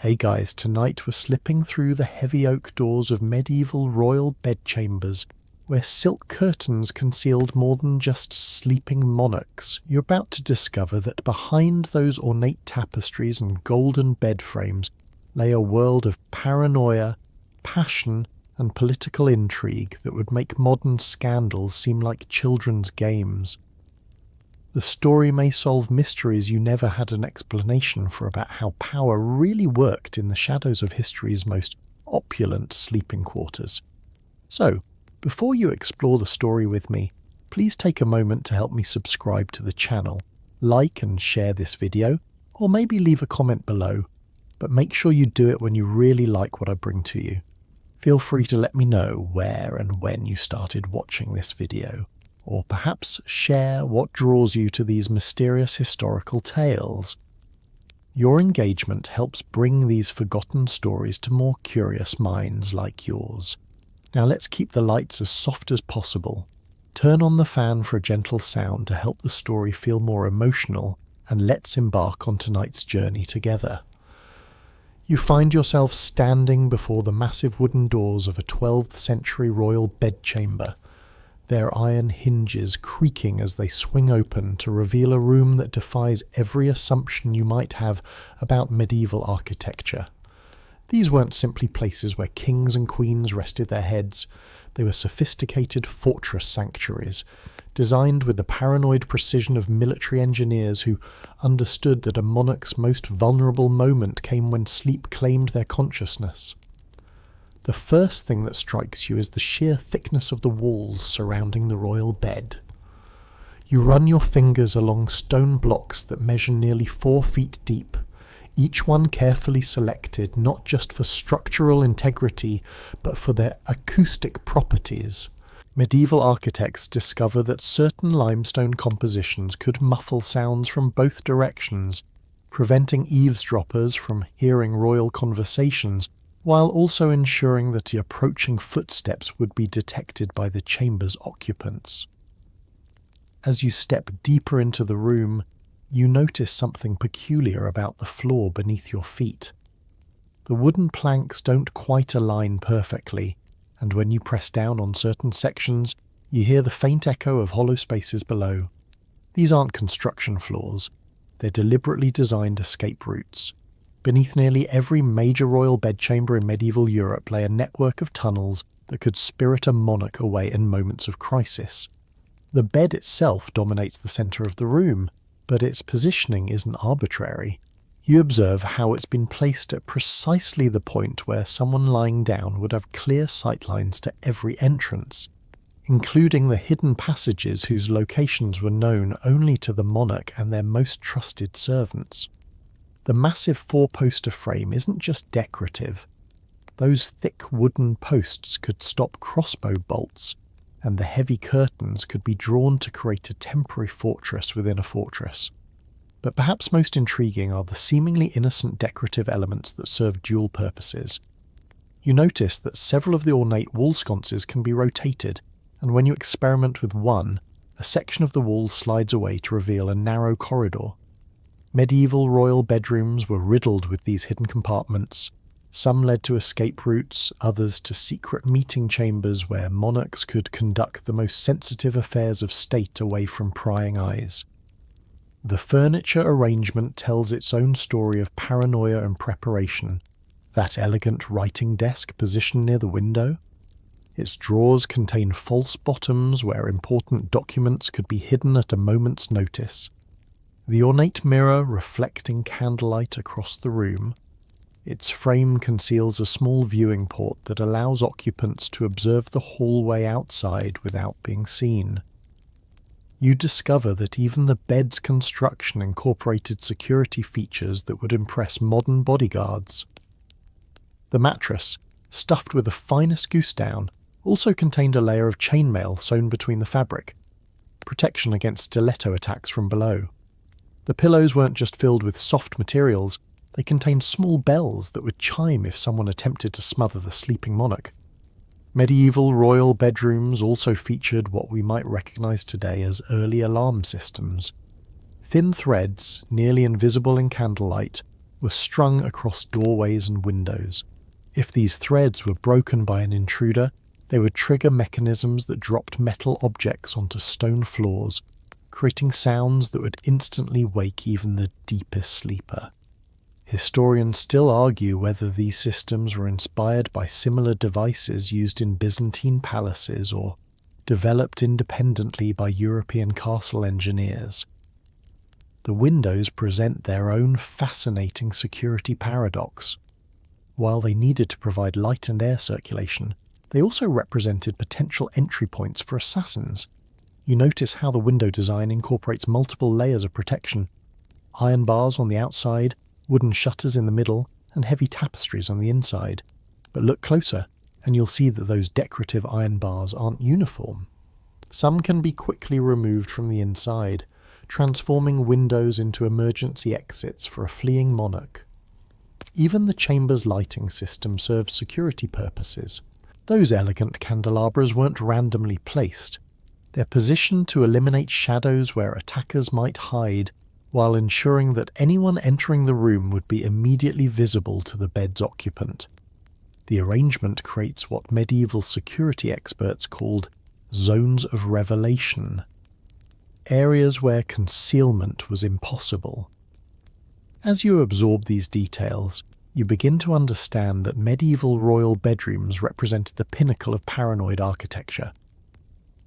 Hey guys, tonight we're slipping through the heavy oak doors of medieval royal bedchambers, where silk curtains concealed more than just sleeping monarchs. You're about to discover that behind those ornate tapestries and golden bed frames lay a world of paranoia, passion, and political intrigue that would make modern scandals seem like children's games. The story may solve mysteries you never had an explanation for about how power really worked in the shadows of history's most opulent sleeping quarters. So, before you explore the story with me, please take a moment to help me subscribe to the channel, like and share this video, or maybe leave a comment below, but make sure you do it when you really like what I bring to you. Feel free to let me know where and when you started watching this video, or perhaps share what draws you to these mysterious historical tales. Your engagement helps bring these forgotten stories to more curious minds like yours. Now let's keep the lights as soft as possible. Turn on the fan for a gentle sound to help the story feel more emotional, and let's embark on tonight's journey together. You find yourself standing before the massive wooden doors of a 12th century royal bedchamber, their iron hinges creaking as they swing open to reveal a room that defies every assumption you might have about medieval architecture. These weren't simply places where kings and queens rested their heads. They were sophisticated fortress sanctuaries, designed with the paranoid precision of military engineers who understood that a monarch's most vulnerable moment came when sleep claimed their consciousness. The first thing that strikes you is the sheer thickness of the walls surrounding the royal bed. You run your fingers along stone blocks that measure nearly 4 feet deep, each one carefully selected not just for structural integrity, but for their acoustic properties. Medieval architects discover that certain limestone compositions could muffle sounds from both directions, preventing eavesdroppers from hearing royal conversations, while also ensuring that the approaching footsteps would be detected by the chamber's occupants. As you step deeper into the room, you notice something peculiar about the floor beneath your feet. The wooden planks don't quite align perfectly, and when you press down on certain sections, you hear the faint echo of hollow spaces below. These aren't construction flaws, they're deliberately designed escape routes. Beneath nearly every major royal bedchamber in medieval Europe lay a network of tunnels that could spirit a monarch away in moments of crisis. The bed itself dominates the centre of the room, but its positioning isn't arbitrary. You observe how it's been placed at precisely the point where someone lying down would have clear sightlines to every entrance, including the hidden passages whose locations were known only to the monarch and their most trusted servants. The massive four-poster frame isn't just decorative. Those thick wooden posts could stop crossbow bolts, and the heavy curtains could be drawn to create a temporary fortress within a fortress. But perhaps most intriguing are the seemingly innocent decorative elements that serve dual purposes. You notice that several of the ornate wall sconces can be rotated, and when you experiment with one, a section of the wall slides away to reveal a narrow corridor. Medieval royal bedrooms were riddled with these hidden compartments. Some led to escape routes, others to secret meeting chambers where monarchs could conduct the most sensitive affairs of state away from prying eyes. The furniture arrangement tells its own story of paranoia and preparation. That elegant writing desk positioned near the window. Its drawers contain false bottoms where important documents could be hidden at a moment's notice. The ornate mirror reflecting candlelight across the room. Its frame conceals a small viewing port that allows occupants to observe the hallway outside without being seen. You discover that even the bed's construction incorporated security features that would impress modern bodyguards. The mattress, stuffed with the finest goose down, also contained a layer of chainmail sewn between the fabric, protection against stiletto attacks from below. The pillows weren't just filled with soft materials, they contained small bells that would chime if someone attempted to smother the sleeping monarch. Medieval royal bedrooms also featured what we might recognize today as early alarm systems. Thin threads, nearly invisible in candlelight, were strung across doorways and windows. If these threads were broken by an intruder, they would trigger mechanisms that dropped metal objects onto stone floors, creating sounds that would instantly wake even the deepest sleeper. Historians still argue whether these systems were inspired by similar devices used in Byzantine palaces or developed independently by European castle engineers. The windows present their own fascinating security paradox. While they needed to provide light and air circulation, they also represented potential entry points for assassins. You notice how the window design incorporates multiple layers of protection: iron bars on the outside, wooden shutters in the middle, and heavy tapestries on the inside. But look closer, and you'll see that those decorative iron bars aren't uniform. Some can be quickly removed from the inside, transforming windows into emergency exits for a fleeing monarch. Even the chamber's lighting system served security purposes. Those elegant candelabras weren't randomly placed. They're positioned to eliminate shadows where attackers might hide, while ensuring that anyone entering the room would be immediately visible to the bed's occupant. The arrangement creates what medieval security experts called zones of revelation, areas where concealment was impossible. As you absorb these details, you begin to understand that medieval royal bedrooms represented the pinnacle of paranoid architecture.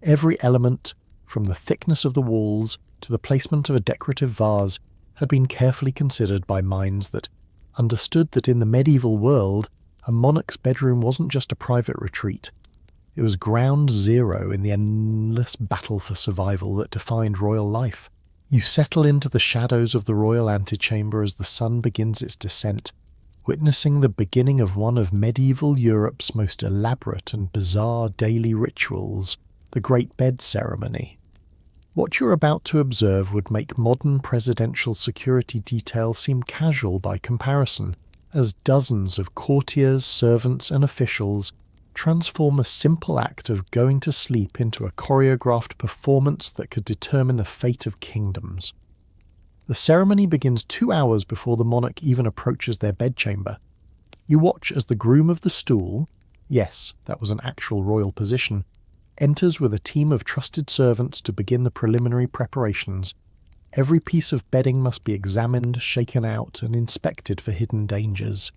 Every element, from the thickness of the walls to the placement of a decorative vase, had been carefully considered by minds that understood that in the medieval world, a monarch's bedroom wasn't just a private retreat. It was ground zero in the endless battle for survival that defined royal life. You settle into the shadows of the royal antechamber as the sun begins its descent, witnessing the beginning of one of medieval Europe's most elaborate and bizarre daily rituals, the Great Bed Ceremony. What you're about to observe would make modern presidential security details seem casual by comparison, as dozens of courtiers, servants, and officials transform a simple act of going to sleep into a choreographed performance that could determine the fate of kingdoms. The ceremony begins 2 hours before the monarch even approaches their bedchamber. You watch as the groom of the stool, yes, that was an actual royal position, enters with a team of trusted servants to begin the preliminary preparations. Every piece of bedding must be examined, shaken out, and inspected for hidden dangers.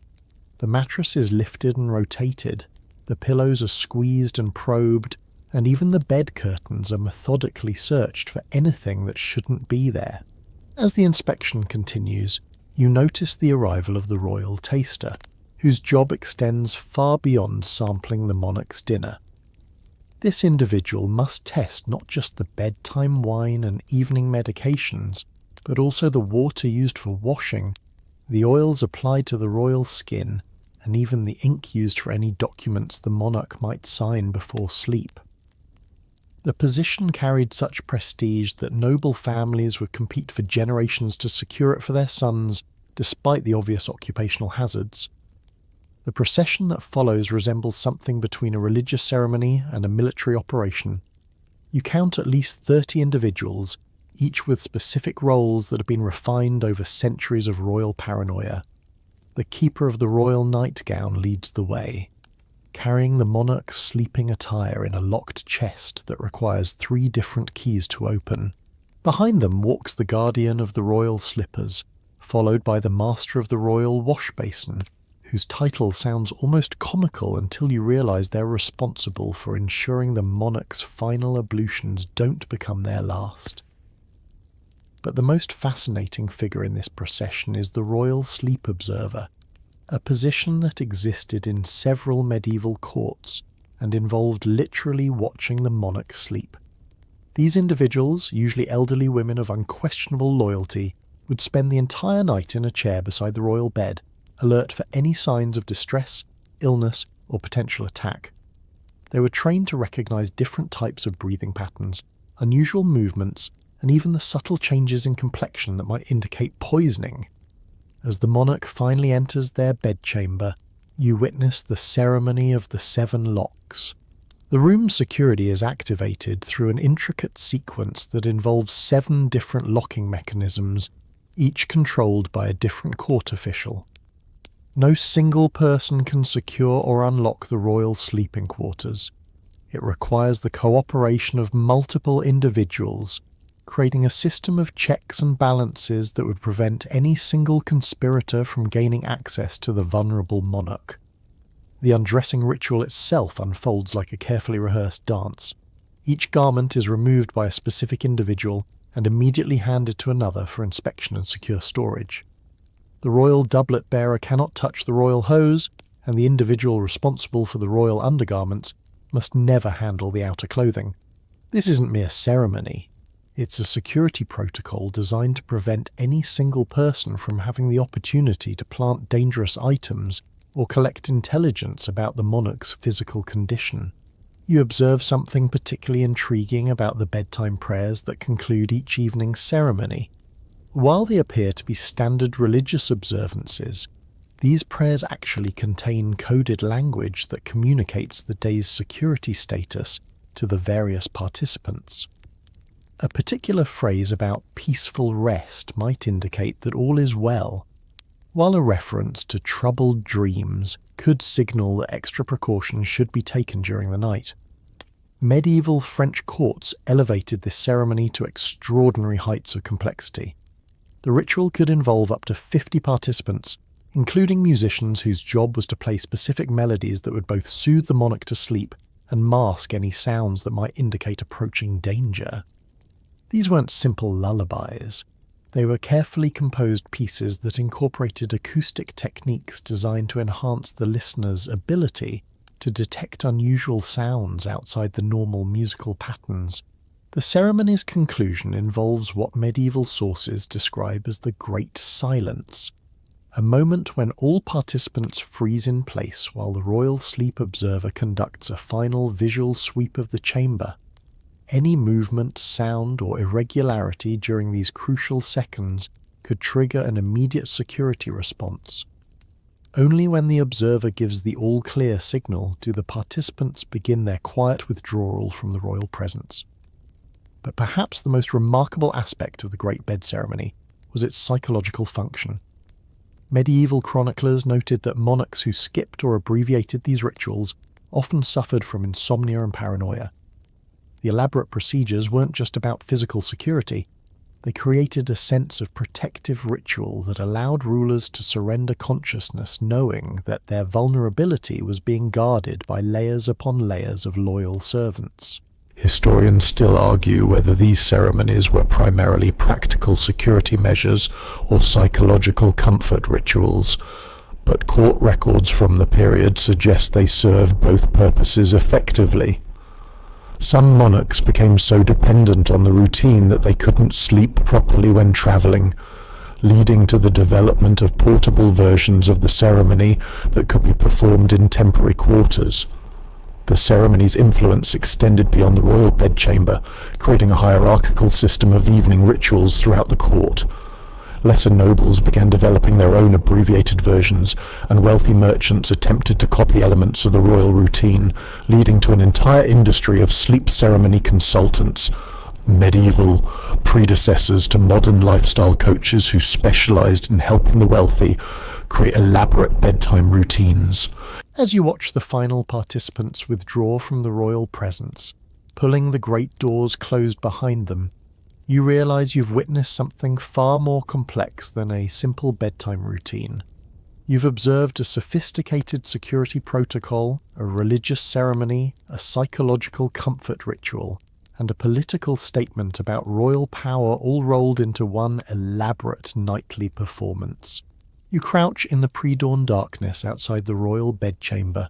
The mattress is lifted and rotated, the pillows are squeezed and probed, and even the bed curtains are methodically searched for anything that shouldn't be there. As the inspection continues, you notice the arrival of the royal taster, whose job extends far beyond sampling the monarch's dinner. This individual must test not just the bedtime wine and evening medications, but also the water used for washing, the oils applied to the royal skin, and even the ink used for any documents the monarch might sign before sleep. The position carried such prestige that noble families would compete for generations to secure it for their sons, despite the obvious occupational hazards. The procession that follows resembles something between a religious ceremony and a military operation. You count at least 30 individuals, each with specific roles that have been refined over centuries of royal paranoia. The keeper of the royal nightgown leads the way, carrying the monarch's sleeping attire in a locked chest that requires 3 different keys to open. Behind them walks the guardian of the royal slippers, followed by the master of the royal wash basin, whose title sounds almost comical until you realise they're responsible for ensuring the monarch's final ablutions don't become their last. But the most fascinating figure in this procession is the royal sleep observer, a position that existed in several medieval courts and involved literally watching the monarch sleep. These individuals, usually elderly women of unquestionable loyalty, would spend the entire night in a chair beside the royal bed, alert for any signs of distress, illness, or potential attack. They were trained to recognise different types of breathing patterns, unusual movements, and even the subtle changes in complexion that might indicate poisoning. As the monarch finally enters their bedchamber, you witness the ceremony of the 7 locks. The room's security is activated through an intricate sequence that involves 7 different locking mechanisms each controlled by a different court official. No single person can secure or unlock the royal sleeping quarters. It requires the cooperation of multiple individuals, creating a system of checks and balances that would prevent any single conspirator from gaining access to the vulnerable monarch. The undressing ritual itself unfolds like a carefully rehearsed dance. Each garment is removed by a specific individual and immediately handed to another for inspection and secure storage. The royal doublet bearer cannot touch the royal hose, and the individual responsible for the royal undergarments must never handle the outer clothing. This isn't mere ceremony. It's a security protocol designed to prevent any single person from having the opportunity to plant dangerous items or collect intelligence about the monarch's physical condition. You observe something particularly intriguing about the bedtime prayers that conclude each evening's ceremony. While they appear to be standard religious observances, these prayers actually contain coded language that communicates the day's security status to the various participants. A particular phrase about peaceful rest might indicate that all is well, while a reference to troubled dreams could signal that extra precautions should be taken during the night. Medieval French courts elevated this ceremony to extraordinary heights of complexity. The ritual could involve up to 50 participants, including musicians whose job was to play specific melodies that would both soothe the monarch to sleep and mask any sounds that might indicate approaching danger. These weren't simple lullabies. They were carefully composed pieces that incorporated acoustic techniques designed to enhance the listener's ability to detect unusual sounds outside the normal musical patterns. The ceremony's conclusion involves what medieval sources describe as the Great Silence, a moment when all participants freeze in place while the royal sleep observer conducts a final visual sweep of the chamber. Any movement, sound, or irregularity during these crucial seconds could trigger an immediate security response. Only when the observer gives the all-clear signal do the participants begin their quiet withdrawal from the royal presence. But perhaps the most remarkable aspect of the Great Bed Ceremony was its psychological function. Medieval chroniclers noted that monarchs who skipped or abbreviated these rituals often suffered from insomnia and paranoia. The elaborate procedures weren't just about physical security. They created a sense of protective ritual that allowed rulers to surrender consciousness, knowing that their vulnerability was being guarded by layers upon layers of loyal servants. Historians still argue whether these ceremonies were primarily practical security measures or psychological comfort rituals, but court records from the period suggest they served both purposes effectively. Some monarchs became so dependent on the routine that they couldn't sleep properly when travelling, leading to the development of portable versions of the ceremony that could be performed in temporary quarters. The ceremony's influence extended beyond the royal bedchamber, creating a hierarchical system of evening rituals throughout the court. Lesser nobles began developing their own abbreviated versions, and wealthy merchants attempted to copy elements of the royal routine, leading to an entire industry of sleep ceremony consultants, medieval predecessors to modern lifestyle coaches who specialized in helping the wealthy create elaborate bedtime routines. As you watch the final participants withdraw from the royal presence, pulling the great doors closed behind them, you realize you've witnessed something far more complex than a simple bedtime routine. You've observed a sophisticated security protocol, a religious ceremony, a psychological comfort ritual, and a political statement about royal power all rolled into one elaborate nightly performance. You crouch in the pre-dawn darkness outside the royal bedchamber,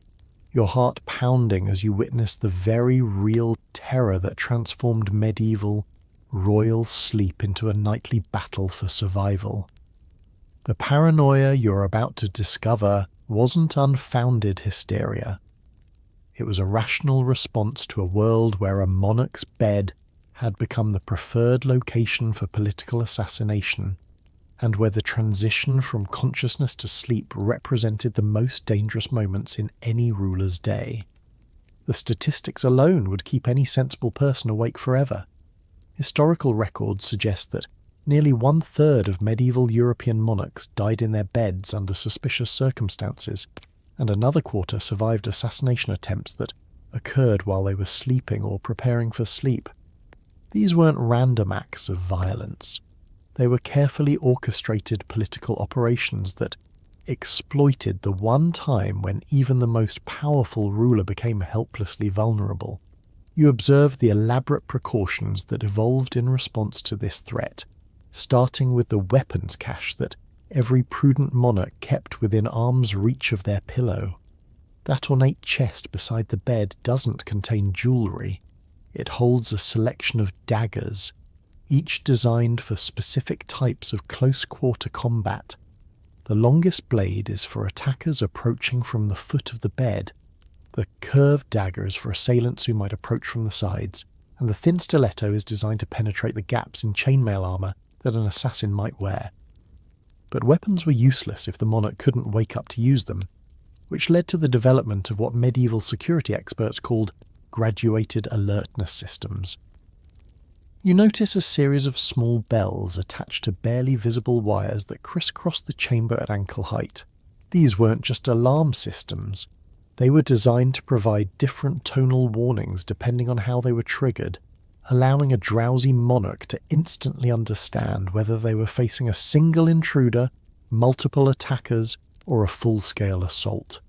your heart pounding as you witness the very real terror that transformed medieval royal sleep into a nightly battle for survival. The paranoia you're about to discover wasn't unfounded hysteria. It was a rational response to a world where a monarch's bed had become the preferred location for political assassination, and where the transition from consciousness to sleep represented the most dangerous moments in any ruler's day. The statistics alone would keep any sensible person awake forever. Historical records suggest that Nearly 1/3 of medieval European monarchs died in their beds under suspicious circumstances, and another quarter survived assassination attempts that occurred while they were sleeping or preparing for sleep. These weren't random acts of violence. They were carefully orchestrated political operations that exploited the one time when even the most powerful ruler became helplessly vulnerable. You observe the elaborate precautions that evolved in response to this threat, starting with the weapons cache that every prudent monarch kept within arm's reach of their pillow. That ornate chest beside the bed doesn't contain jewellery. It holds a selection of daggers, each designed for specific types of close-quarter combat. The longest blade is for attackers approaching from the foot of the bed, the curved dagger is for assailants who might approach from the sides, and the thin stiletto is designed to penetrate the gaps in chainmail armour that an assassin might wear. But weapons were useless if the monarch couldn't wake up to use them, which led to the development of what medieval security experts called graduated alertness systems. You notice a series of small bells attached to barely visible wires that crisscross the chamber at ankle height. These weren't just alarm systems. They were designed to provide different tonal warnings depending on how they were triggered, allowing a drowsy monarch to instantly understand whether they were facing a single intruder, multiple attackers, or a full-scale assault.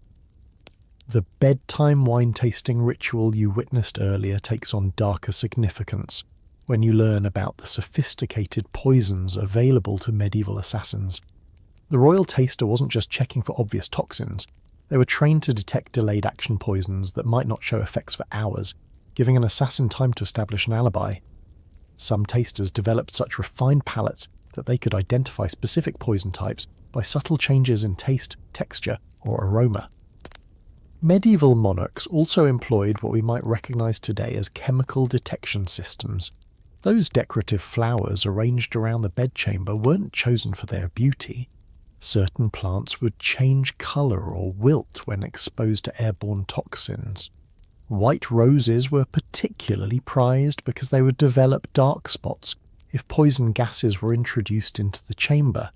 The bedtime wine-tasting ritual you witnessed earlier takes on darker significance when you learn about the sophisticated poisons available to medieval assassins. The royal taster wasn't just checking for obvious toxins. They were trained to detect delayed action poisons that might not show effects for hours, giving an assassin time to establish an alibi. Some tasters developed such refined palates that they could identify specific poison types by subtle changes in taste, texture, or aroma. Medieval monarchs also employed what we might recognize today as chemical detection systems. Those decorative flowers arranged around the bedchamber weren't chosen for their beauty. Certain plants would change colour or wilt when exposed to airborne toxins. White roses were particularly prized because they would develop dark spots if poison gases were introduced into the chamber,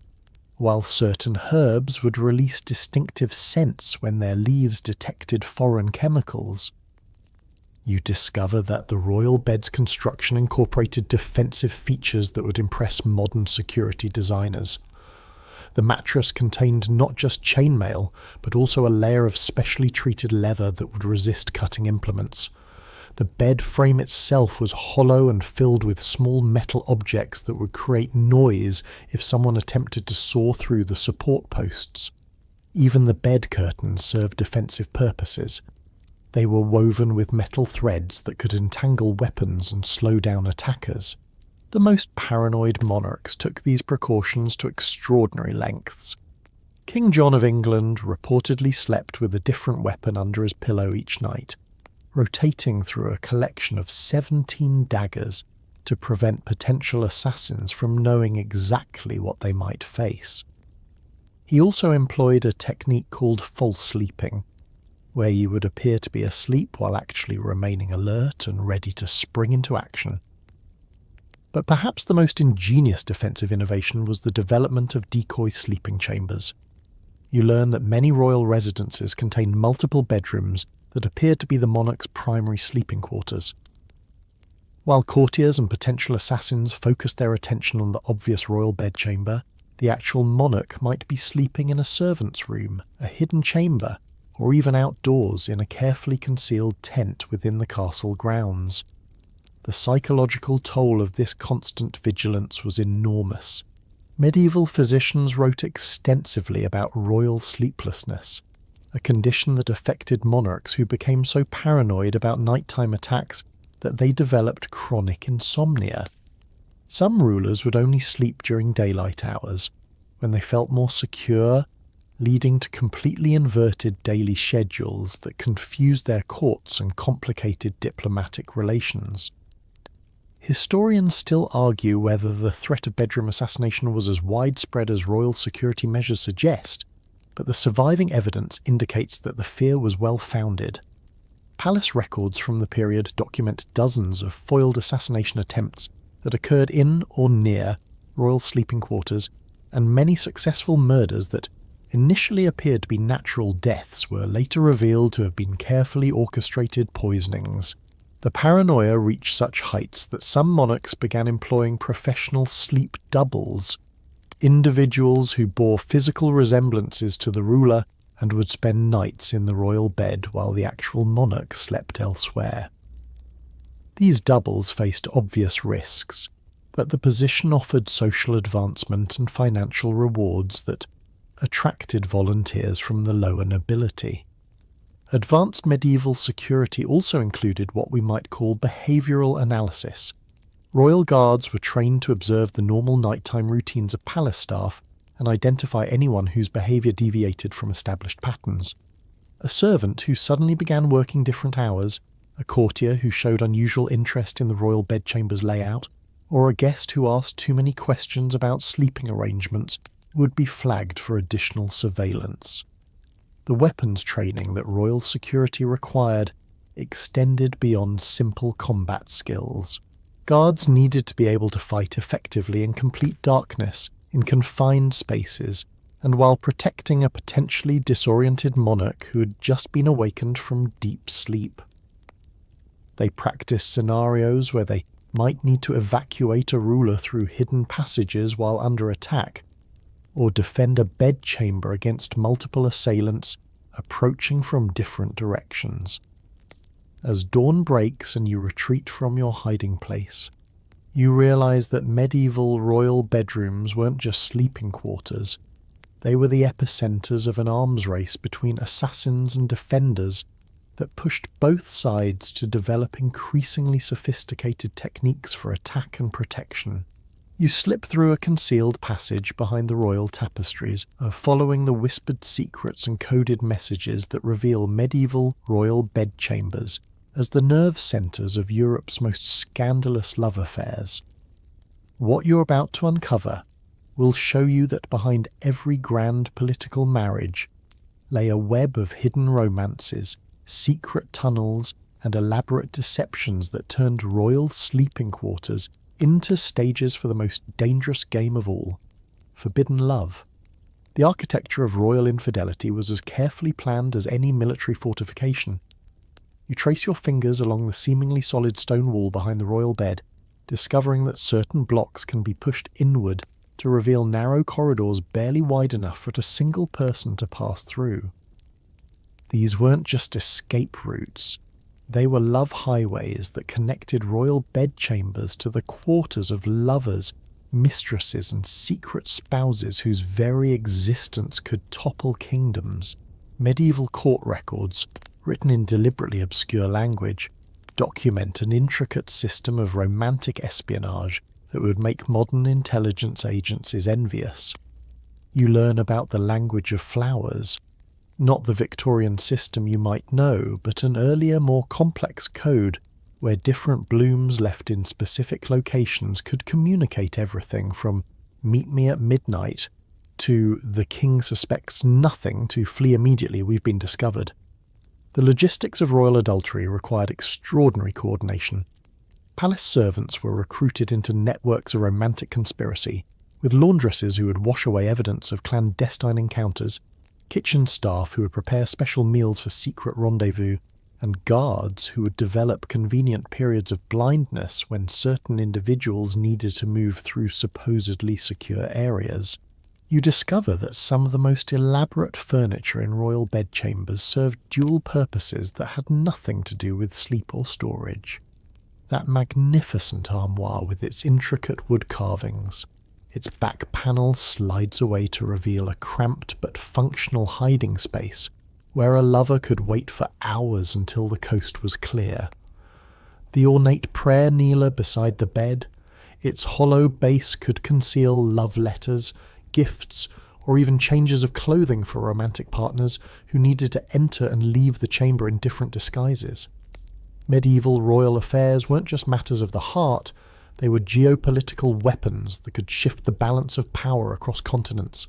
while certain herbs would release distinctive scents when their leaves detected foreign chemicals. You discover that the royal bed's construction incorporated defensive features that would impress modern security designers. The mattress contained not just chainmail, but also a layer of specially treated leather that would resist cutting implements. The bed frame itself was hollow and filled with small metal objects that would create noise if someone attempted to saw through the support posts. Even the bed curtains served defensive purposes. They were woven with metal threads that could entangle weapons and slow down attackers. The most paranoid monarchs took these precautions to extraordinary lengths. King John of England reportedly slept with a different weapon under his pillow each night, rotating through a collection of 17 daggers to prevent potential assassins from knowing exactly what they might face. He also employed a technique called false sleeping, where you would appear to be asleep while actually remaining alert and ready to spring into action. But perhaps the most ingenious defensive innovation was the development of decoy sleeping chambers. You learn that many royal residences contained multiple bedrooms that appeared to be the monarch's primary sleeping quarters. While courtiers and potential assassins focused their attention on the obvious royal bedchamber, the actual monarch might be sleeping in a servant's room, a hidden chamber, or even outdoors in a carefully concealed tent within the castle grounds. The psychological toll of this constant vigilance was enormous. Medieval physicians wrote extensively about royal sleeplessness, a condition that affected monarchs who became so paranoid about nighttime attacks that they developed chronic insomnia. Some rulers would only sleep during daylight hours, when they felt more secure, leading to completely inverted daily schedules that confused their courts and complicated diplomatic relations. Historians still argue whether the threat of bedroom assassination was as widespread as royal security measures suggest, but the surviving evidence indicates that the fear was well-founded. Palace records from the period document dozens of foiled assassination attempts that occurred in or near royal sleeping quarters, and many successful murders that initially appeared to be natural deaths were later revealed to have been carefully orchestrated poisonings. The paranoia reached such heights that some monarchs began employing professional sleep doubles, individuals who bore physical resemblances to the ruler and would spend nights in the royal bed while the actual monarch slept elsewhere. These doubles faced obvious risks, but the position offered social advancement and financial rewards that attracted volunteers from the lower nobility. Advanced medieval security also included what we might call behavioural analysis. Royal guards were trained to observe the normal nighttime routines of palace staff and identify anyone whose behaviour deviated from established patterns. A servant who suddenly began working different hours, a courtier who showed unusual interest in the royal bedchamber's layout, or a guest who asked too many questions about sleeping arrangements would be flagged for additional surveillance. The weapons training that royal security required extended beyond simple combat skills. Guards needed to be able to fight effectively in complete darkness, in confined spaces, and while protecting a potentially disoriented monarch who had just been awakened from deep sleep. They practiced scenarios where they might need to evacuate a ruler through hidden passages while under attack, or defend a bedchamber against multiple assailants approaching from different directions. As dawn breaks and you retreat from your hiding place, you realize that medieval royal bedrooms weren't just sleeping quarters. They were the epicenters of an arms race between assassins and defenders that pushed both sides to develop increasingly sophisticated techniques for attack and protection. You slip through a concealed passage behind the royal tapestries, following the whispered secrets and coded messages that reveal medieval royal bedchambers as the nerve centres of Europe's most scandalous love affairs. What you're about to uncover will show you that behind every grand political marriage lay a web of hidden romances, secret tunnels, and elaborate deceptions that turned royal sleeping quarters into stages for the most dangerous game of all, forbidden love. The architecture of royal infidelity was as carefully planned as any military fortification. You trace your fingers along the seemingly solid stone wall behind the royal bed, discovering that certain blocks can be pushed inward to reveal narrow corridors barely wide enough for a single person to pass through. These weren't just escape routes. They were love highways that connected royal bedchambers to the quarters of lovers, mistresses, and secret spouses whose very existence could topple kingdoms. Medieval court records, written in deliberately obscure language, document an intricate system of romantic espionage that would make modern intelligence agencies envious. You learn about the language of flowers, not the Victorian system you might know, but an earlier, more complex code where different blooms left in specific locations could communicate everything from "meet me at midnight" to "the king suspects nothing" to "flee immediately, we've been discovered." The logistics of royal adultery required extraordinary coordination. Palace servants were recruited into networks of romantic conspiracy, with laundresses who would wash away evidence of clandestine encounters, kitchen staff who would prepare special meals for secret rendezvous, and guards who would develop convenient periods of blindness when certain individuals needed to move through supposedly secure areas. You discover that some of the most elaborate furniture in royal bedchambers served dual purposes that had nothing to do with sleep or storage. That magnificent armoire with its intricate wood carvings, its back panel slides away to reveal a cramped but functional hiding space where a lover could wait for hours until the coast was clear. The ornate prayer kneeler beside the bed, its hollow base could conceal love letters, gifts, or even changes of clothing for romantic partners who needed to enter and leave the chamber in different disguises. Medieval royal affairs weren't just matters of the heart, they were geopolitical weapons that could shift the balance of power across continents.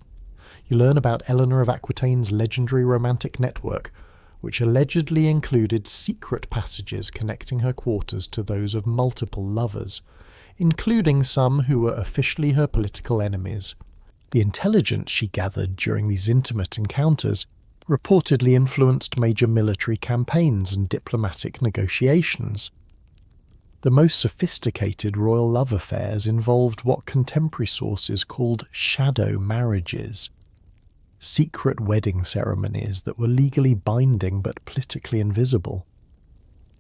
You learn about Eleanor of Aquitaine's legendary romantic network, which allegedly included secret passages connecting her quarters to those of multiple lovers, including some who were officially her political enemies. The intelligence she gathered during these intimate encounters reportedly influenced major military campaigns and diplomatic negotiations. The most sophisticated royal love affairs involved what contemporary sources called shadow marriages, secret wedding ceremonies that were legally binding but politically invisible.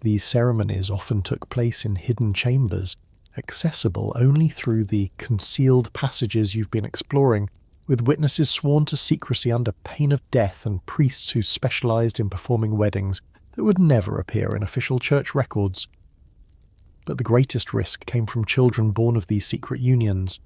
These ceremonies often took place in hidden chambers, accessible only through the concealed passages you've been exploring, with witnesses sworn to secrecy under pain of death and priests who specialized in performing weddings that would never appear in official church records. But the greatest risk came from children born of these secret unions.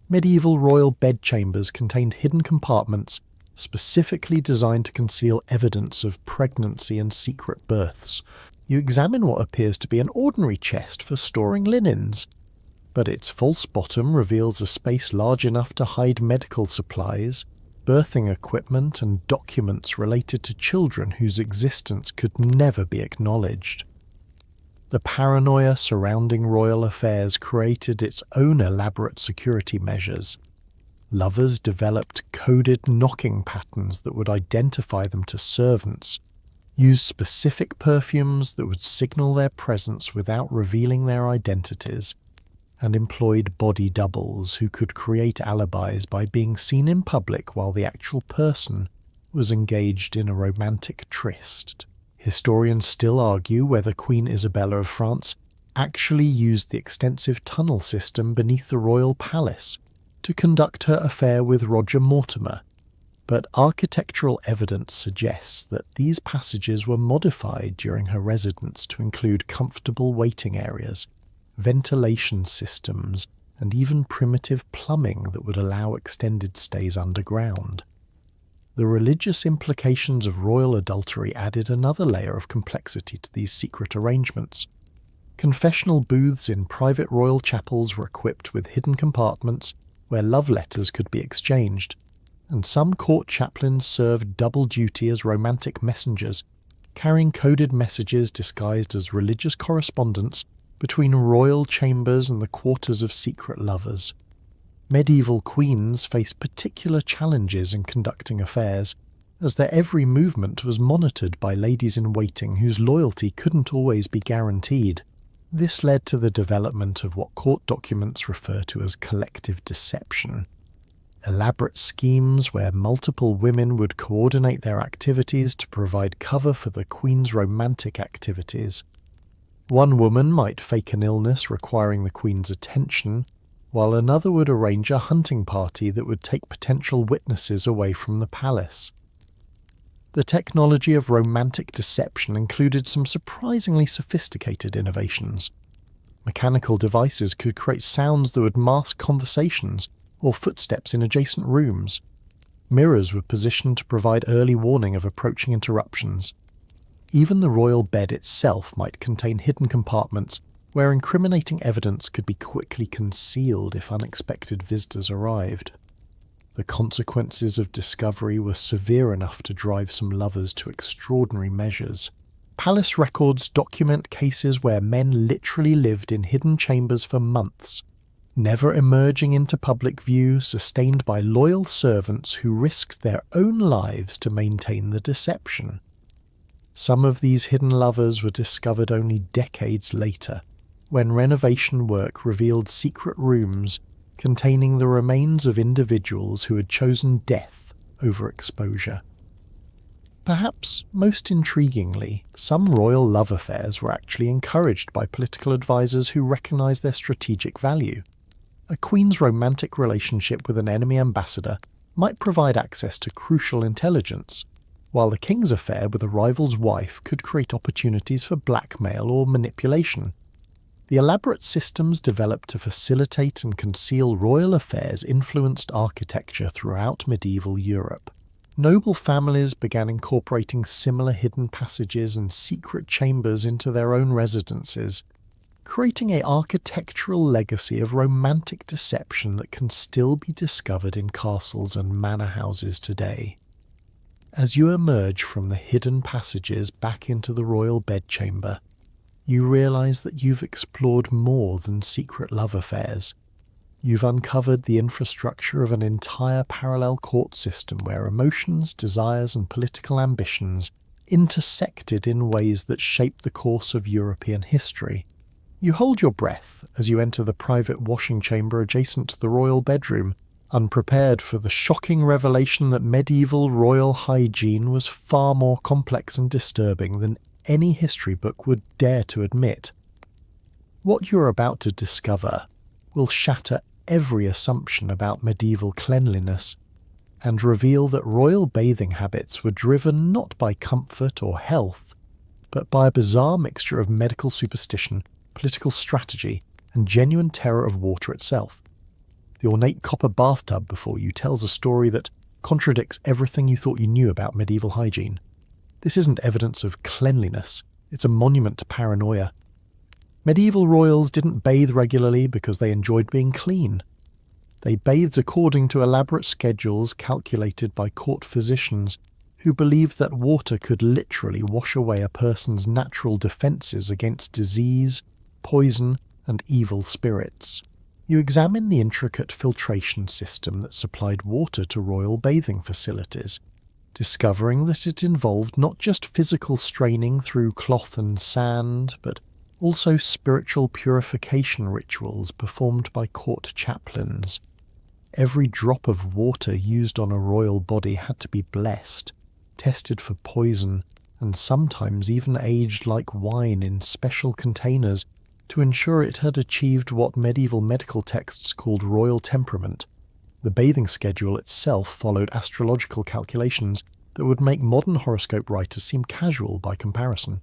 Medieval royal bedchambers contained hidden compartments specifically designed to conceal evidence of pregnancy and secret births. You examine what appears to be an ordinary chest for storing linens, but its false bottom reveals a space large enough to hide medical supplies, birthing equipment, and documents related to children whose existence could never be acknowledged. The paranoia surrounding royal affairs created its own elaborate security measures. Lovers developed coded knocking patterns that would identify them to servants, used specific perfumes that would signal their presence without revealing their identities, and employed body doubles who could create alibis by being seen in public while the actual person was engaged in a romantic tryst. Historians still argue whether Queen Isabella of France actually used the extensive tunnel system beneath the royal palace to conduct her affair with Roger Mortimer, but architectural evidence suggests that these passages were modified during her residence to include comfortable waiting areas, ventilation systems, and even primitive plumbing that would allow extended stays underground. The religious implications of royal adultery added another layer of complexity to these secret arrangements. Confessional booths in private royal chapels were equipped with hidden compartments where love letters could be exchanged, and some court chaplains served double duty as romantic messengers, carrying coded messages disguised as religious correspondence between royal chambers and the quarters of secret lovers. Medieval queens faced particular challenges in conducting affairs, as their every movement was monitored by ladies-in-waiting whose loyalty couldn't always be guaranteed. This led to the development of what court documents refer to as collective deception, elaborate schemes where multiple women would coordinate their activities to provide cover for the queen's romantic activities. One woman might fake an illness requiring the queen's attention, while another would arrange a hunting party that would take potential witnesses away from the palace. The technology of romantic deception included some surprisingly sophisticated innovations. Mechanical devices could create sounds that would mask conversations or footsteps in adjacent rooms. Mirrors were positioned to provide early warning of approaching interruptions. Even the royal bed itself might contain hidden compartments where incriminating evidence could be quickly concealed if unexpected visitors arrived. The consequences of discovery were severe enough to drive some lovers to extraordinary measures. Palace records document cases where men literally lived in hidden chambers for months, never emerging into public view, sustained by loyal servants who risked their own lives to maintain the deception. Some of these hidden lovers were discovered only decades later, when renovation work revealed secret rooms containing the remains of individuals who had chosen death over exposure. Perhaps most intriguingly, some royal love affairs were actually encouraged by political advisors who recognized their strategic value. A queen's romantic relationship with an enemy ambassador might provide access to crucial intelligence, while the king's affair with a rival's wife could create opportunities for blackmail or manipulation. The elaborate systems developed to facilitate and conceal royal affairs influenced architecture throughout medieval Europe. Noble families began incorporating similar hidden passages and secret chambers into their own residences, creating an architectural legacy of romantic deception that can still be discovered in castles and manor houses today. As you emerge from the hidden passages back into the royal bedchamber, you realise that you've explored more than secret love affairs. You've uncovered the infrastructure of an entire parallel court system where emotions, desires and political ambitions intersected in ways that shaped the course of European history. You hold your breath as you enter the private washing chamber adjacent to the royal bedroom, unprepared for the shocking revelation that medieval royal hygiene was far more complex and disturbing than any history book would dare to admit. What you're about to discover will shatter every assumption about medieval cleanliness and reveal that royal bathing habits were driven not by comfort or health, but by a bizarre mixture of medical superstition, political strategy, and genuine terror of water itself. The ornate copper bathtub before you tells a story that contradicts everything you thought you knew about medieval hygiene. This isn't evidence of cleanliness, it's a monument to paranoia. Medieval royals didn't bathe regularly because they enjoyed being clean. They bathed according to elaborate schedules calculated by court physicians who believed that water could literally wash away a person's natural defences against disease, poison, and evil spirits. You examine the intricate filtration system that supplied water to royal bathing facilities, discovering that it involved not just physical straining through cloth and sand, but also spiritual purification rituals performed by court chaplains. Every drop of water used on a royal body had to be blessed, tested for poison, and sometimes even aged like wine in special containers to ensure it had achieved what medieval medical texts called royal temperament. The bathing schedule itself followed astrological calculations that would make modern horoscope writers seem casual by comparison.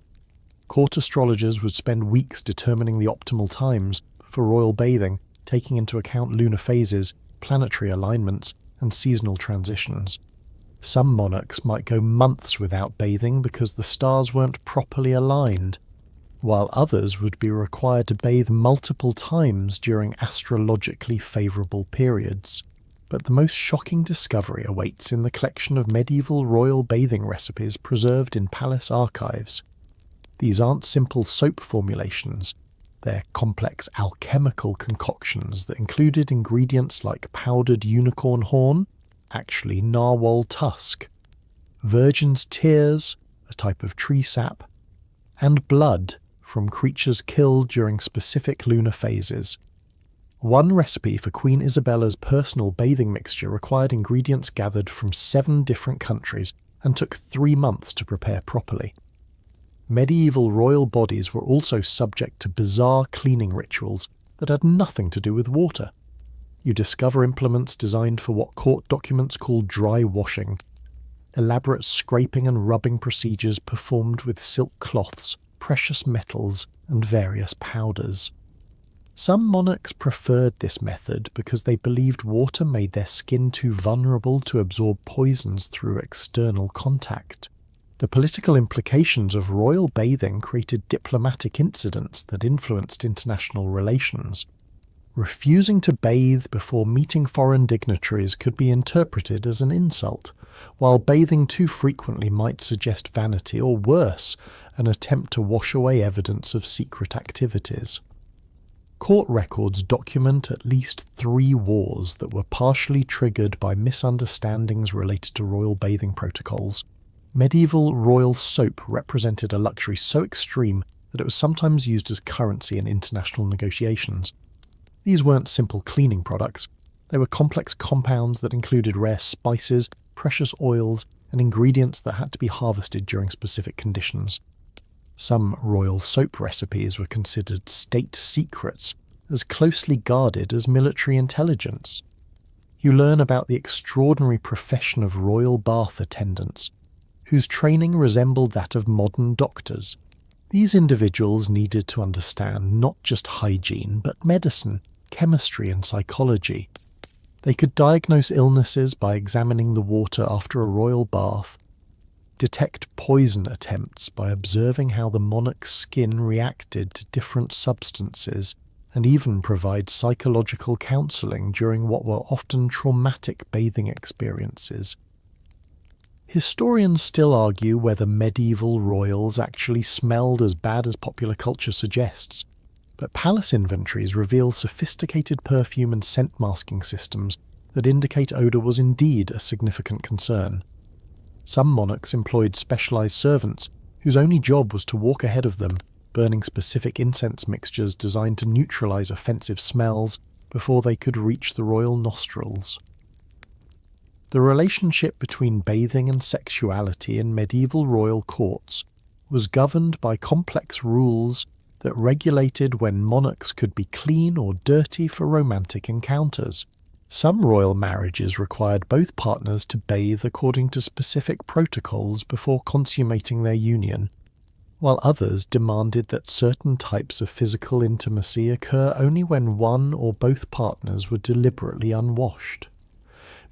Court astrologers would spend weeks determining the optimal times for royal bathing, taking into account lunar phases, planetary alignments, and seasonal transitions. Some monarchs might go months without bathing because the stars weren't properly aligned, while others would be required to bathe multiple times during astrologically favourable periods. But the most shocking discovery awaits in the collection of medieval royal bathing recipes preserved in palace archives. These aren't simple soap formulations. They're complex alchemical concoctions that included ingredients like powdered unicorn horn, actually narwhal tusk, virgin's tears, a type of tree sap, and blood from creatures killed during specific lunar phases. One recipe for Queen Isabella's personal bathing mixture required ingredients gathered from 7 different countries and took 3 months to prepare properly. Medieval royal bodies were also subject to bizarre cleaning rituals that had nothing to do with water. You discover implements designed for what court documents call dry washing, elaborate scraping and rubbing procedures performed with silk cloths, precious metals, and various powders. Some monarchs preferred this method because they believed water made their skin too vulnerable to absorb poisons through external contact. The political implications of royal bathing created diplomatic incidents that influenced international relations. Refusing to bathe before meeting foreign dignitaries could be interpreted as an insult, while bathing too frequently might suggest vanity or worse, an attempt to wash away evidence of secret activities. Court records document at least 3 wars that were partially triggered by misunderstandings related to royal bathing protocols. Medieval royal soap represented a luxury so extreme that it was sometimes used as currency in international negotiations. These weren't simple cleaning products. They were complex compounds that included rare spices, precious oils, and ingredients that had to be harvested during specific conditions. Some royal soap recipes were considered state secrets, as closely guarded as military intelligence. You learn about the extraordinary profession of royal bath attendants, whose training resembled that of modern doctors. These individuals needed to understand not just hygiene, but medicine, chemistry, and psychology. They could diagnose illnesses by examining the water after a royal bath, detect poison attempts by observing how the monarch's skin reacted to different substances, and even provide psychological counselling during what were often traumatic bathing experiences. Historians still argue whether medieval royals actually smelled as bad as popular culture suggests, but palace inventories reveal sophisticated perfume and scent masking systems that indicate odour was indeed a significant concern. Some monarchs employed specialised servants whose only job was to walk ahead of them, burning specific incense mixtures designed to neutralise offensive smells before they could reach the royal nostrils. The relationship between bathing and sexuality in medieval royal courts was governed by complex rules that regulated when monarchs could be clean or dirty for romantic encounters. Some royal marriages required both partners to bathe according to specific protocols before consummating their union, while others demanded that certain types of physical intimacy occur only when one or both partners were deliberately unwashed.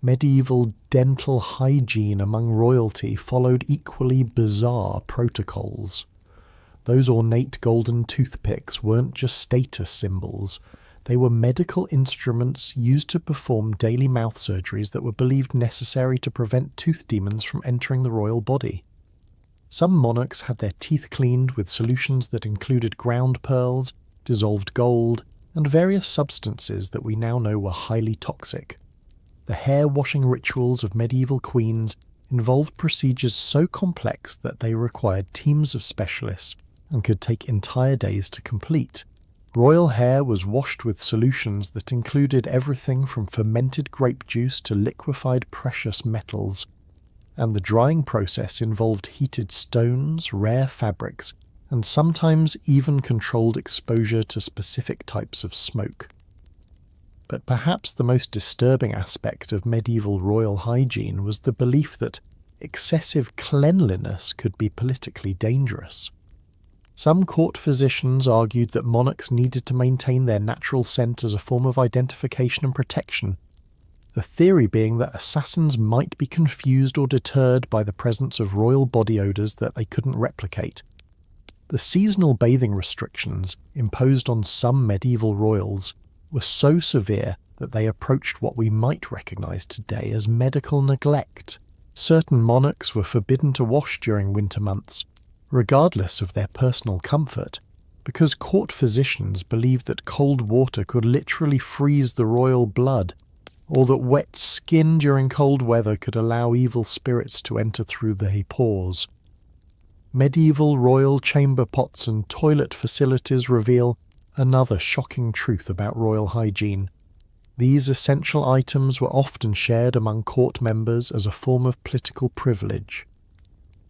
Medieval dental hygiene among royalty followed equally bizarre protocols. Those ornate golden toothpicks weren't just status symbols. They were medical instruments used to perform daily mouth surgeries that were believed necessary to prevent tooth demons from entering the royal body. Some monarchs had their teeth cleaned with solutions that included ground pearls, dissolved gold, and various substances that we now know were highly toxic. The hair-washing rituals of medieval queens involved procedures so complex that they required teams of specialists and could take entire days to complete. Royal hair was washed with solutions that included everything from fermented grape juice to liquefied precious metals, and the drying process involved heated stones, rare fabrics, and sometimes even controlled exposure to specific types of smoke. But perhaps the most disturbing aspect of medieval royal hygiene was the belief that excessive cleanliness could be politically dangerous. Some court physicians argued that monarchs needed to maintain their natural scent as a form of identification and protection, the theory being that assassins might be confused or deterred by the presence of royal body odours that they couldn't replicate. The seasonal bathing restrictions imposed on some medieval royals were so severe that they approached what we might recognise today as medical neglect. Certain monarchs were forbidden to wash during winter months, regardless of their personal comfort, because court physicians believed that cold water could literally freeze the royal blood, or that wet skin during cold weather could allow evil spirits to enter through the pores. Medieval royal chamber pots and toilet facilities reveal another shocking truth about royal hygiene. These essential items were often shared among court members as a form of political privilege.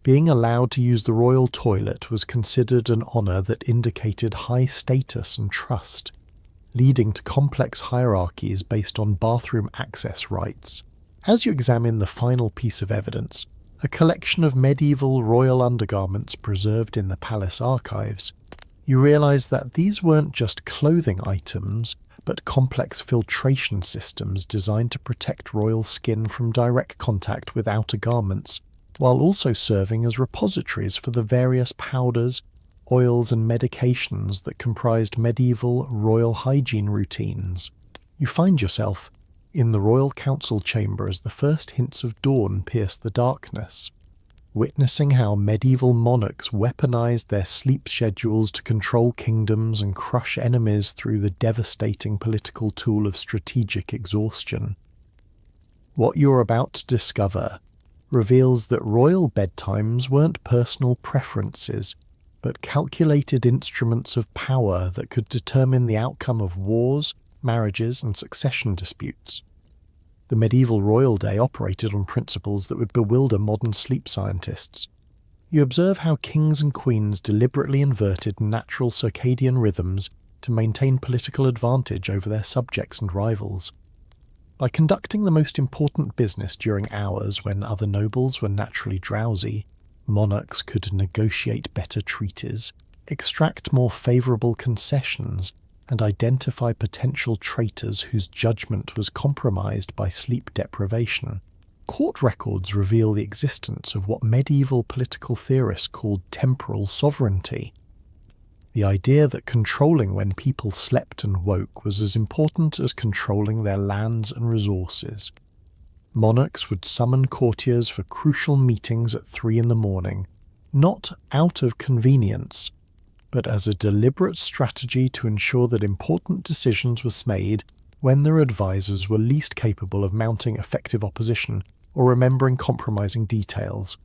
Being allowed to use the royal toilet was considered an honour that indicated high status and trust, leading to complex hierarchies based on bathroom access rights. As you examine the final piece of evidence, a collection of medieval royal undergarments preserved in the palace archives, you realise that these weren't just clothing items, but complex filtration systems designed to protect royal skin from direct contact with outer garments, while also serving as repositories for the various powders, oils and medications that comprised medieval royal hygiene routines. You find yourself in the royal council chamber as the first hints of dawn pierce the darkness, witnessing how medieval monarchs weaponized their sleep schedules to control kingdoms and crush enemies through the devastating political tool of strategic exhaustion. What you're about to discover reveals that royal bedtimes weren't personal preferences, but calculated instruments of power that could determine the outcome of wars, marriages, and succession disputes. The medieval royal day operated on principles that would bewilder modern sleep scientists. You observe how kings and queens deliberately inverted natural circadian rhythms to maintain political advantage over their subjects and rivals. By conducting the most important business during hours when other nobles were naturally drowsy, monarchs could negotiate better treaties, extract more favourable concessions, and identify potential traitors whose judgment was compromised by sleep deprivation. Court records reveal the existence of what medieval political theorists called temporal sovereignty. The idea that controlling when people slept and woke was as important as controlling their lands and resources. Monarchs would summon courtiers for crucial meetings at 3 in the morning, not out of convenience, but as a deliberate strategy to ensure that important decisions were made when their advisors were least capable of mounting effective opposition or remembering compromising details.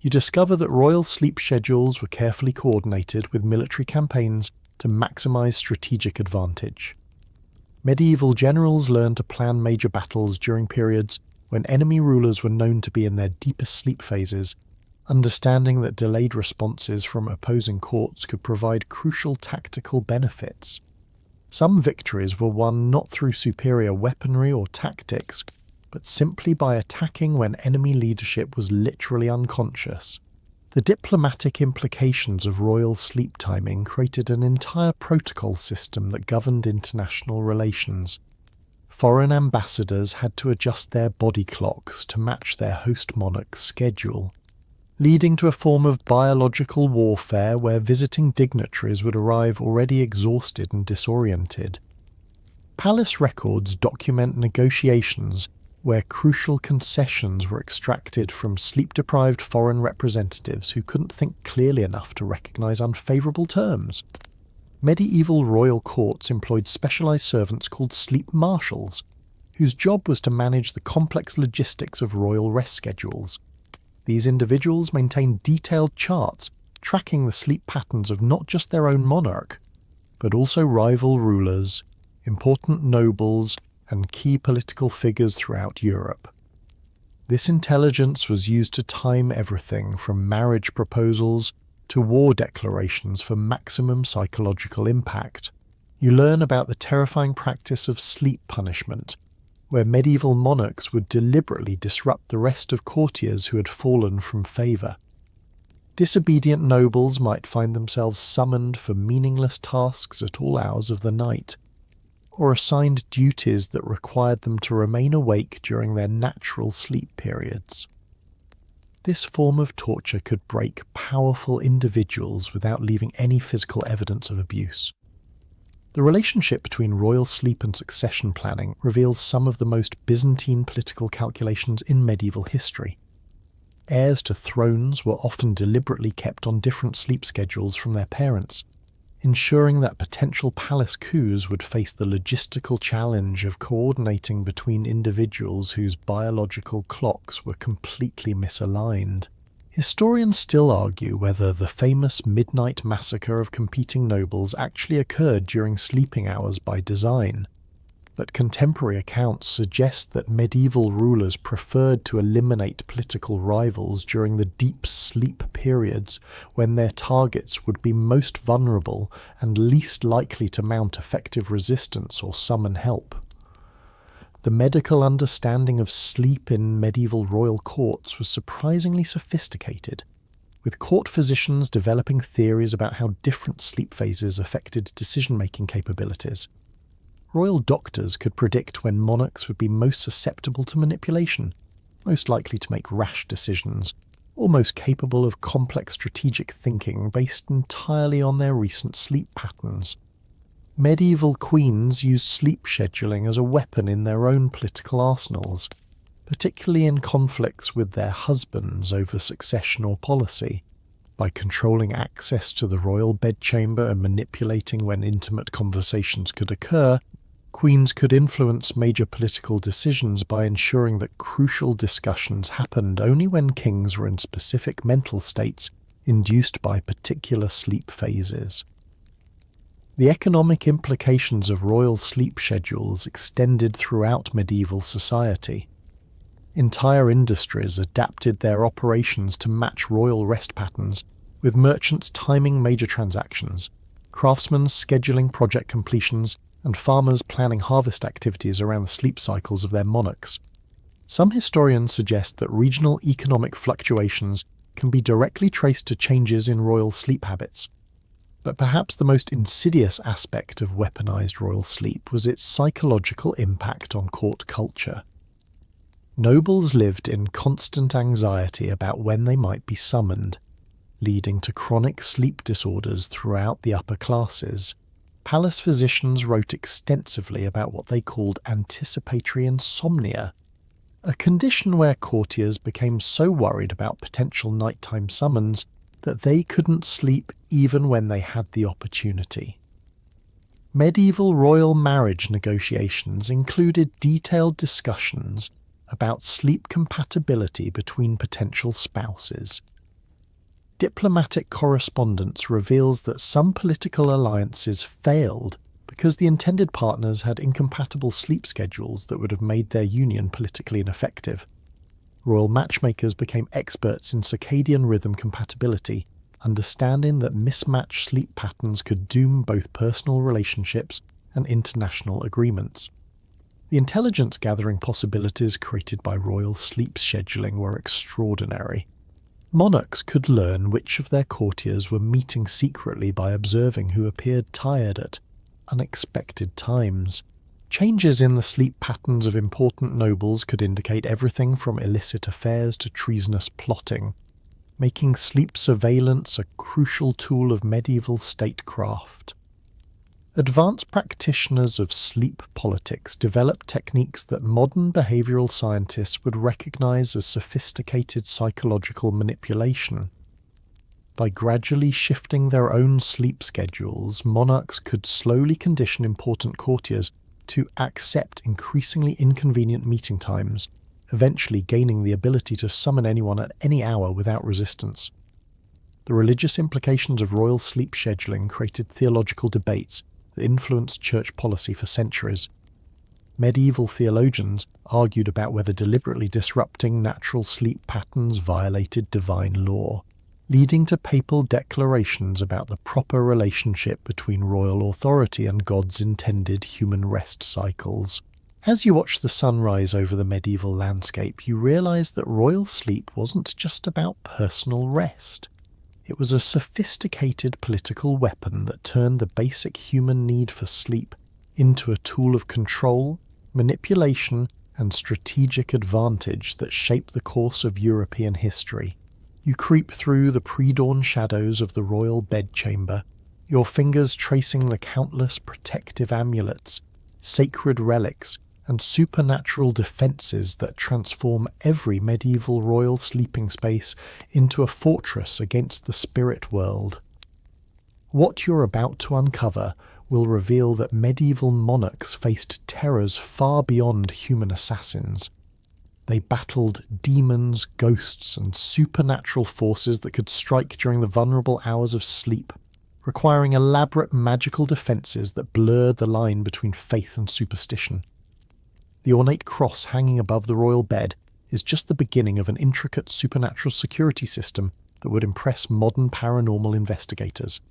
You discover that royal sleep schedules were carefully coordinated with military campaigns to maximize strategic advantage. Medieval generals learned to plan major battles during periods when enemy rulers were known to be in their deepest sleep phases, understanding that delayed responses from opposing courts could provide crucial tactical benefits. Some victories were won not through superior weaponry or tactics, but simply by attacking when enemy leadership was literally unconscious. The diplomatic implications of royal sleep timing created an entire protocol system that governed international relations. Foreign ambassadors had to adjust their body clocks to match their host monarch's schedule, leading to a form of biological warfare where visiting dignitaries would arrive already exhausted and disoriented. Palace records document negotiations where crucial concessions were extracted from sleep-deprived foreign representatives who couldn't think clearly enough to recognize unfavorable terms. Medieval royal courts employed specialized servants called sleep marshals, whose job was to manage the complex logistics of royal rest schedules. These individuals maintained detailed charts tracking the sleep patterns of not just their own monarch, but also rival rulers, important nobles, and key political figures throughout Europe. This intelligence was used to time everything from marriage proposals to war declarations for maximum psychological impact. You learn about the terrifying practice of sleep punishment, where medieval monarchs would deliberately disrupt the rest of courtiers who had fallen from favour. Disobedient nobles might find themselves summoned for meaningless tasks at all hours of the night, or assigned duties that required them to remain awake during their natural sleep periods. This form of torture could break powerful individuals without leaving any physical evidence of abuse. The relationship between royal sleep and succession planning reveals some of the most Byzantine political calculations in medieval history. Heirs to thrones were often deliberately kept on different sleep schedules from their parents, ensuring that potential palace coups would face the logistical challenge of coordinating between individuals whose biological clocks were completely misaligned. Historians still argue whether the famous midnight massacre of competing nobles actually occurred during sleeping hours by design, but contemporary accounts suggest that medieval rulers preferred to eliminate political rivals during the deep sleep periods when their targets would be most vulnerable and least likely to mount effective resistance or summon help. The medical understanding of sleep in medieval royal courts was surprisingly sophisticated, with court physicians developing theories about how different sleep phases affected decision-making capabilities. Royal doctors could predict when monarchs would be most susceptible to manipulation, most likely to make rash decisions, or most capable of complex strategic thinking based entirely on their recent sleep patterns. Medieval queens used sleep scheduling as a weapon in their own political arsenals, particularly in conflicts with their husbands over succession or policy. By controlling access to the royal bedchamber and manipulating when intimate conversations could occur, queens could influence major political decisions by ensuring that crucial discussions happened only when kings were in specific mental states induced by particular sleep phases. The economic implications of royal sleep schedules extended throughout medieval society. Entire industries adapted their operations to match royal rest patterns, with merchants timing major transactions, craftsmen scheduling project completions, and farmers planning harvest activities around the sleep cycles of their monarchs. Some historians suggest that regional economic fluctuations can be directly traced to changes in royal sleep habits. But perhaps the most insidious aspect of weaponized royal sleep was its psychological impact on court culture. Nobles lived in constant anxiety about when they might be summoned, leading to chronic sleep disorders throughout the upper classes. Palace physicians wrote extensively about what they called anticipatory insomnia, a condition where courtiers became so worried about potential nighttime summons that they couldn't sleep even when they had the opportunity. Medieval royal marriage negotiations included detailed discussions about sleep compatibility between potential spouses. Diplomatic correspondence reveals that some political alliances failed because the intended partners had incompatible sleep schedules that would have made their union politically ineffective. Royal matchmakers became experts in circadian rhythm compatibility, understanding that mismatched sleep patterns could doom both personal relationships and international agreements. The intelligence-gathering possibilities created by royal sleep scheduling were extraordinary. Monarchs could learn which of their courtiers were meeting secretly by observing who appeared tired at unexpected times. Changes in the sleep patterns of important nobles could indicate everything from illicit affairs to treasonous plotting, making sleep surveillance a crucial tool of medieval statecraft. Advanced practitioners of sleep politics developed techniques that modern behavioral scientists would recognize as sophisticated psychological manipulation. By gradually shifting their own sleep schedules, monarchs could slowly condition important courtiers to accept increasingly inconvenient meeting times, eventually gaining the ability to summon anyone at any hour without resistance. The religious implications of royal sleep scheduling created theological debates that influenced church policy for centuries. Medieval theologians argued about whether deliberately disrupting natural sleep patterns violated divine law, leading to papal declarations about the proper relationship between royal authority and God's intended human rest cycles. As you watch the sun rise over the medieval landscape, you realize that royal sleep wasn't just about personal rest. It was a sophisticated political weapon that turned the basic human need for sleep into a tool of control, manipulation, and strategic advantage that shaped the course of European history. You creep through the pre-dawn shadows of the royal bedchamber, your fingers tracing the countless protective amulets, sacred relics, and supernatural defences that transform every medieval royal sleeping space into a fortress against the spirit world. What you're about to uncover will reveal that medieval monarchs faced terrors far beyond human assassins. They battled demons, ghosts, and supernatural forces that could strike during the vulnerable hours of sleep, requiring elaborate magical defences that blurred the line between faith and superstition. The ornate cross hanging above the royal bed is just the beginning of an intricate supernatural security system that would impress modern paranormal investigators.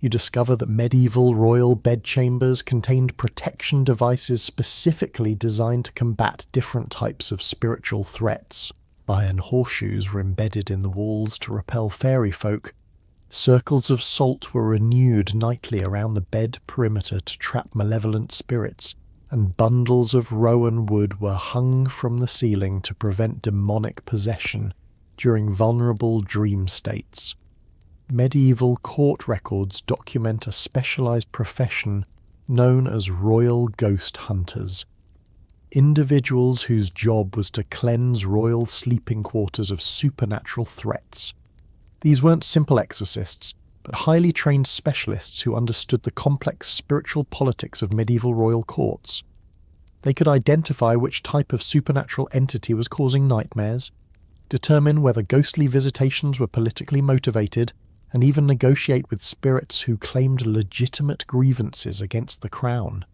You discover that medieval royal bedchambers contained protection devices specifically designed to combat different types of spiritual threats. Iron horseshoes were embedded in the walls to repel fairy folk. Circles of salt were renewed nightly around the bed perimeter to trap malevolent spirits, and bundles of rowan wood were hung from the ceiling to prevent demonic possession during vulnerable dream states. Medieval court records document a specialized profession known as royal ghost hunters. Individuals whose job was to cleanse royal sleeping quarters of supernatural threats. These weren't simple exorcists, but highly trained specialists who understood the complex spiritual politics of medieval royal courts. They could identify which type of supernatural entity was causing nightmares, determine whether ghostly visitations were politically motivated, and even negotiate with spirits who claimed legitimate grievances against the crown.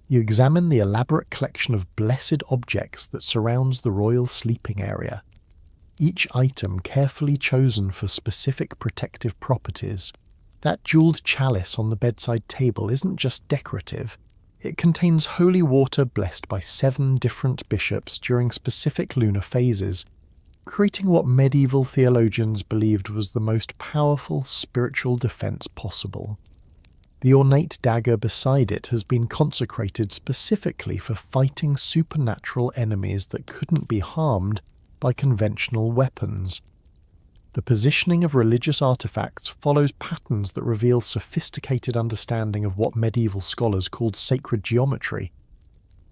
You examine the elaborate collection of blessed objects that surrounds the royal sleeping area, each item carefully chosen for specific protective properties. That jeweled chalice on the bedside table isn't just decorative. It contains holy water blessed by 7 different bishops during specific lunar phases, creating what medieval theologians believed was the most powerful spiritual defense possible. The ornate dagger beside it has been consecrated specifically for fighting supernatural enemies that couldn't be harmed by conventional weapons. The positioning of religious artifacts follows patterns that reveal sophisticated understanding of what medieval scholars called sacred geometry.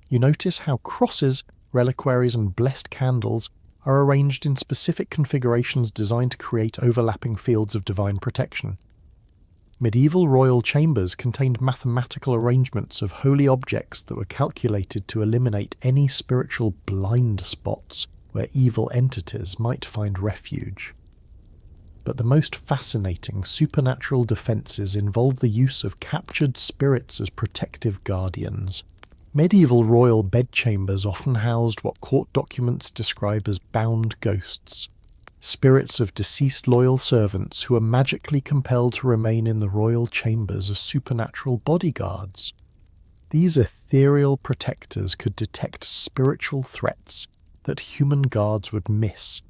You notice how crosses reliquaries, and blessed candles are arranged in specific configurations designed to create overlapping fields of divine protection. Medieval royal chambers contained mathematical arrangements of holy objects that were calculated to eliminate any spiritual blind spots where evil entities might find refuge. But the most fascinating supernatural defences involve the use of captured spirits as protective guardians. Medieval royal bedchambers often housed what court documents describe as bound ghosts, spirits of deceased loyal servants who are magically compelled to remain in the royal chambers as supernatural bodyguards. These ethereal protectors could detect spiritual threats that human guards would miss,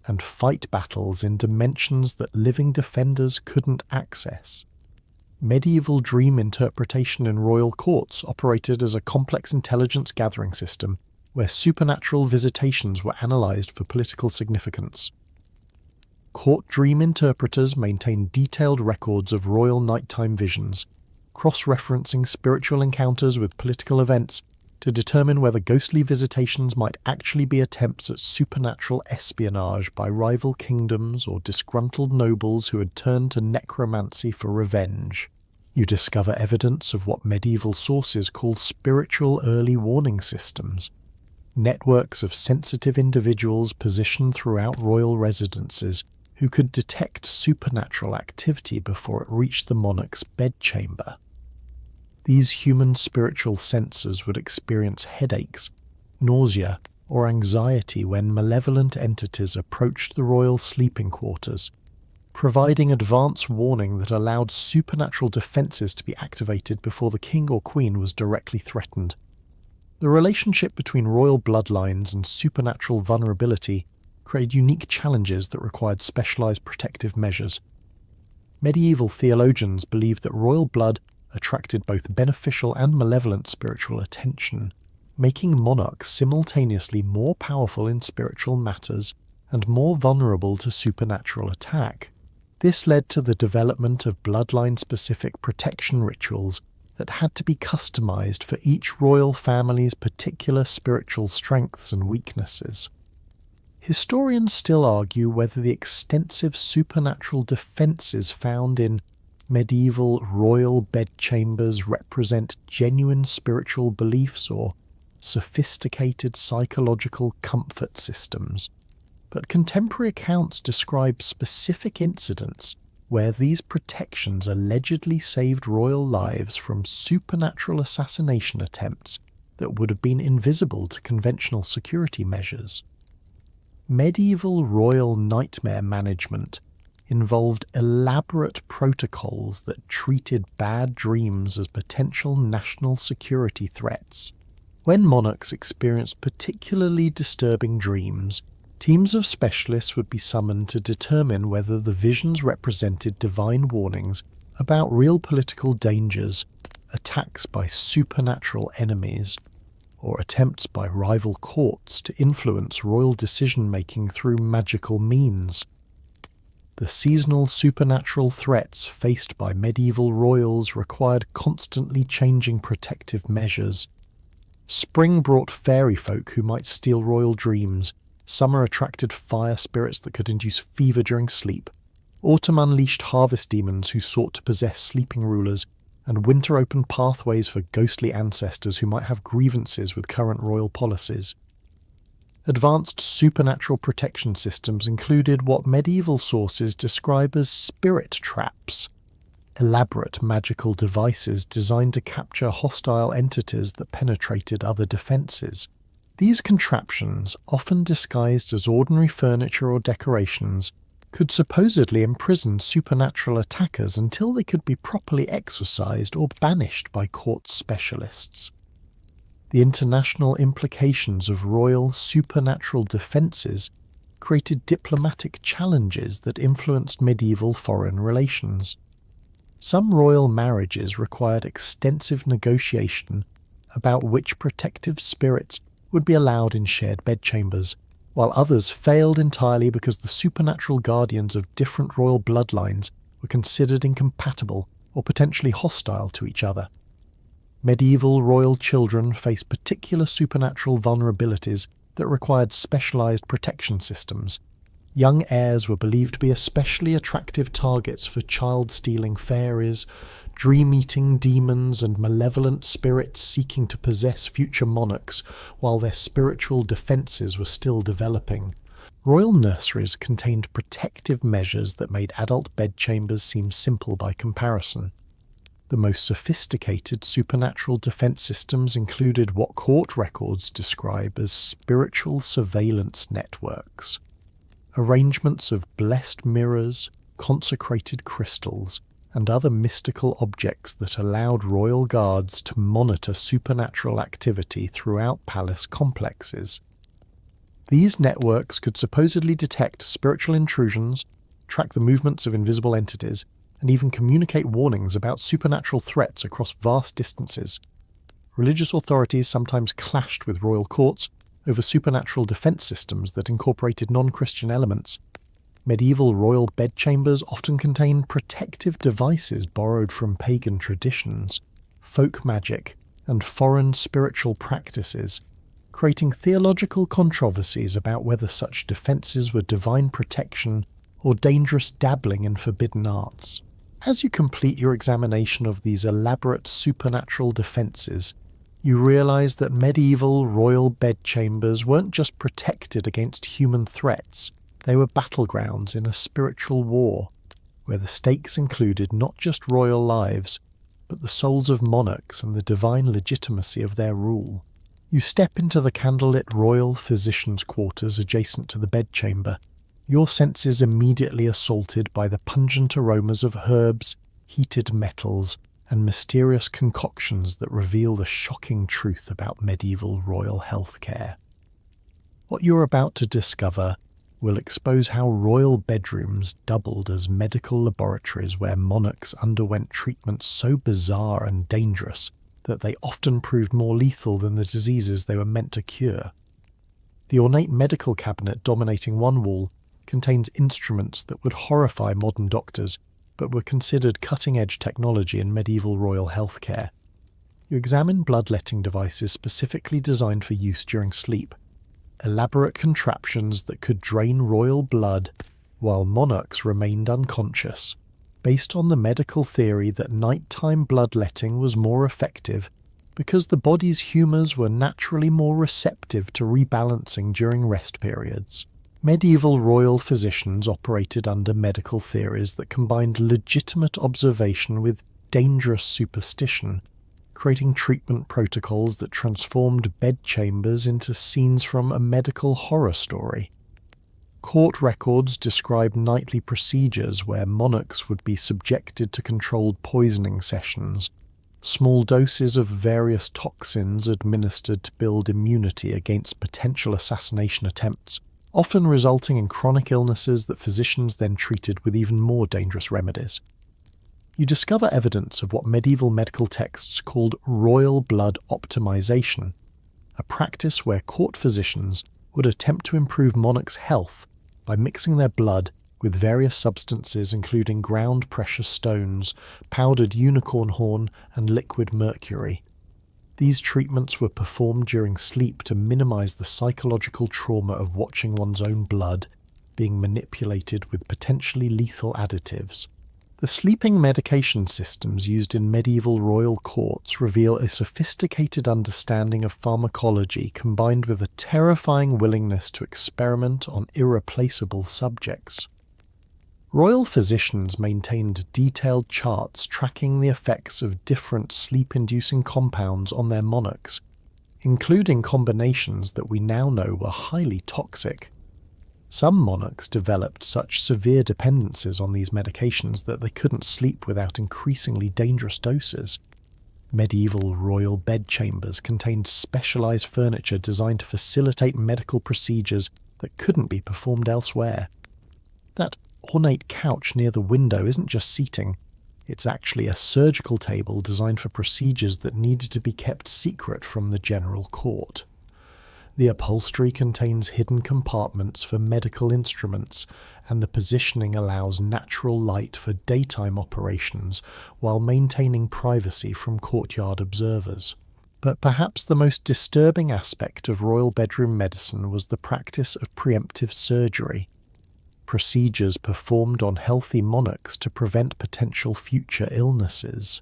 and fight battles in dimensions that living defenders couldn't access. Medieval dream interpretation in royal courts operated as a complex intelligence gathering system where supernatural visitations were analysed for political significance. Court dream interpreters maintained detailed records of royal nighttime visions, cross-referencing spiritual encounters with political events to determine whether ghostly visitations might actually be attempts at supernatural espionage by rival kingdoms or disgruntled nobles who had turned to necromancy for revenge. You discover evidence of what medieval sources call spiritual early warning systems, networks of sensitive individuals positioned throughout royal residences who could detect supernatural activity before it reached the monarch's bedchamber. These human spiritual sensors would experience headaches, nausea, or anxiety when malevolent entities approached the royal sleeping quarters, providing advance warning that allowed supernatural defences to be activated before the king or queen was directly threatened. The relationship between royal bloodlines and supernatural vulnerability created unique challenges that required specialised protective measures. Medieval theologians believed that royal blood attracted both beneficial and malevolent spiritual attention, making monarchs simultaneously more powerful in spiritual matters and more vulnerable to supernatural attack. This led to the development of bloodline-specific protection rituals that had to be customized for each royal family's particular spiritual strengths and weaknesses. Historians still argue whether the extensive supernatural defences found in medieval royal bedchambers represent genuine spiritual beliefs or sophisticated psychological comfort systems, but contemporary accounts describe specific incidents where these protections allegedly saved royal lives from supernatural assassination attempts that would have been invisible to conventional security measures. Medieval royal nightmare management involved elaborate protocols that treated bad dreams as potential national security threats. When monarchs experienced particularly disturbing dreams, teams of specialists would be summoned to determine whether the visions represented divine warnings about real political dangers, attacks by supernatural enemies, or attempts by rival courts to influence royal decision-making through magical means. The seasonal supernatural threats faced by medieval royals required constantly changing protective measures. Spring brought fairy folk who might steal royal dreams, summer attracted fire spirits that could induce fever during sleep, autumn unleashed harvest demons who sought to possess sleeping rulers, and winter opened pathways for ghostly ancestors who might have grievances with current royal policies. Advanced supernatural protection systems included what medieval sources describe as spirit traps, elaborate magical devices designed to capture hostile entities that penetrated other defences. These contraptions, often disguised as ordinary furniture or decorations, could supposedly imprison supernatural attackers until they could be properly exorcised or banished by court specialists. The international implications of royal supernatural defences created diplomatic challenges that influenced medieval foreign relations. Some royal marriages required extensive negotiation about which protective spirits would be allowed in shared bedchambers, while others failed entirely because the supernatural guardians of different royal bloodlines were considered incompatible or potentially hostile to each other. Medieval royal children faced particular supernatural vulnerabilities that required specialized protection systems. Young heirs were believed to be especially attractive targets for child-stealing fairies, dream-eating demons, and malevolent spirits seeking to possess future monarchs while their spiritual defenses were still developing. Royal nurseries contained protective measures that made adult bedchambers seem simple by comparison. The most sophisticated supernatural defense systems included what court records describe as spiritual surveillance networks. Arrangements of blessed mirrors, consecrated crystals, and other mystical objects that allowed royal guards to monitor supernatural activity throughout palace complexes. These networks could supposedly detect spiritual intrusions, track the movements of invisible entities, and even communicate warnings about supernatural threats across vast distances. Religious authorities sometimes clashed with royal courts over supernatural defense systems that incorporated non-Christian elements. Medieval royal bedchambers often contained protective devices borrowed from pagan traditions, folk magic, and foreign spiritual practices, creating theological controversies about whether such defenses were divine protection or dangerous dabbling in forbidden arts. As you complete your examination of these elaborate supernatural defenses, you realize that medieval royal bedchambers weren't just protected against human threats, they were battlegrounds in a spiritual war, where the stakes included not just royal lives, but the souls of monarchs and the divine legitimacy of their rule. You step into the candlelit royal physician's quarters adjacent to the bedchamber, your senses immediately assaulted by the pungent aromas of herbs, heated metals, and mysterious concoctions that reveal the shocking truth about medieval royal healthcare. What you're about to discover will expose how royal bedrooms doubled as medical laboratories where monarchs underwent treatments so bizarre and dangerous that they often proved more lethal than the diseases they were meant to cure. The ornate medical cabinet dominating one wall contains instruments that would horrify modern doctors, but were considered cutting-edge technology in medieval royal healthcare. You examine bloodletting devices specifically designed for use during sleep, elaborate contraptions that could drain royal blood while monarchs remained unconscious, based on the medical theory that nighttime bloodletting was more effective because the body's humours were naturally more receptive to rebalancing during rest periods. Medieval royal physicians operated under medical theories that combined legitimate observation with dangerous superstition, creating treatment protocols that transformed bedchambers into scenes from a medical horror story. Court records describe nightly procedures where monarchs would be subjected to controlled poisoning sessions, small doses of various toxins administered to build immunity against potential assassination attempts, often resulting in chronic illnesses that physicians then treated with even more dangerous remedies. You discover evidence of what medieval medical texts called royal blood optimization, a practice where court physicians would attempt to improve monarchs' health by mixing their blood with various substances including ground precious stones, powdered unicorn horn, and liquid mercury. These treatments were performed during sleep to minimize the psychological trauma of watching one's own blood being manipulated with potentially lethal additives. The sleeping medication systems used in medieval royal courts reveal a sophisticated understanding of pharmacology combined with a terrifying willingness to experiment on irreplaceable subjects. Royal physicians maintained detailed charts tracking the effects of different sleep-inducing compounds on their monarchs, including combinations that we now know were highly toxic. Some monarchs developed such severe dependencies on these medications that they couldn't sleep without increasingly dangerous doses. Medieval royal bedchambers contained specialized furniture designed to facilitate medical procedures that couldn't be performed elsewhere. That ornate couch near the window isn't just seating, it's actually a surgical table designed for procedures that needed to be kept secret from the general court. The upholstery contains hidden compartments for medical instruments, and the positioning allows natural light for daytime operations while maintaining privacy from courtyard observers. But perhaps the most disturbing aspect of royal bedroom medicine was the practice of preemptive surgery, procedures performed on healthy monarchs to prevent potential future illnesses.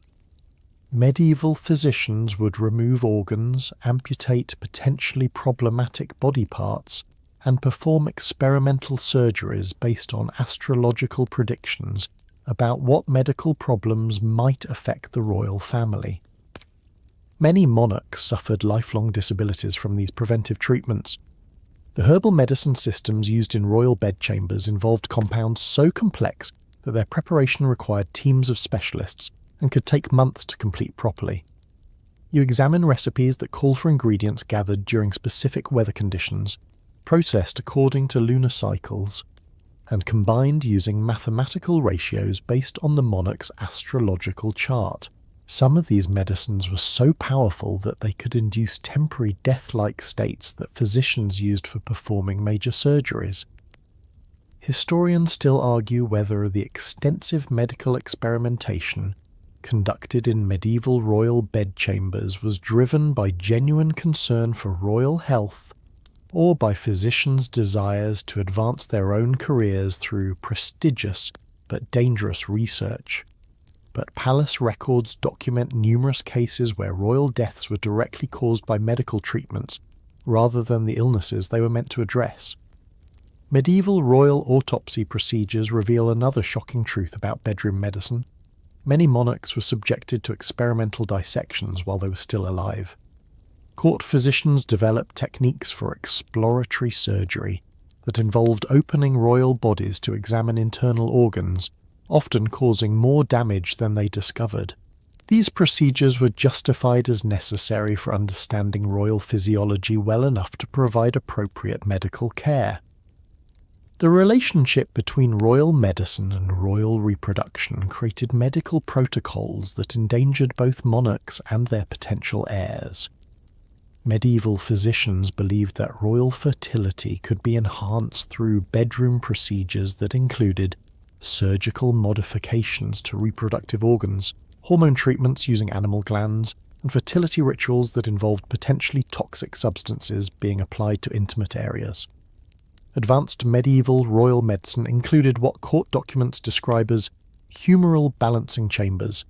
Medieval physicians would remove organs, amputate potentially problematic body parts, and perform experimental surgeries based on astrological predictions about what medical problems might affect the royal family. Many monarchs suffered lifelong disabilities from these preventive treatments. The herbal medicine systems used in royal bedchambers involved compounds so complex that their preparation required teams of specialists and could take months to complete properly. You examine recipes that call for ingredients gathered during specific weather conditions, processed according to lunar cycles, and combined using mathematical ratios based on the monarch's astrological chart. Some of these medicines were so powerful that they could induce temporary death-like states that physicians used for performing major surgeries. Historians still argue whether the extensive medical experimentation conducted in medieval royal bedchambers was driven by genuine concern for royal health or by physicians' desires to advance their own careers through prestigious but dangerous research. But palace records document numerous cases where royal deaths were directly caused by medical treatments rather than the illnesses they were meant to address. Medieval royal autopsy procedures reveal another shocking truth about bedroom medicine. Many monarchs were subjected to experimental dissections while they were still alive. Court physicians developed techniques for exploratory surgery that involved opening royal bodies to examine internal organs, often causing more damage than they discovered. These procedures were justified as necessary for understanding royal physiology well enough to provide appropriate medical care. The relationship between royal medicine and royal reproduction created medical protocols that endangered both monarchs and their potential heirs. Medieval physicians believed that royal fertility could be enhanced through bedroom procedures that included surgical modifications to reproductive organs, hormone treatments using animal glands, and fertility rituals that involved potentially toxic substances being applied to intimate areas. Advanced medieval royal medicine included what court documents describe as humoral balancing chambers,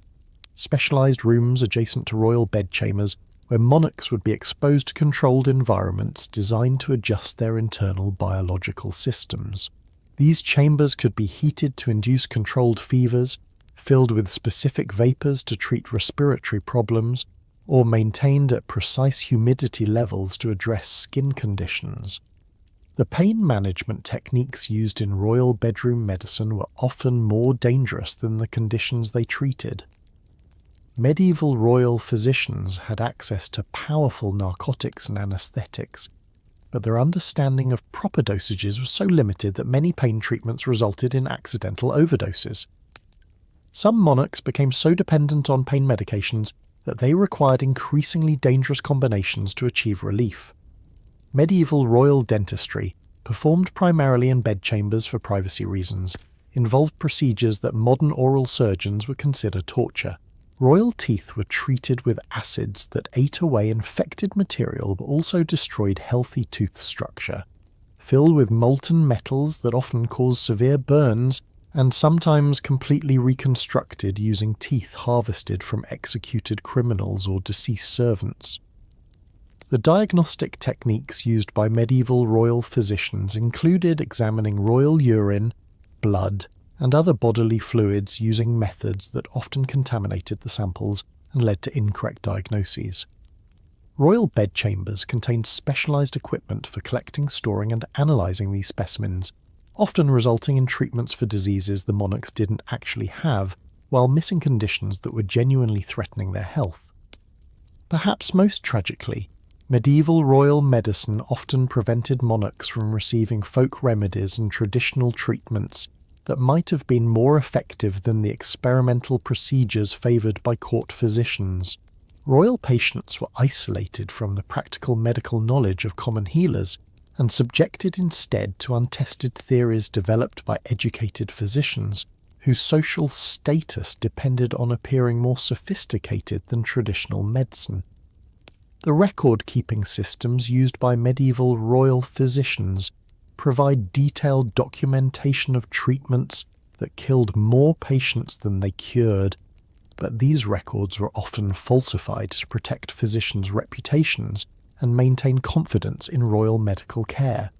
specialized rooms adjacent to royal bedchambers where monarchs would be exposed to controlled environments designed to adjust their internal biological systems. These chambers could be heated to induce controlled fevers, filled with specific vapors to treat respiratory problems, or maintained at precise humidity levels to address skin conditions. The pain management techniques used in royal bedroom medicine were often more dangerous than the conditions they treated. Medieval royal physicians had access to powerful narcotics and anesthetics, but their understanding of proper dosages was so limited that many pain treatments resulted in accidental overdoses. Some monarchs became so dependent on pain medications that they required increasingly dangerous combinations to achieve relief. Medieval royal dentistry, performed primarily in bedchambers for privacy reasons, involved procedures that modern oral surgeons would consider torture. Royal teeth were treated with acids that ate away infected material but also destroyed healthy tooth structure, filled with molten metals that often caused severe burns and sometimes completely reconstructed using teeth harvested from executed criminals or deceased servants. The diagnostic techniques used by medieval royal physicians included examining royal urine, blood, and other bodily fluids using methods that often contaminated the samples and led to incorrect diagnoses. Royal bedchambers contained specialized equipment for collecting, storing, and analyzing these specimens, often resulting in treatments for diseases the monarchs didn't actually have, while missing conditions that were genuinely threatening their health. Perhaps most tragically, medieval royal medicine often prevented monarchs from receiving folk remedies and traditional treatments that might have been more effective than the experimental procedures favoured by court physicians. Royal patients were isolated from the practical medical knowledge of common healers and subjected instead to untested theories developed by educated physicians whose social status depended on appearing more sophisticated than traditional medicine. The record-keeping systems used by medieval royal physicians provide detailed documentation of treatments that killed more patients than they cured, but these records were often falsified to protect physicians' reputations and maintain confidence in royal medical care.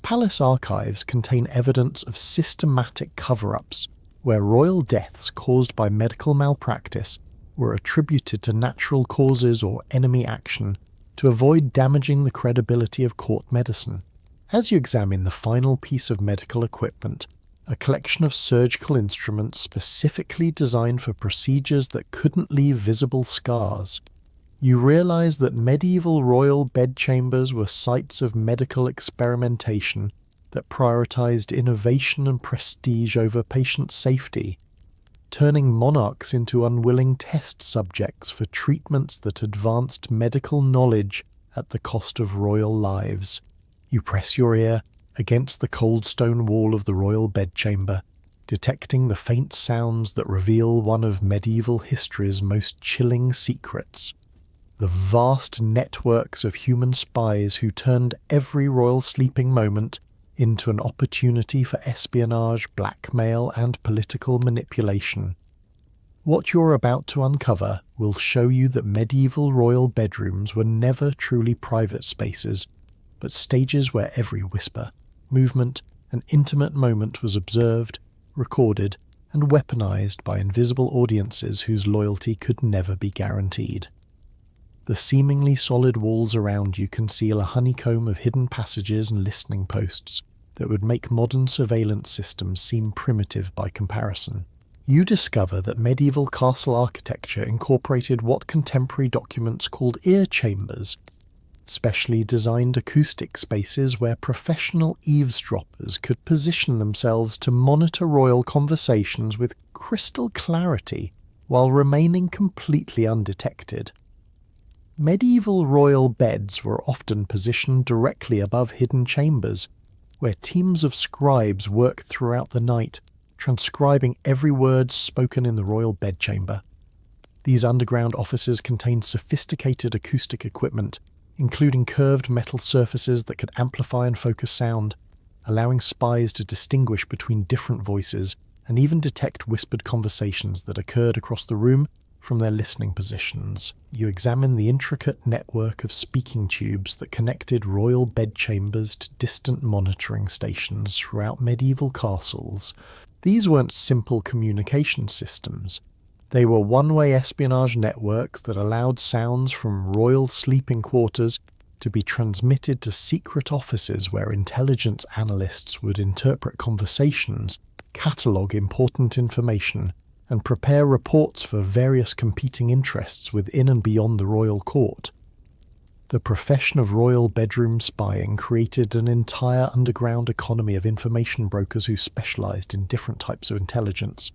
Palace archives contain evidence of systematic cover-ups where royal deaths caused by medical malpractice were attributed to natural causes or enemy action to avoid damaging the credibility of court medicine. As you examine the final piece of medical equipment, a collection of surgical instruments specifically designed for procedures that couldn't leave visible scars, you realize that medieval royal bedchambers were sites of medical experimentation that prioritized innovation and prestige over patient safety, turning monarchs into unwilling test subjects for treatments that advanced medical knowledge at the cost of royal lives. You press your ear against the cold stone wall of the royal bedchamber, detecting the faint sounds that reveal one of medieval history's most chilling secrets. The vast networks of human spies who turned every royal sleeping moment into an opportunity for espionage, blackmail, and political manipulation. What you're about to uncover will show you that medieval royal bedrooms were never truly private spaces, but stages where every whisper, movement, and intimate moment was observed, recorded, and weaponized by invisible audiences whose loyalty could never be guaranteed. The seemingly solid walls around you conceal a honeycomb of hidden passages and listening posts that would make modern surveillance systems seem primitive by comparison. You discover that medieval castle architecture incorporated what contemporary documents called ear chambers, specially designed acoustic spaces where professional eavesdroppers could position themselves to monitor royal conversations with crystal clarity while remaining completely undetected. Medieval royal beds were often positioned directly above hidden chambers, where teams of scribes worked throughout the night, transcribing every word spoken in the royal bedchamber. These underground offices contained sophisticated acoustic equipment, including curved metal surfaces that could amplify and focus sound, allowing spies to distinguish between different voices and even detect whispered conversations that occurred across the room from their listening positions. You examine the intricate network of speaking tubes that connected royal bedchambers to distant monitoring stations throughout medieval castles. These weren't simple communication systems. They were one-way espionage networks that allowed sounds from royal sleeping quarters to be transmitted to secret offices where intelligence analysts would interpret conversations, catalogue important information, and prepare reports for various competing interests within and beyond the royal court. The profession of royal bedroom spying created an entire underground economy of information brokers who specialized in different types of intelligence.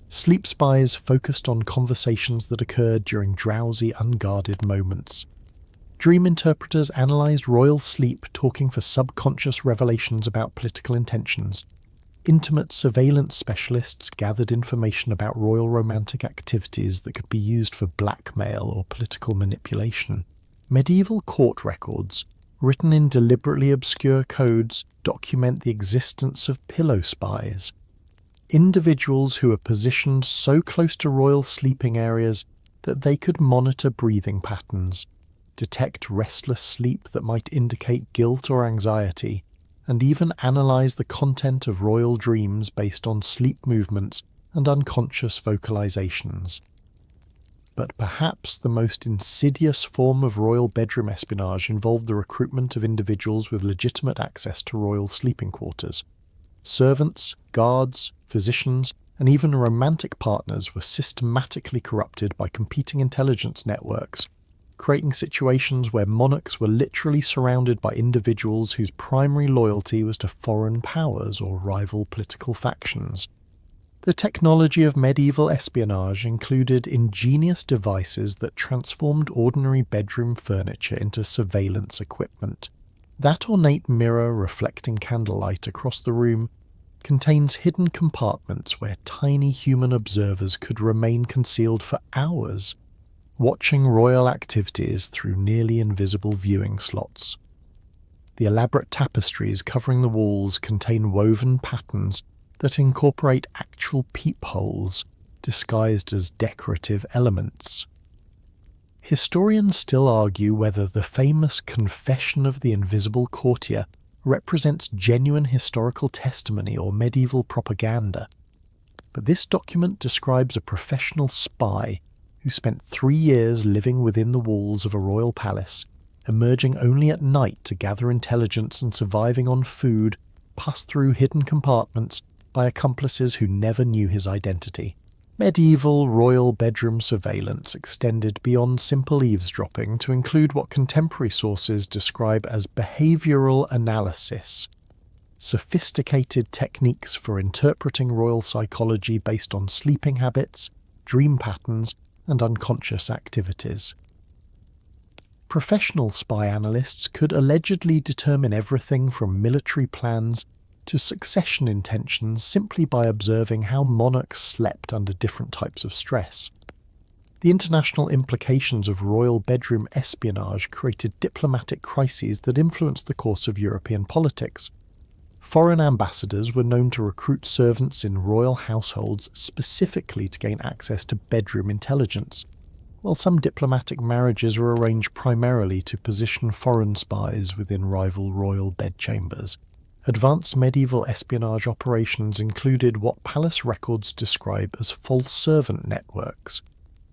Sleep spies focused on conversations that occurred during drowsy, unguarded moments. Dream interpreters analyzed royal sleep, talking for subconscious revelations about political intentions. Intimate surveillance specialists gathered information about royal romantic activities that could be used for blackmail or political manipulation. Medieval court records, written in deliberately obscure codes, document the existence of pillow spies, individuals who were positioned so close to royal sleeping areas that they could monitor breathing patterns, detect restless sleep that might indicate guilt or anxiety, and even analyze the content of royal dreams based on sleep movements and unconscious vocalizations. But perhaps the most insidious form of royal bedroom espionage involved the recruitment of individuals with legitimate access to royal sleeping quarters. Servants, guards, physicians, and even romantic partners were systematically corrupted by competing intelligence networks, creating situations where monarchs were literally surrounded by individuals whose primary loyalty was to foreign powers or rival political factions. The technology of medieval espionage included ingenious devices that transformed ordinary bedroom furniture into surveillance equipment. That ornate mirror reflecting candlelight across the room contains hidden compartments where tiny human observers could remain concealed for hours, watching royal activities through nearly invisible viewing slots. The elaborate tapestries covering the walls contain woven patterns that incorporate actual peepholes disguised as decorative elements. Historians still argue whether the famous Confession of the Invisible Courtier represents genuine historical testimony or medieval propaganda, but this document describes a professional spy who spent 3 years living within the walls of a royal palace, emerging only at night to gather intelligence and surviving on food passed through hidden compartments by accomplices who never knew his identity. Medieval royal bedroom surveillance extended beyond simple eavesdropping to include what contemporary sources describe as behavioural analysis, sophisticated techniques for interpreting royal psychology based on sleeping habits, dream patterns, and unconscious activities. Professional spy analysts could allegedly determine everything from military plans to succession intentions simply by observing how monarchs slept under different types of stress. The international implications of royal bedroom espionage created diplomatic crises that influenced the course of European politics. Foreign ambassadors were known to recruit servants in royal households specifically to gain access to bedroom intelligence, while some diplomatic marriages were arranged primarily to position foreign spies within rival royal bedchambers. Advanced medieval espionage operations included what palace records describe as false servant networks,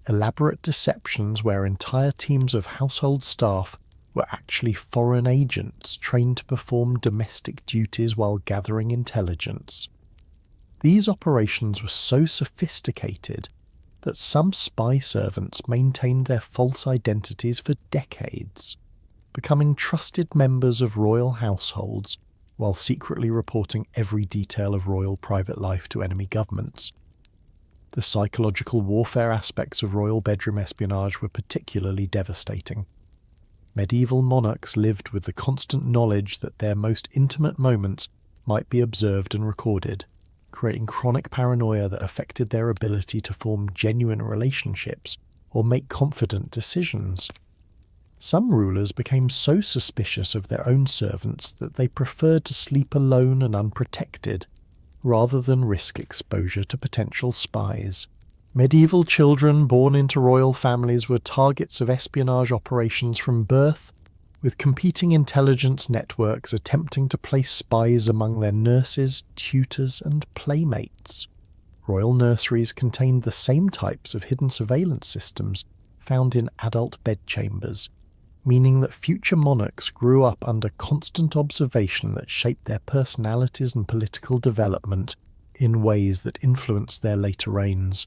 elaborate deceptions where entire teams of household staff were actually foreign agents trained to perform domestic duties while gathering intelligence. These operations were so sophisticated that some spy servants maintained their false identities for decades, becoming trusted members of royal households while secretly reporting every detail of royal private life to enemy governments. The psychological warfare aspects of royal bedroom espionage were particularly devastating. Medieval monarchs lived with the constant knowledge that their most intimate moments might be observed and recorded, creating chronic paranoia that affected their ability to form genuine relationships or make confident decisions. Some rulers became so suspicious of their own servants that they preferred to sleep alone and unprotected, rather than risk exposure to potential spies. Medieval children born into royal families were targets of espionage operations from birth, with competing intelligence networks attempting to place spies among their nurses, tutors, and playmates. Royal nurseries contained the same types of hidden surveillance systems found in adult bedchambers, meaning that future monarchs grew up under constant observation that shaped their personalities and political development in ways that influenced their later reigns.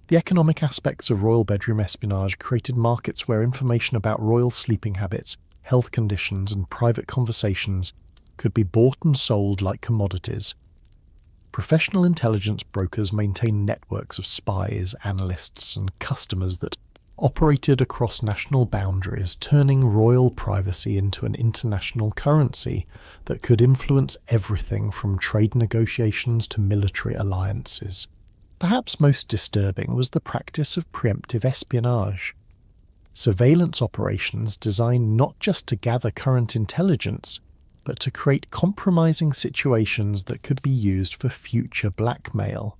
The economic aspects of royal bedroom espionage created markets where information about royal sleeping habits, health conditions, and private conversations could be bought and sold like commodities. Professional intelligence brokers maintained networks of spies, analysts, and customers that operated across national boundaries, turning royal privacy into an international currency that could influence everything from trade negotiations to military alliances. Perhaps most disturbing was the practice of preemptive espionage. Surveillance operations designed not just to gather current intelligence, but to create compromising situations that could be used for future blackmail.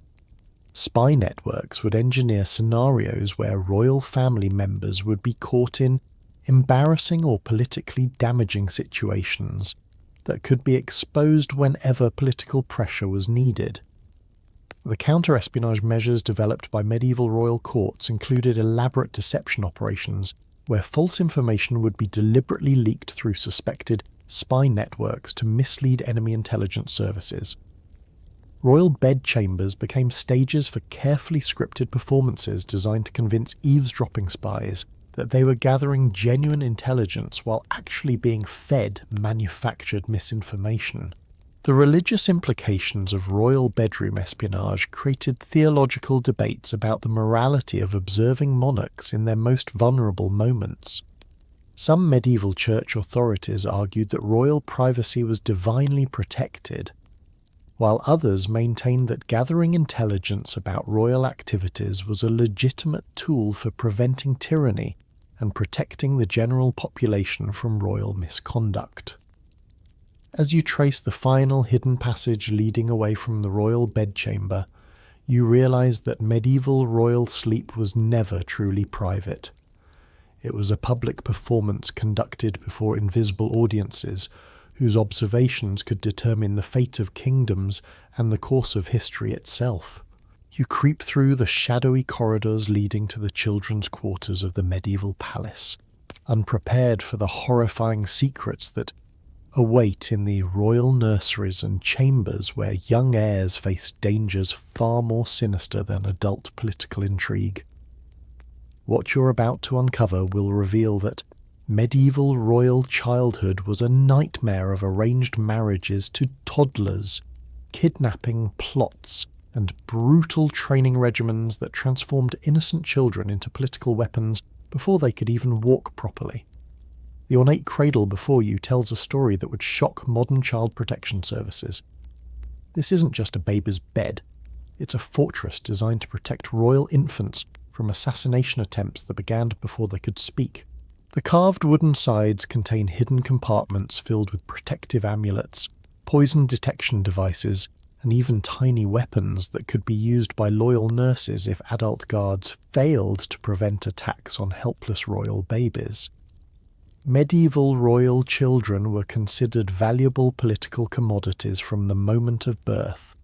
Spy networks would engineer scenarios where royal family members would be caught in embarrassing or politically damaging situations that could be exposed whenever political pressure was needed. The counter-espionage measures developed by medieval royal courts included elaborate deception operations where false information would be deliberately leaked through suspected spy networks to mislead enemy intelligence services. Royal bedchambers became stages for carefully scripted performances designed to convince eavesdropping spies that they were gathering genuine intelligence while actually being fed manufactured misinformation. The religious implications of royal bedroom espionage created theological debates about the morality of observing monarchs in their most vulnerable moments. Some medieval church authorities argued that royal privacy was divinely protected, while others maintained that gathering intelligence about royal activities was a legitimate tool for preventing tyranny and protecting the general population from royal misconduct. As you trace the final hidden passage leading away from the royal bedchamber, you realize that medieval royal sleep was never truly private. It was a public performance conducted before invisible audiences, whose observations could determine the fate of kingdoms and the course of history itself. You creep through the shadowy corridors leading to the children's quarters of the medieval palace, unprepared for the horrifying secrets that await in the royal nurseries and chambers where young heirs face dangers far more sinister than adult political intrigue. What you're about to uncover will reveal that medieval royal childhood was a nightmare of arranged marriages to toddlers, kidnapping plots, and brutal training regimens that transformed innocent children into political weapons before they could even walk properly. The ornate cradle before you tells a story that would shock modern child protection services. This isn't just a baby's bed. It's a fortress designed to protect royal infants from assassination attempts that began before they could speak. The carved wooden sides contain hidden compartments filled with protective amulets, poison detection devices, and even tiny weapons that could be used by loyal nurses if adult guards failed to prevent attacks on helpless royal babies. Medieval royal children were considered valuable political commodities from the moment of birth,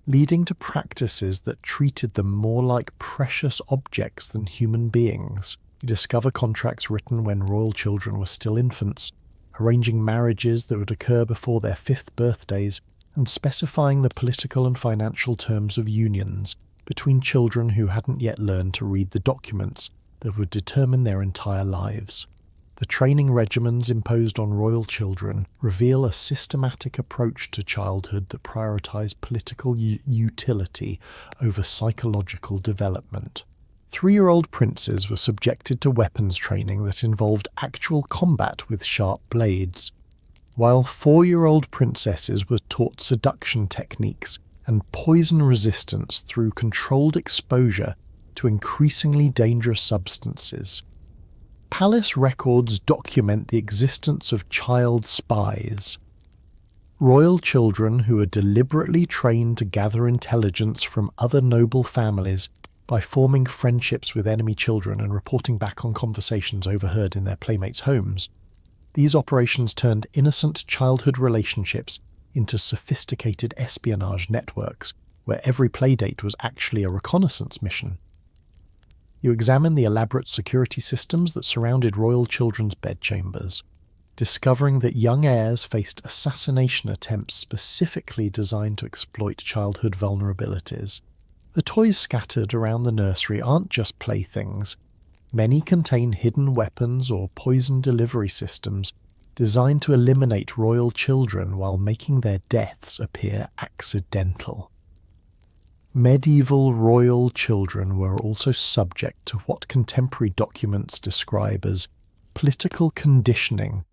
leading to practices that treated them more like precious objects than human beings. You discover contracts written when royal children were still infants, arranging marriages that would occur before their 5th birthdays, and specifying the political and financial terms of unions between children who hadn't yet learned to read the documents that would determine their entire lives. The training regimens imposed on royal children reveal a systematic approach to childhood that prioritized political utility over psychological development. 3-year-old princes were subjected to weapons training that involved actual combat with sharp blades, while 4-year-old princesses were taught seduction techniques and poison resistance through controlled exposure to increasingly dangerous substances. Palace records document the existence of child spies, royal children who are deliberately trained to gather intelligence from other noble families by forming friendships with enemy children and reporting back on conversations overheard in their playmates' homes. These operations turned innocent childhood relationships into sophisticated espionage networks, where every playdate was actually a reconnaissance mission. You examine the elaborate security systems that surrounded royal children's bedchambers, discovering that young heirs faced assassination attempts specifically designed to exploit childhood vulnerabilities. The toys scattered around the nursery aren't just playthings. Many contain hidden weapons or poison delivery systems designed to eliminate royal children while making their deaths appear accidental. Medieval royal children were also subject to what contemporary documents describe as political conditioning,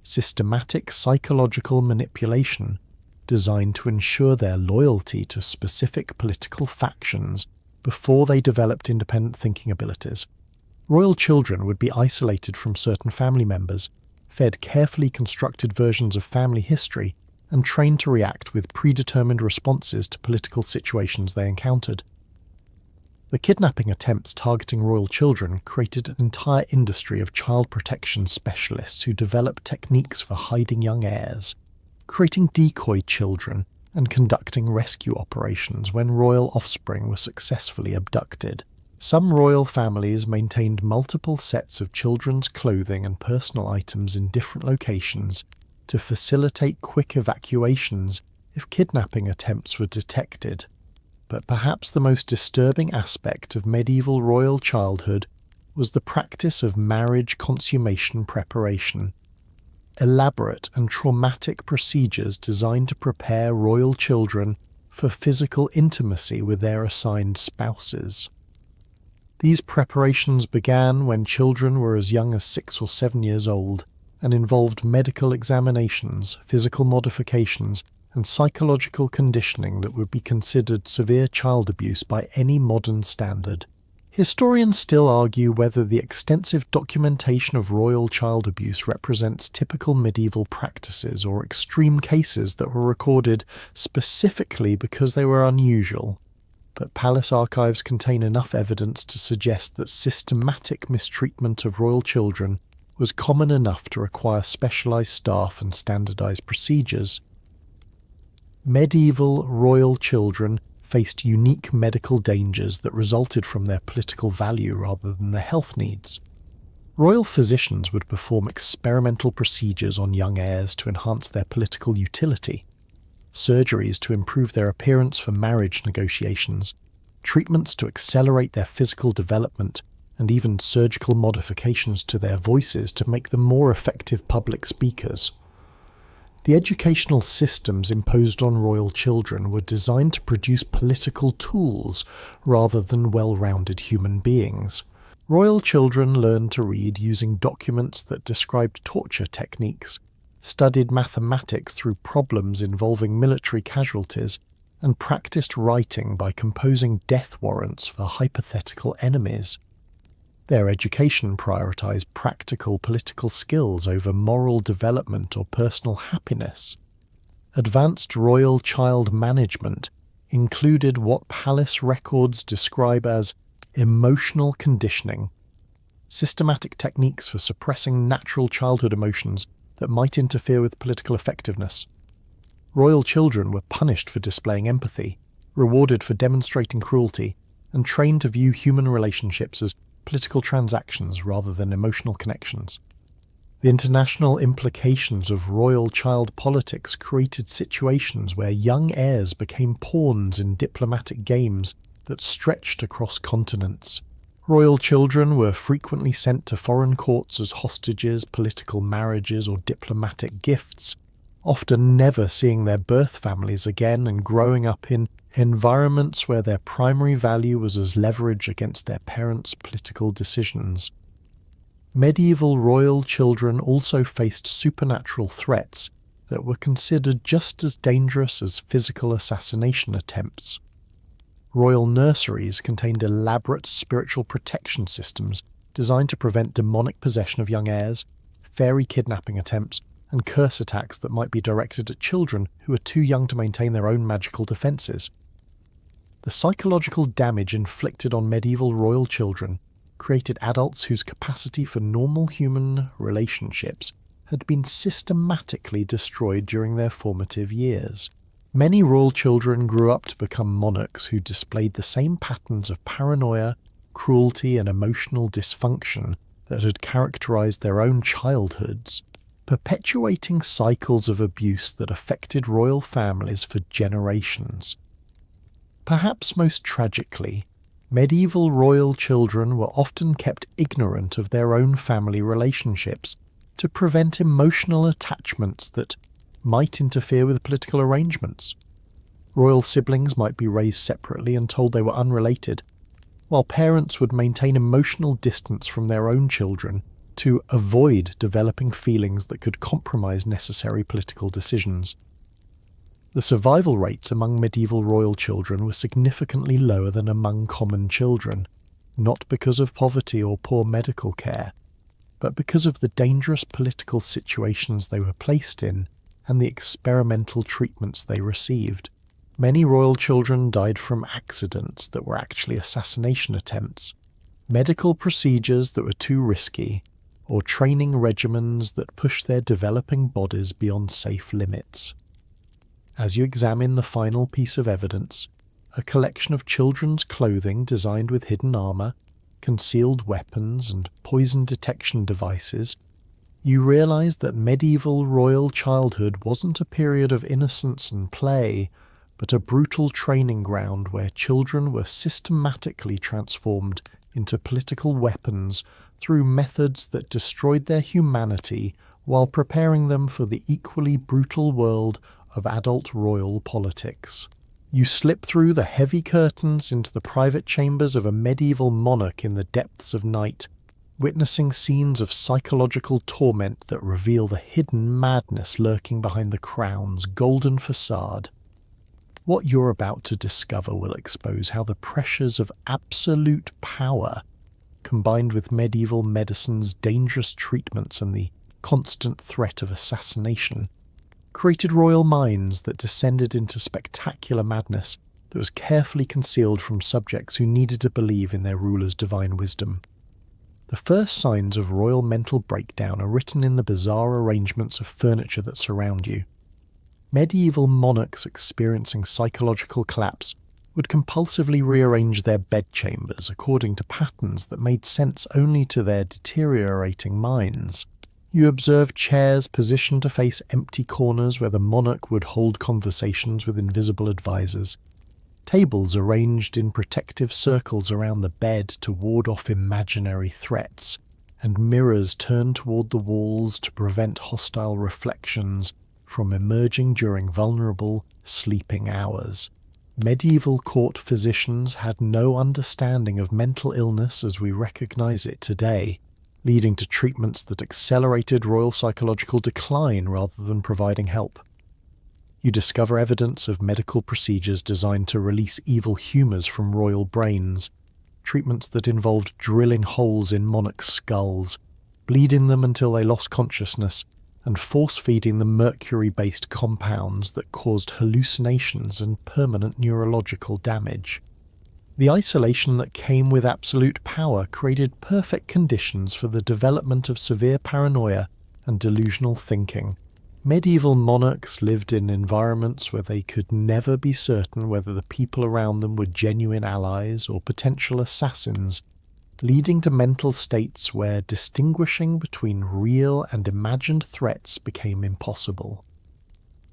systematic psychological manipulation designed to ensure their loyalty to specific political factions before they developed independent thinking abilities. Royal children would be isolated from certain family members, fed carefully constructed versions of family history, and trained to react with predetermined responses to political situations they encountered. The kidnapping attempts targeting royal children created an entire industry of child protection specialists who developed techniques for hiding young heirs, creating decoy children, and conducting rescue operations when royal offspring were successfully abducted. Some royal families maintained multiple sets of children's clothing and personal items in different locations to facilitate quick evacuations if kidnapping attempts were detected. But perhaps the most disturbing aspect of medieval royal childhood was the practice of marriage consummation preparation. elaborate and traumatic procedures designed to prepare royal children for physical intimacy with their assigned spouses. These preparations began when children were as young as 6 or 7 years old and involved medical examinations, physical modifications, and psychological conditioning that would be considered severe child abuse by any modern standard. Historians still argue whether the extensive documentation of royal child abuse represents typical medieval practices or extreme cases that were recorded specifically because they were unusual. But palace archives contain enough evidence to suggest that systematic mistreatment of royal children was common enough to require specialised staff and standardised procedures. Medieval royal children faced unique medical dangers that resulted from their political value rather than their health needs. Royal physicians would perform experimental procedures on young heirs to enhance their political utility, surgeries to improve their appearance for marriage negotiations, treatments to accelerate their physical development, and even surgical modifications to their voices to make them more effective public speakers. The educational systems imposed on royal children were designed to produce political tools rather than well-rounded human beings. Royal children learned to read using documents that described torture techniques, studied mathematics through problems involving military casualties, and practiced writing by composing death warrants for hypothetical enemies. Their education prioritized practical political skills over moral development or personal happiness. Advanced royal child management included what palace records describe as emotional conditioning, systematic techniques for suppressing natural childhood emotions that might interfere with political effectiveness. Royal children were punished for displaying empathy, rewarded for demonstrating cruelty, and trained to view human relationships as political transactions rather than emotional connections. The international implications of royal child politics created situations where young heirs became pawns in diplomatic games that stretched across continents. Royal children were frequently sent to foreign courts as hostages, political marriages, or diplomatic gifts, often never seeing their birth families again and growing up in environments where their primary value was as leverage against their parents' political decisions. Medieval royal children also faced supernatural threats that were considered just as dangerous as physical assassination attempts. Royal nurseries contained elaborate spiritual protection systems designed to prevent demonic possession of young heirs, fairy kidnapping attempts, and curse attacks that might be directed at children who are too young to maintain their own magical defences. The psychological damage inflicted on medieval royal children created adults whose capacity for normal human relationships had been systematically destroyed during their formative years. Many royal children grew up to become monarchs who displayed the same patterns of paranoia, cruelty, and emotional dysfunction that had characterized their own childhoods, perpetuating cycles of abuse that affected royal families for generations. Perhaps most tragically, medieval royal children were often kept ignorant of their own family relationships to prevent emotional attachments that might interfere with political arrangements. Royal siblings might be raised separately and told they were unrelated, while parents would maintain emotional distance from their own children to avoid developing feelings that could compromise necessary political decisions. The survival rates among medieval royal children were significantly lower than among common children, not because of poverty or poor medical care, but because of the dangerous political situations they were placed in and the experimental treatments they received. Many royal children died from accidents that were actually assassination attempts, medical procedures that were too risky, or training regimens that pushed their developing bodies beyond safe limits. As you examine the final piece of evidence, a collection of children's clothing designed with hidden armour, concealed weapons, and poison detection devices, you realise that medieval royal childhood wasn't a period of innocence and play, but a brutal training ground where children were systematically transformed into political weapons through methods that destroyed their humanity while preparing them for the equally brutal world of adult royal politics. You slip through the heavy curtains into the private chambers of a medieval monarch in the depths of night, witnessing scenes of psychological torment that reveal the hidden madness lurking behind the crown's golden facade. What you're about to discover will expose how the pressures of absolute power, combined with medieval medicine's dangerous treatments and the constant threat of assassination, created royal minds that descended into spectacular madness that was carefully concealed from subjects who needed to believe in their ruler's divine wisdom. The first signs of royal mental breakdown are written in the bizarre arrangements of furniture that surround you. Medieval monarchs experiencing psychological collapse would compulsively rearrange their bedchambers according to patterns that made sense only to their deteriorating minds. You observe chairs positioned to face empty corners where the monarch would hold conversations with invisible advisors, tables arranged in protective circles around the bed to ward off imaginary threats, and mirrors turned toward the walls to prevent hostile reflections from emerging during vulnerable, sleeping hours. Medieval court physicians had no understanding of mental illness as we recognize it today, leading to treatments that accelerated royal psychological decline rather than providing help. You discover evidence of medical procedures designed to release evil humours from royal brains, treatments that involved drilling holes in monarchs' skulls, bleeding them until they lost consciousness, and force-feeding them mercury-based compounds that caused hallucinations and permanent neurological damage. The isolation that came with absolute power created perfect conditions for the development of severe paranoia and delusional thinking. Medieval monarchs lived in environments where they could never be certain whether the people around them were genuine allies or potential assassins, leading to mental states where distinguishing between real and imagined threats became impossible.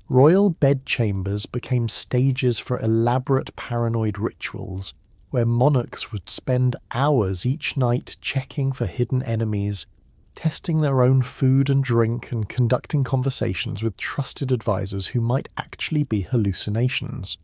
Royal bedchambers became stages for elaborate paranoid rituals, where monarchs would spend hours each night checking for hidden enemies, testing their own food and drink, and conducting conversations with trusted advisors who might actually be hallucinations.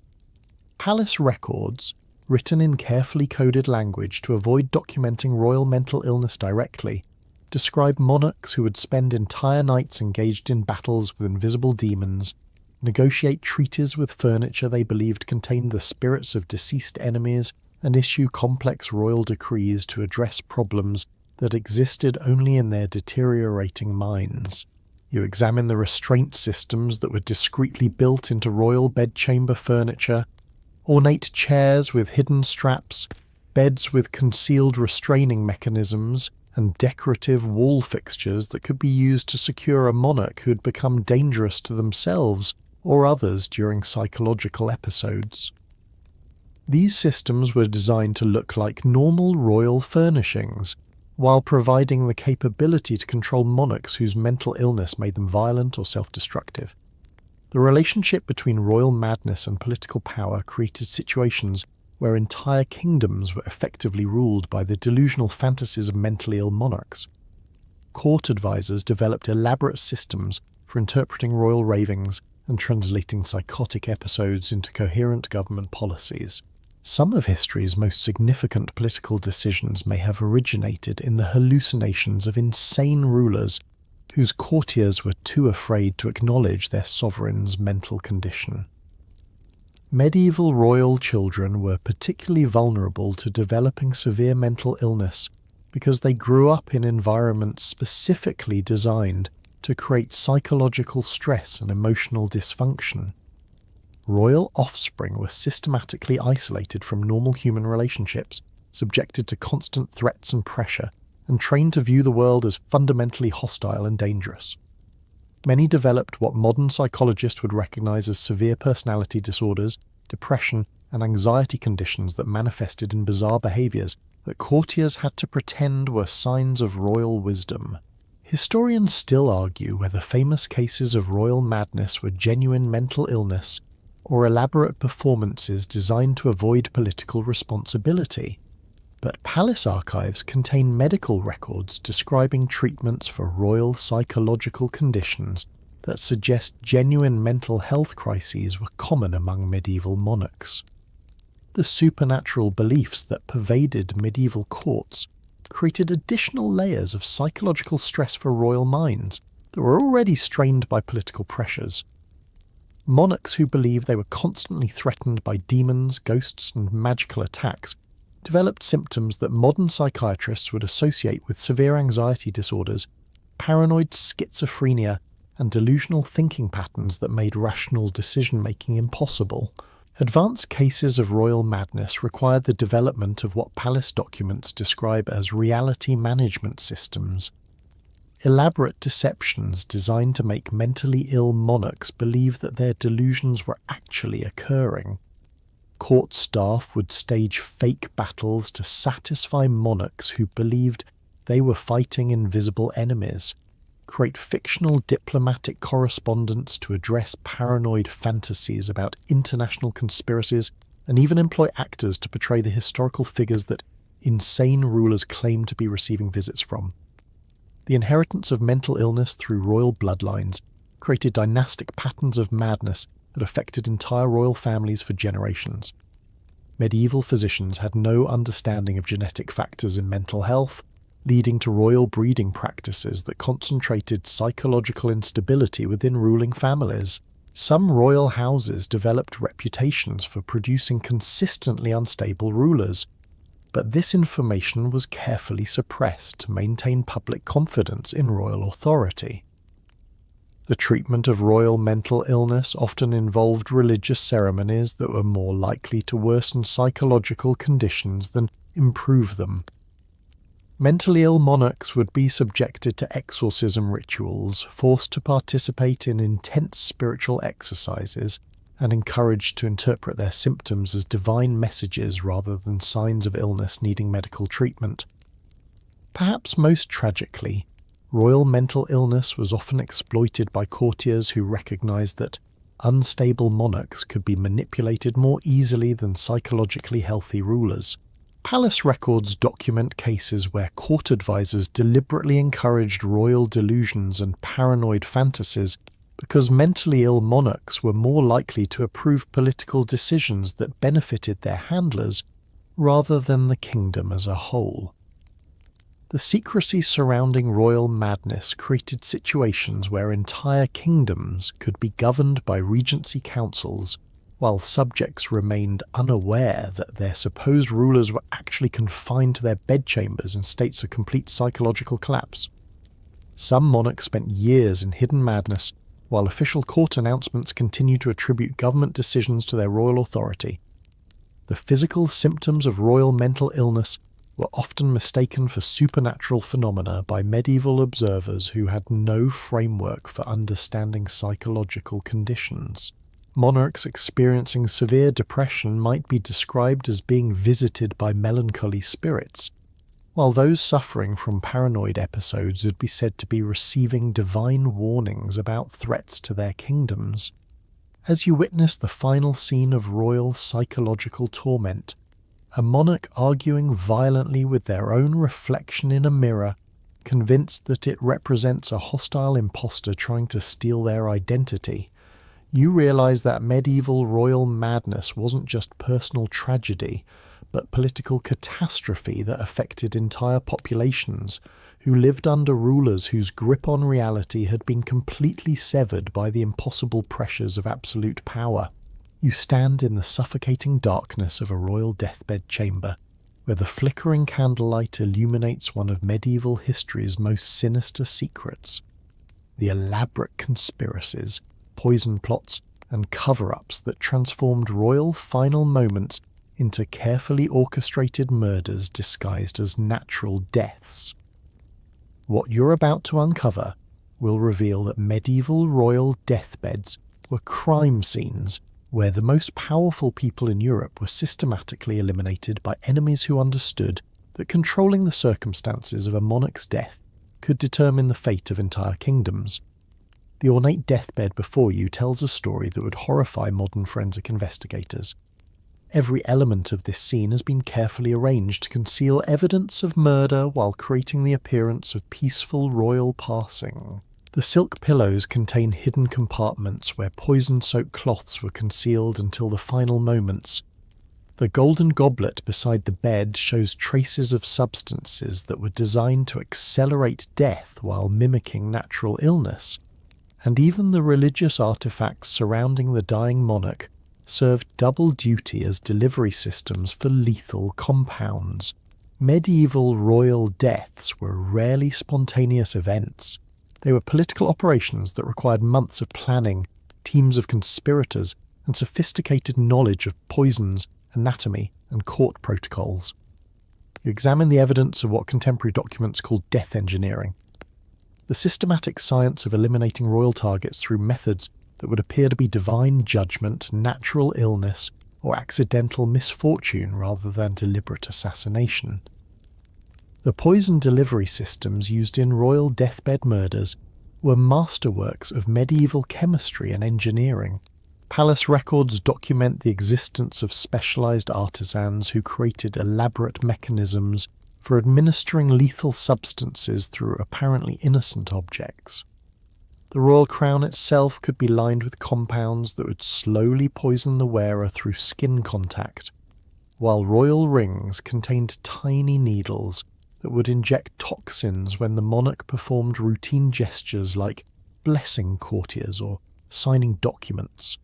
Palace records, written in carefully coded language to avoid documenting royal mental illness directly, describe monarchs who would spend entire nights engaged in battles with invisible demons, negotiate treaties with furniture they believed contained the spirits of deceased enemies, and issue complex royal decrees to address problems that existed only in their deteriorating minds. You examine the restraint systems that were discreetly built into royal bedchamber furniture, ornate chairs with hidden straps, beds with concealed restraining mechanisms, and decorative wall fixtures that could be used to secure a monarch who had become dangerous to themselves or others during psychological episodes. These systems were designed to look like normal royal furnishings, while providing the capability to control monarchs whose mental illness made them violent or self-destructive. The relationship between royal madness and political power created situations where entire kingdoms were effectively ruled by the delusional fantasies of mentally ill monarchs. Court advisors developed elaborate systems for interpreting royal ravings and translating psychotic episodes into coherent government policies. Some of history's most significant political decisions may have originated in the hallucinations of insane rulers whose courtiers were too afraid to acknowledge their sovereign's mental condition. Medieval royal children were particularly vulnerable to developing severe mental illness because they grew up in environments specifically designed to create psychological stress and emotional dysfunction. Royal offspring were systematically isolated from normal human relationships, subjected to constant threats and pressure, and trained to view the world as fundamentally hostile and dangerous. Many developed what modern psychologists would recognize as severe personality disorders, depression, and anxiety conditions that manifested in bizarre behaviors that courtiers had to pretend were signs of royal wisdom. Historians still argue whether famous cases of royal madness were genuine mental illness or elaborate performances designed to avoid political responsibility. But palace archives contain medical records describing treatments for royal psychological conditions that suggest genuine mental health crises were common among medieval monarchs. The supernatural beliefs that pervaded medieval courts created additional layers of psychological stress for royal minds that were already strained by political pressures. Monarchs who believed they were constantly threatened by demons, ghosts, and magical attacks developed symptoms that modern psychiatrists would associate with severe anxiety disorders, paranoid schizophrenia, and delusional thinking patterns that made rational decision-making impossible. Advanced cases of royal madness required the development of what palace documents describe as reality management systems. Elaborate deceptions designed to make mentally ill monarchs believe that their delusions were actually occurring. Court staff would stage fake battles to satisfy monarchs who believed they were fighting invisible enemies, create fictional diplomatic correspondence to address paranoid fantasies about international conspiracies, and even employ actors to portray the historical figures that insane rulers claim to be receiving visits from. The inheritance of mental illness through royal bloodlines created dynastic patterns of madness that affected entire royal families for generations. Medieval physicians had no understanding of genetic factors in mental health, leading to royal breeding practices that concentrated psychological instability within ruling families. Some royal houses developed reputations for producing consistently unstable rulers, but this information was carefully suppressed to maintain public confidence in royal authority. The treatment of royal mental illness often involved religious ceremonies that were more likely to worsen psychological conditions than improve them. Mentally ill monarchs would be subjected to exorcism rituals, forced to participate in intense spiritual exercises, and encouraged to interpret their symptoms as divine messages rather than signs of illness needing medical treatment. Perhaps most tragically, royal mental illness was often exploited by courtiers who recognized that unstable monarchs could be manipulated more easily than psychologically healthy rulers. Palace records document cases where court advisors deliberately encouraged royal delusions and paranoid fantasies because mentally ill monarchs were more likely to approve political decisions that benefited their handlers rather than the kingdom as a whole. The secrecy surrounding royal madness created situations where entire kingdoms could be governed by regency councils, while subjects remained unaware that their supposed rulers were actually confined to their bedchambers in states of complete psychological collapse. Some monarchs spent years in hidden madness, while official court announcements continued to attribute government decisions to their royal authority. The physical symptoms of royal mental illness were often mistaken for supernatural phenomena by medieval observers who had no framework for understanding psychological conditions. Monarchs experiencing severe depression might be described as being visited by melancholy spirits, while those suffering from paranoid episodes would be said to be receiving divine warnings about threats to their kingdoms. As you witness the final scene of royal psychological torment, a monarch arguing violently with their own reflection in a mirror, convinced that it represents a hostile imposter trying to steal their identity, you realize that medieval royal madness wasn't just personal tragedy, but political catastrophe that affected entire populations who lived under rulers whose grip on reality had been completely severed by the impossible pressures of absolute power. You stand in the suffocating darkness of a royal deathbed chamber, where the flickering candlelight illuminates one of medieval history's most sinister secrets: the elaborate conspiracies, poison plots, and cover-ups that transformed royal final moments into carefully orchestrated murders disguised as natural deaths. What you're about to uncover will reveal that medieval royal deathbeds were crime scenes where the most powerful people in Europe were systematically eliminated by enemies who understood that controlling the circumstances of a monarch's death could determine the fate of entire kingdoms. The ornate deathbed before you tells a story that would horrify modern forensic investigators. Every element of this scene has been carefully arranged to conceal evidence of murder while creating the appearance of peaceful royal passing. The silk pillows contain hidden compartments where poison-soaked cloths were concealed until the final moments. The golden goblet beside the bed shows traces of substances that were designed to accelerate death while mimicking natural illness. And even the religious artifacts surrounding the dying monarch served double duty as delivery systems for lethal compounds. Medieval royal deaths were rarely spontaneous events. They were political operations that required months of planning, teams of conspirators, and sophisticated knowledge of poisons, anatomy, and court protocols. You examine the evidence of what contemporary documents call death engineering, the systematic science of eliminating royal targets through methods that would appear to be divine judgment, natural illness, or accidental misfortune rather than deliberate assassination. The poison delivery systems used in royal deathbed murders were masterworks of medieval chemistry and engineering. Palace records document the existence of specialized artisans who created elaborate mechanisms for administering lethal substances through apparently innocent objects. The royal crown itself could be lined with compounds that would slowly poison the wearer through skin contact, while royal rings contained tiny needles that would inject toxins when the monarch performed routine gestures like blessing courtiers or signing documents.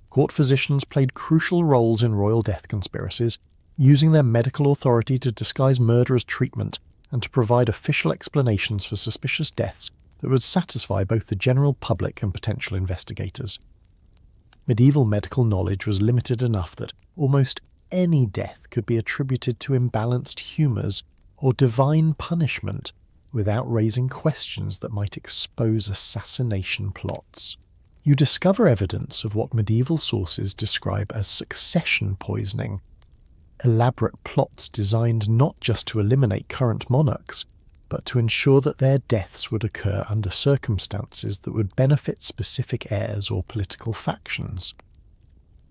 Court physicians played crucial roles in royal death conspiracies, using their medical authority to disguise murder as treatment and to provide official explanations for suspicious deaths that would satisfy both the general public and potential investigators. Medieval medical knowledge was limited enough that almost any death could be attributed to imbalanced humours or divine punishment without raising questions that might expose assassination plots. You discover evidence of what medieval sources describe as succession poisoning, elaborate plots designed not just to eliminate current monarchs, but to ensure that their deaths would occur under circumstances that would benefit specific heirs or political factions.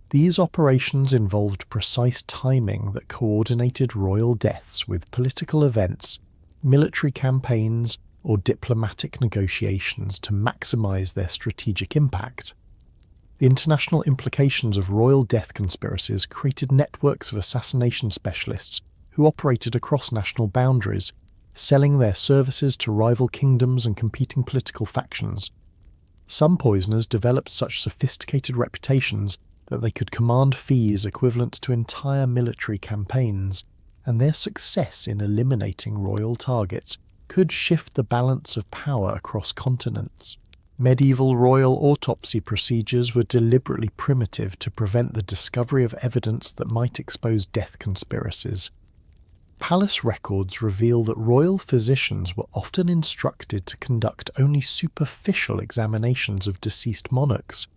These operations involved precise timing that coordinated royal deaths with political events, military campaigns, or diplomatic negotiations to maximize their strategic impact. The international implications of royal death conspiracies created networks of assassination specialists who operated across national boundaries, selling their services to rival kingdoms and competing political factions. Some poisoners developed such sophisticated reputations that they could command fees equivalent to entire military campaigns, and their success in eliminating royal targets could shift the balance of power across continents. Medieval royal autopsy procedures were deliberately primitive to prevent the discovery of evidence that might expose death conspiracies. Palace records reveal that royal physicians were often instructed to conduct only superficial examinations of deceased monarchs,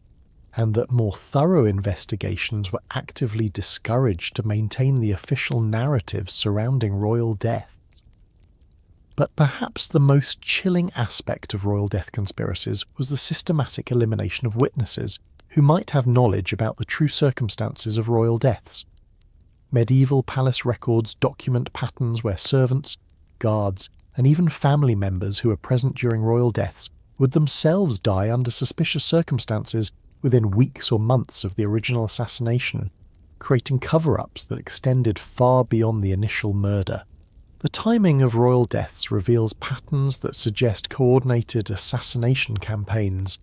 and that more thorough investigations were actively discouraged to maintain the official narrative surrounding royal deaths. But perhaps the most chilling aspect of royal death conspiracies was the systematic elimination of witnesses who might have knowledge about the true circumstances of royal deaths. Medieval palace records document patterns where servants, guards, and even family members who were present during royal deaths would themselves die under suspicious circumstances within weeks or months of the original assassination, creating cover-ups that extended far beyond the initial murder. The timing of royal deaths reveals patterns that suggest coordinated assassination campaigns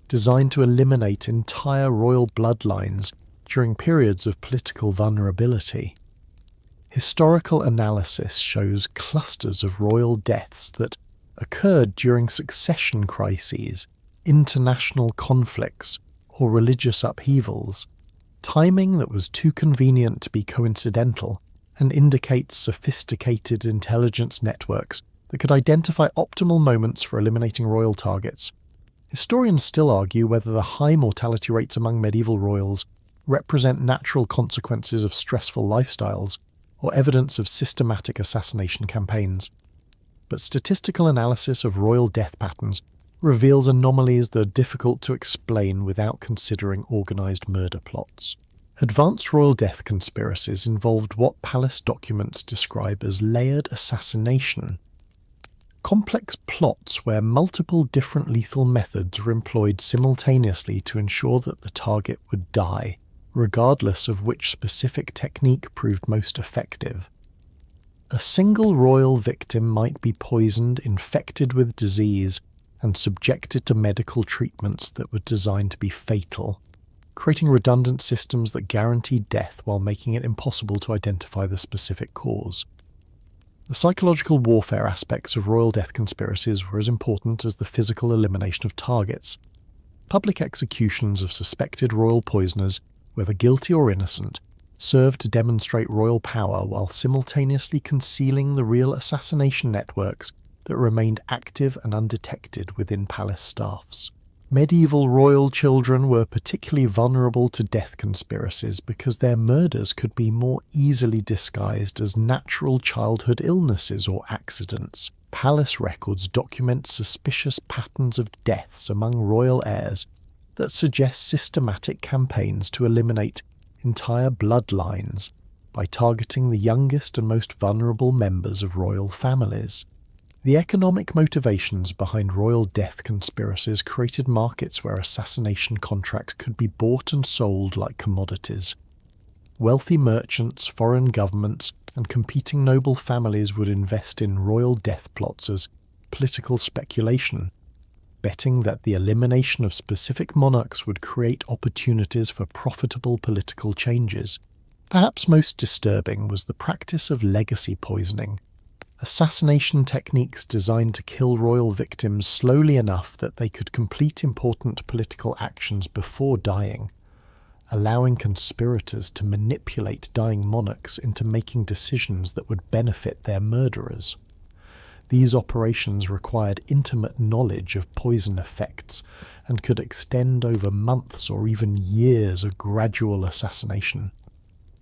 designed to eliminate entire royal bloodlines during periods of political vulnerability. Historical analysis shows clusters of royal deaths that occurred during succession crises, international conflicts, or religious upheavals, timing that was too convenient to be coincidental and indicates sophisticated intelligence networks that could identify optimal moments for eliminating royal targets. Historians still argue whether the high mortality rates among medieval royals represent natural consequences of stressful lifestyles or evidence of systematic assassination campaigns. But statistical analysis of royal death patterns reveals anomalies that are difficult to explain without considering organised murder plots. Advanced royal death conspiracies involved what palace documents describe as layered assassination. Complex plots where multiple different lethal methods were employed simultaneously to ensure that the target would die, regardless of which specific technique proved most effective. A single royal victim might be poisoned, infected with disease, and subjected to medical treatments that were designed to be fatal, creating redundant systems that guaranteed death while making it impossible to identify the specific cause. The psychological warfare aspects of royal death conspiracies were as important as the physical elimination of targets. Public executions of suspected royal poisoners, whether guilty or innocent, served to demonstrate royal power while simultaneously concealing the real assassination networks that remained active and undetected within palace staffs. Medieval royal children were particularly vulnerable to death conspiracies because their murders could be more easily disguised as natural childhood illnesses or accidents. Palace records document suspicious patterns of deaths among royal heirs that suggest systematic campaigns to eliminate entire bloodlines by targeting the youngest and most vulnerable members of royal families. The economic motivations behind royal death conspiracies created markets where assassination contracts could be bought and sold like commodities. Wealthy merchants, foreign governments, and competing noble families would invest in royal death plots as political speculation, betting that the elimination of specific monarchs would create opportunities for profitable political changes. Perhaps most disturbing was the practice of legacy poisoning. Assassination techniques designed to kill royal victims slowly enough that they could complete important political actions before dying, allowing conspirators to manipulate dying monarchs into making decisions that would benefit their murderers. These operations required intimate knowledge of poison effects and could extend over months or even years of gradual assassination.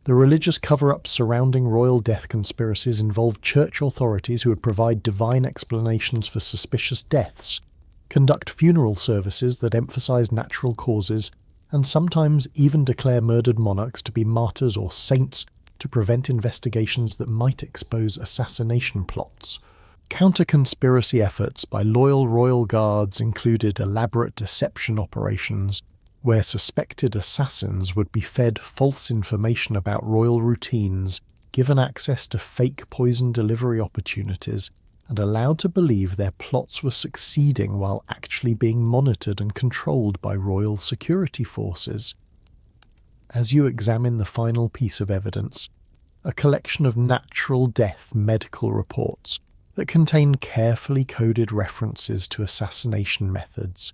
The religious cover-ups surrounding royal death conspiracies involved church authorities who would provide divine explanations for suspicious deaths, conduct funeral services that emphasized natural causes, and sometimes even declare murdered monarchs to be martyrs or saints to prevent investigations that might expose assassination plots. Counter-conspiracy efforts by loyal royal guards included elaborate deception operations, where suspected assassins would be fed false information about royal routines, given access to fake poison delivery opportunities, and allowed to believe their plots were succeeding while actually being monitored and controlled by royal security forces. As you examine the final piece of evidence, a collection of natural death medical reports that contain carefully coded references to assassination methods,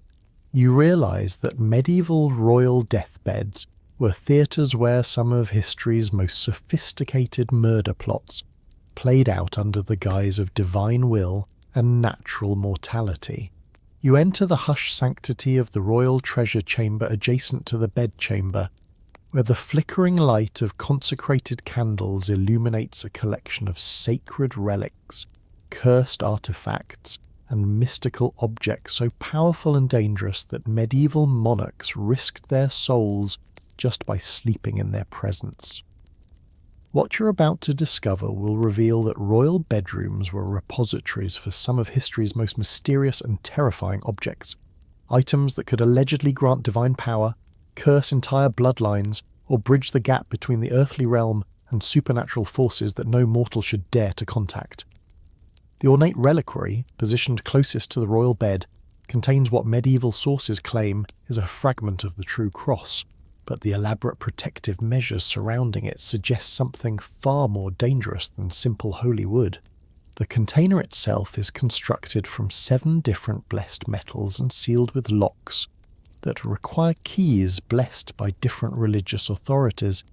you realize that medieval royal deathbeds were theatres where some of history's most sophisticated murder plots played out under the guise of divine will and natural mortality. You enter the hushed sanctity of the royal treasure chamber adjacent to the bedchamber, where the flickering light of consecrated candles illuminates a collection of sacred relics, cursed artifacts, and mystical objects so powerful and dangerous that medieval monarchs risked their souls just by sleeping in their presence. What you're about to discover will reveal that royal bedrooms were repositories for some of history's most mysterious and terrifying objects, items that could allegedly grant divine power, curse entire bloodlines, or bridge the gap between the earthly realm and supernatural forces that no mortal should dare to contact. The ornate reliquary, positioned closest to the royal bed, contains what medieval sources claim is a fragment of the true cross, but the elaborate protective measures surrounding it suggest something far more dangerous than simple holy wood. The container itself is constructed from 7 different blessed metals and sealed with locks that require keys blessed by different religious authorities,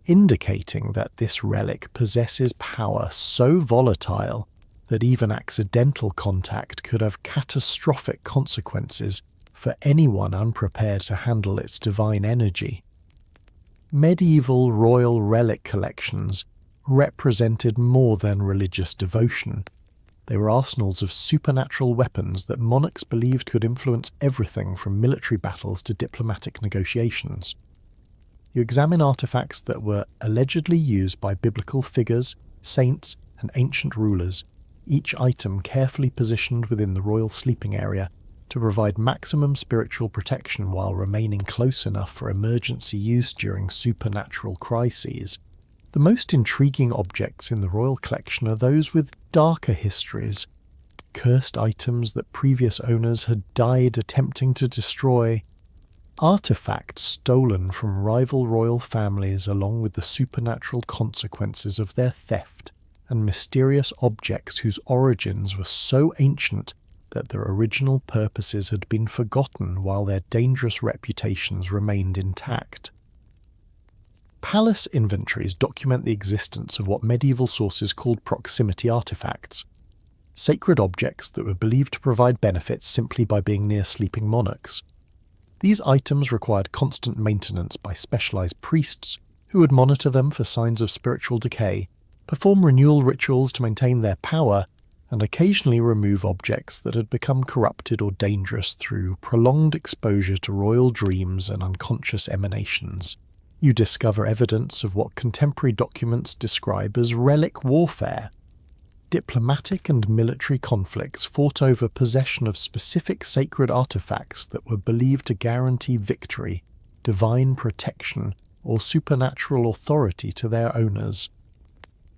indicating that this relic possesses power so volatile that even accidental contact could have catastrophic consequences for anyone unprepared to handle its divine energy. Medieval royal relic collections represented more than religious devotion. They were arsenals of supernatural weapons that monarchs believed could influence everything from military battles to diplomatic negotiations. you examine artifacts that were allegedly used by biblical figures, saints, and ancient rulers, each item carefully positioned within the royal sleeping area to provide maximum spiritual protection while remaining close enough for emergency use during supernatural crises. The most intriguing objects in the royal collection are those with darker histories, cursed items that previous owners had died attempting to destroy, artifacts stolen from rival royal families along with the supernatural consequences of their theft, and mysterious objects whose origins were so ancient that their original purposes had been forgotten while their dangerous reputations remained intact. Palace inventories document the existence of what medieval sources called proximity artifacts, sacred objects that were believed to provide benefits simply by being near sleeping monarchs. These items required constant maintenance by specialized priests who would monitor them for signs of spiritual decay, perform renewal rituals to maintain their power, and occasionally remove objects that had become corrupted or dangerous through prolonged exposure to royal dreams and unconscious emanations. You discover evidence of what contemporary documents describe as relic warfare. Diplomatic and military conflicts fought over possession of specific sacred artifacts that were believed to guarantee victory, divine protection, or supernatural authority to their owners.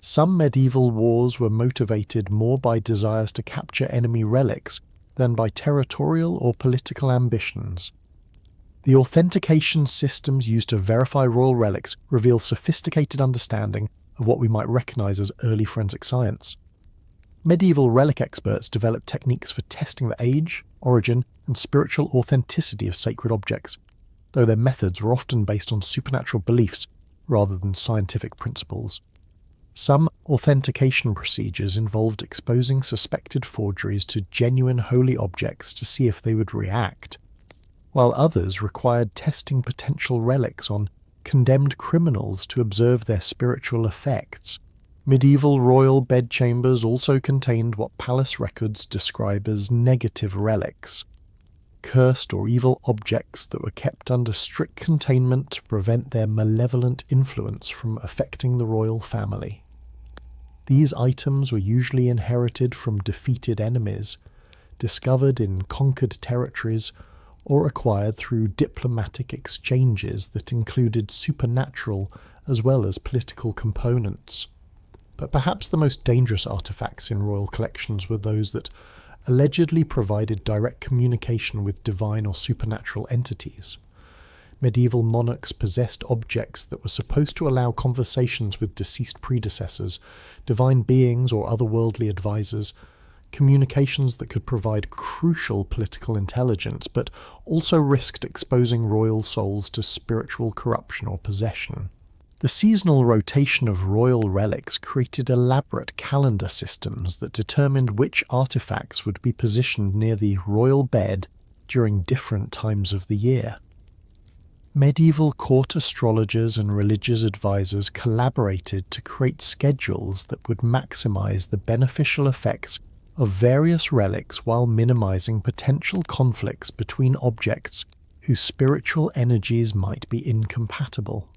Some medieval wars were motivated more by desires to capture enemy relics than by territorial or political ambitions. The authentication systems used to verify royal relics reveal sophisticated understanding of what we might recognize as early forensic science. Medieval relic experts developed techniques for testing the age, origin, and spiritual authenticity of sacred objects, though their methods were often based on supernatural beliefs rather than scientific principles. Some authentication procedures involved exposing suspected forgeries to genuine holy objects to see if they would react, while others required testing potential relics on condemned criminals to observe their spiritual effects. Medieval royal bedchambers also contained what palace records describe as negative relics, cursed or evil objects that were kept under strict containment to prevent their malevolent influence from affecting the royal family. These items were usually inherited from defeated enemies, discovered in conquered territories, or acquired through diplomatic exchanges that included supernatural as well as political components. But perhaps the most dangerous artifacts in royal collections were those that allegedly provided direct communication with divine or supernatural entities. Medieval monarchs possessed objects that were supposed to allow conversations with deceased predecessors, divine beings or otherworldly advisors, communications that could provide crucial political intelligence, but also risked exposing royal souls to spiritual corruption or possession. The seasonal rotation of royal relics created elaborate calendar systems that determined which artifacts would be positioned near the royal bed during different times of the year. Medieval court astrologers and religious advisors collaborated to create schedules that would maximize the beneficial effects of various relics while minimizing potential conflicts between objects whose spiritual energies might be incompatible.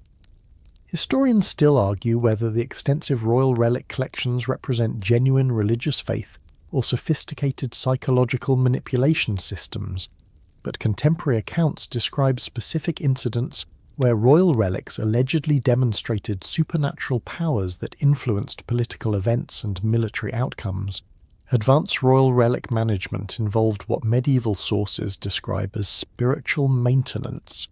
Historians still argue whether the extensive royal relic collections represent genuine religious faith or sophisticated psychological manipulation systems, but contemporary accounts describe specific incidents where royal relics allegedly demonstrated supernatural powers that influenced political events and military outcomes. Advanced royal relic management involved what medieval sources describe as spiritual maintenance,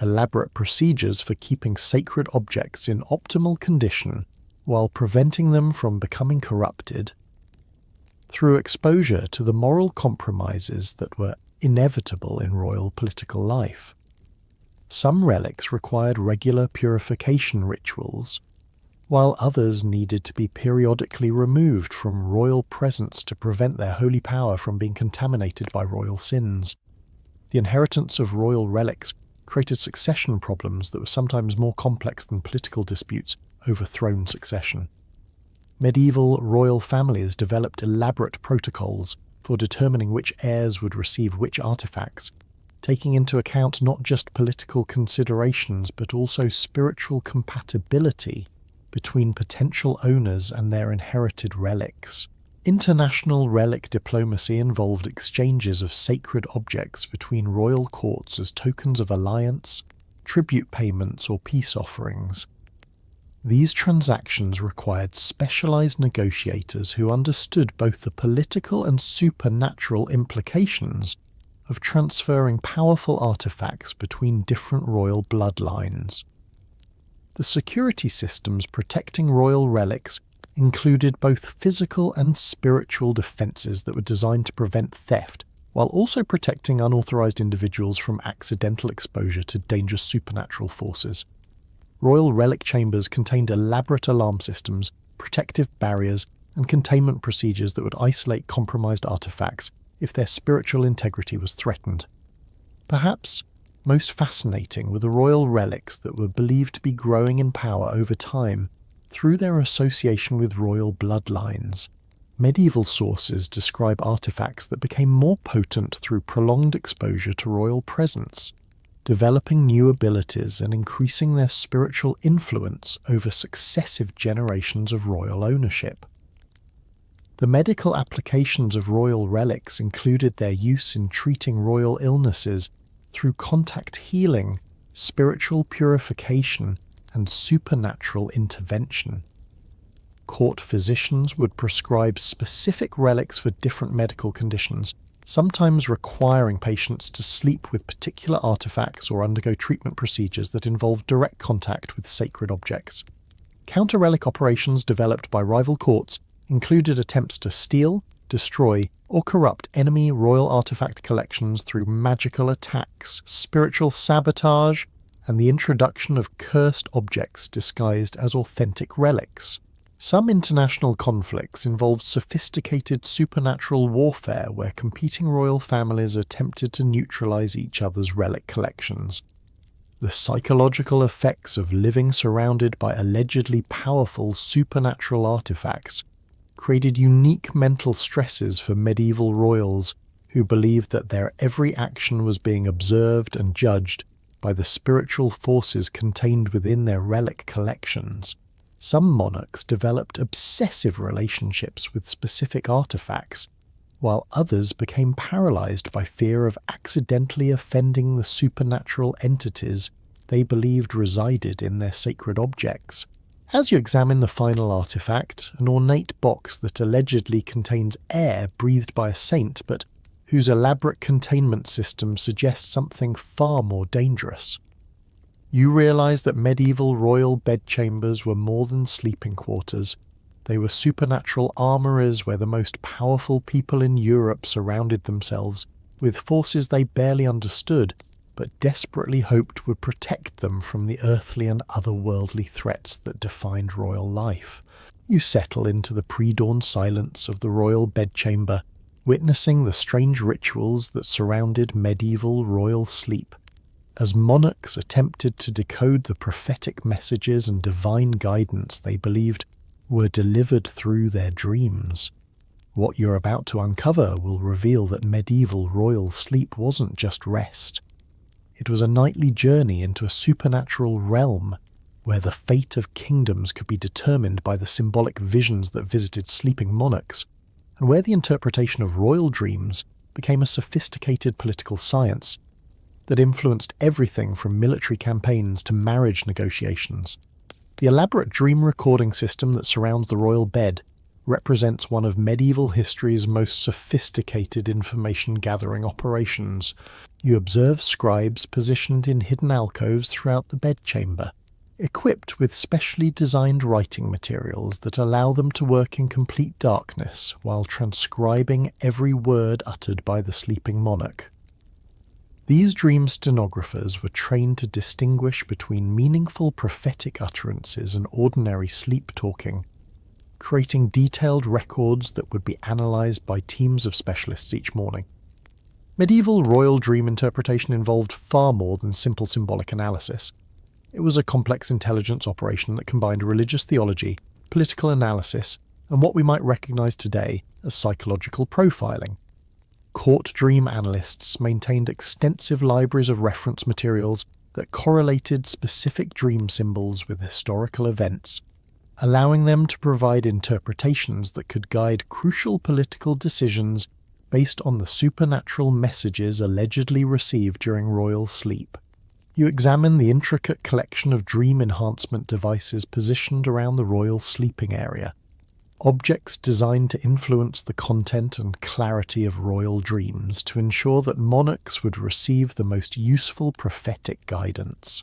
elaborate procedures for keeping sacred objects in optimal condition while preventing them from becoming corrupted. Through exposure to the moral compromises that were inevitable in royal political life, some relics required regular purification rituals, while others needed to be periodically removed from royal presence to prevent their holy power from being contaminated by royal sins. The inheritance of royal relics created succession problems that were sometimes more complex than political disputes over throne succession. Medieval royal families developed elaborate protocols for determining which heirs would receive which artifacts, taking into account not just political considerations but also spiritual compatibility between potential owners and their inherited relics. International relic diplomacy involved exchanges of sacred objects between royal courts as tokens of alliance, tribute payments, or peace offerings. These transactions required specialized negotiators who understood both the political and supernatural implications of transferring powerful artifacts between different royal bloodlines. The security systems protecting royal relics included both physical and spiritual defenses that were designed to prevent theft, while also protecting unauthorized individuals from accidental exposure to dangerous supernatural forces. Royal relic chambers contained elaborate alarm systems, protective barriers, and containment procedures that would isolate compromised artifacts if their spiritual integrity was threatened. Perhaps most fascinating were the royal relics that were believed to be growing in power over time through their association with royal bloodlines. Medieval sources describe artifacts that became more potent through prolonged exposure to royal presence, developing new abilities and increasing their spiritual influence over successive generations of royal ownership. The medical applications of royal relics included their use in treating royal illnesses through contact healing, spiritual purification, and supernatural intervention. Court physicians would prescribe specific relics for different medical conditions, sometimes requiring patients to sleep with particular artifacts or undergo treatment procedures that involved direct contact with sacred objects. Counter-relic operations developed by rival courts included attempts to steal, destroy, or corrupt enemy royal artifact collections through magical attacks, spiritual sabotage, and the introduction of cursed objects disguised as authentic relics. Some international conflicts involved sophisticated supernatural warfare where competing royal families attempted to neutralize each other's relic collections. The psychological effects of living surrounded by allegedly powerful supernatural artifacts created unique mental stresses for medieval royals who believed that their every action was being observed and judged by the spiritual forces contained within their relic collections. Some monarchs developed obsessive relationships with specific artifacts, while others became paralyzed by fear of accidentally offending the supernatural entities they believed resided in their sacred objects. As you examine the final artifact, an ornate box that allegedly contains air breathed by a saint but whose elaborate containment system suggests something far more dangerous, you realize that medieval royal bedchambers were more than sleeping quarters. They were supernatural armories where the most powerful people in Europe surrounded themselves with forces they barely understood but desperately hoped would protect them from the earthly and otherworldly threats that defined royal life. You settle into the pre-dawn silence of the royal bedchamber, witnessing the strange rituals that surrounded medieval royal sleep, as monarchs attempted to decode the prophetic messages and divine guidance they believed were delivered through their dreams. What you're about to uncover will reveal that medieval royal sleep wasn't just rest. It was a nightly journey into a supernatural realm where the fate of kingdoms could be determined by the symbolic visions that visited sleeping monarchs, and where the interpretation of royal dreams became a sophisticated political science that influenced everything from military campaigns to marriage negotiations. The elaborate dream recording system that surrounds the royal bed represents one of medieval history's most sophisticated information-gathering operations. You observe scribes positioned in hidden alcoves throughout the bedchamber, equipped with specially designed writing materials that allow them to work in complete darkness while transcribing every word uttered by the sleeping monarch. These dream stenographers were trained to distinguish between meaningful prophetic utterances and ordinary sleep-talking, creating detailed records that would be analysed by teams of specialists each morning. Medieval royal dream interpretation involved far more than simple symbolic analysis. It was a complex intelligence operation that combined religious theology, political analysis, and what we might recognise today as psychological profiling. court dream analysts maintained extensive libraries of reference materials that correlated specific dream symbols with historical events, allowing them to provide interpretations that could guide crucial political decisions based on the supernatural messages allegedly received during royal sleep. You examine the intricate collection of dream enhancement devices positioned around the royal sleeping area, objects designed to influence the content and clarity of royal dreams to ensure that monarchs would receive the most useful prophetic guidance.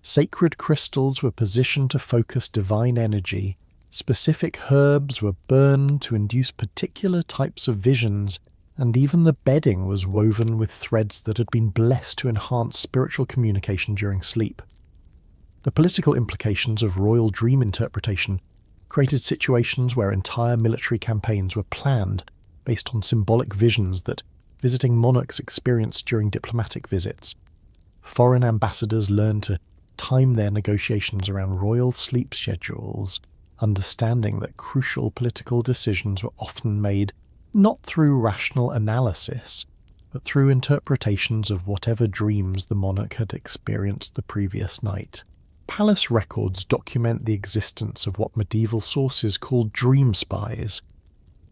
Sacred crystals were positioned to focus divine energy, specific herbs were burned to induce particular types of visions, and even the bedding was woven with threads that had been blessed to enhance spiritual communication during sleep. The political implications of royal dream interpretation created situations where entire military campaigns were planned based on symbolic visions that visiting monarchs experienced during diplomatic visits. Foreign ambassadors learned to time their negotiations around royal sleep schedules, understanding that crucial political decisions were often made not through rational analysis, but through interpretations of whatever dreams the monarch had experienced the previous night. Palace records document the existence of what medieval sources called dream spies,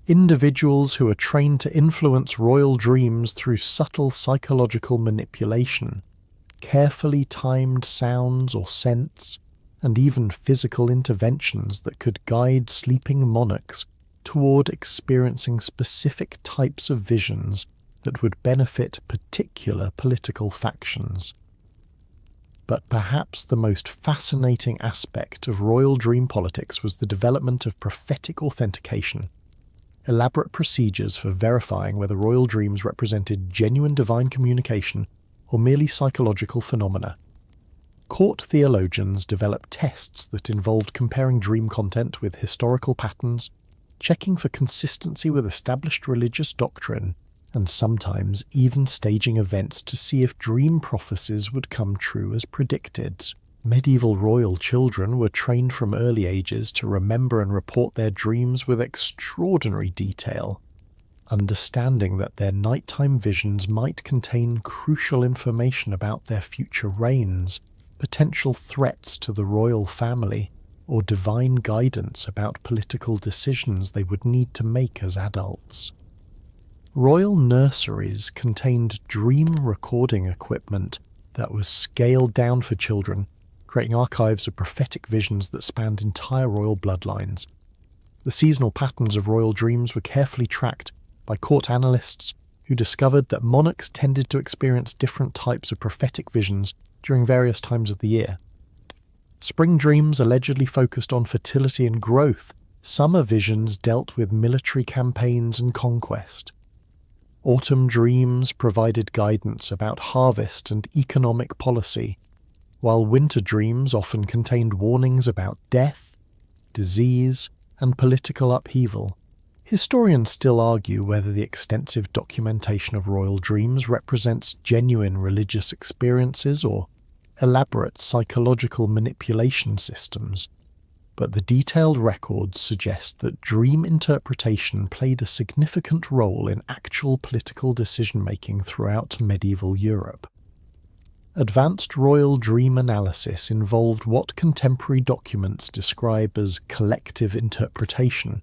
individuals who are trained to influence royal dreams through subtle psychological manipulation, carefully timed sounds or scents, and even physical interventions that could guide sleeping monarchs toward experiencing specific types of visions that would benefit particular political factions. But perhaps the most fascinating aspect of royal dream politics was the development of prophetic authentication, elaborate procedures for verifying whether royal dreams represented genuine divine communication or merely psychological phenomena. Court theologians developed tests that involved comparing dream content with historical patterns, checking for consistency with established religious doctrine, and sometimes even staging events to see if dream prophecies would come true as predicted. Medieval royal children were trained from early ages to remember and report their dreams with extraordinary detail, understanding that their nighttime visions might contain crucial information about their future reigns, potential threats to the royal family, or divine guidance about political decisions they would need to make as adults. Royal nurseries contained dream recording equipment that was scaled down for children, creating archives of prophetic visions that spanned entire royal bloodlines. The seasonal patterns of royal dreams were carefully tracked by court analysts who discovered that monarchs tended to experience different types of prophetic visions during various times of the year. Spring dreams allegedly focused on fertility and growth. Summer visions dealt with military campaigns and conquest. Autumn dreams provided guidance about harvest and economic policy, while winter dreams often contained warnings about death, disease, and political upheaval. Historians still argue whether the extensive documentation of royal dreams represents genuine religious experiences or elaborate psychological manipulation systems, but the detailed records suggest that dream interpretation played a significant role in actual political decision-making throughout medieval Europe. Advanced royal dream analysis involved what contemporary documents describe as collective interpretation,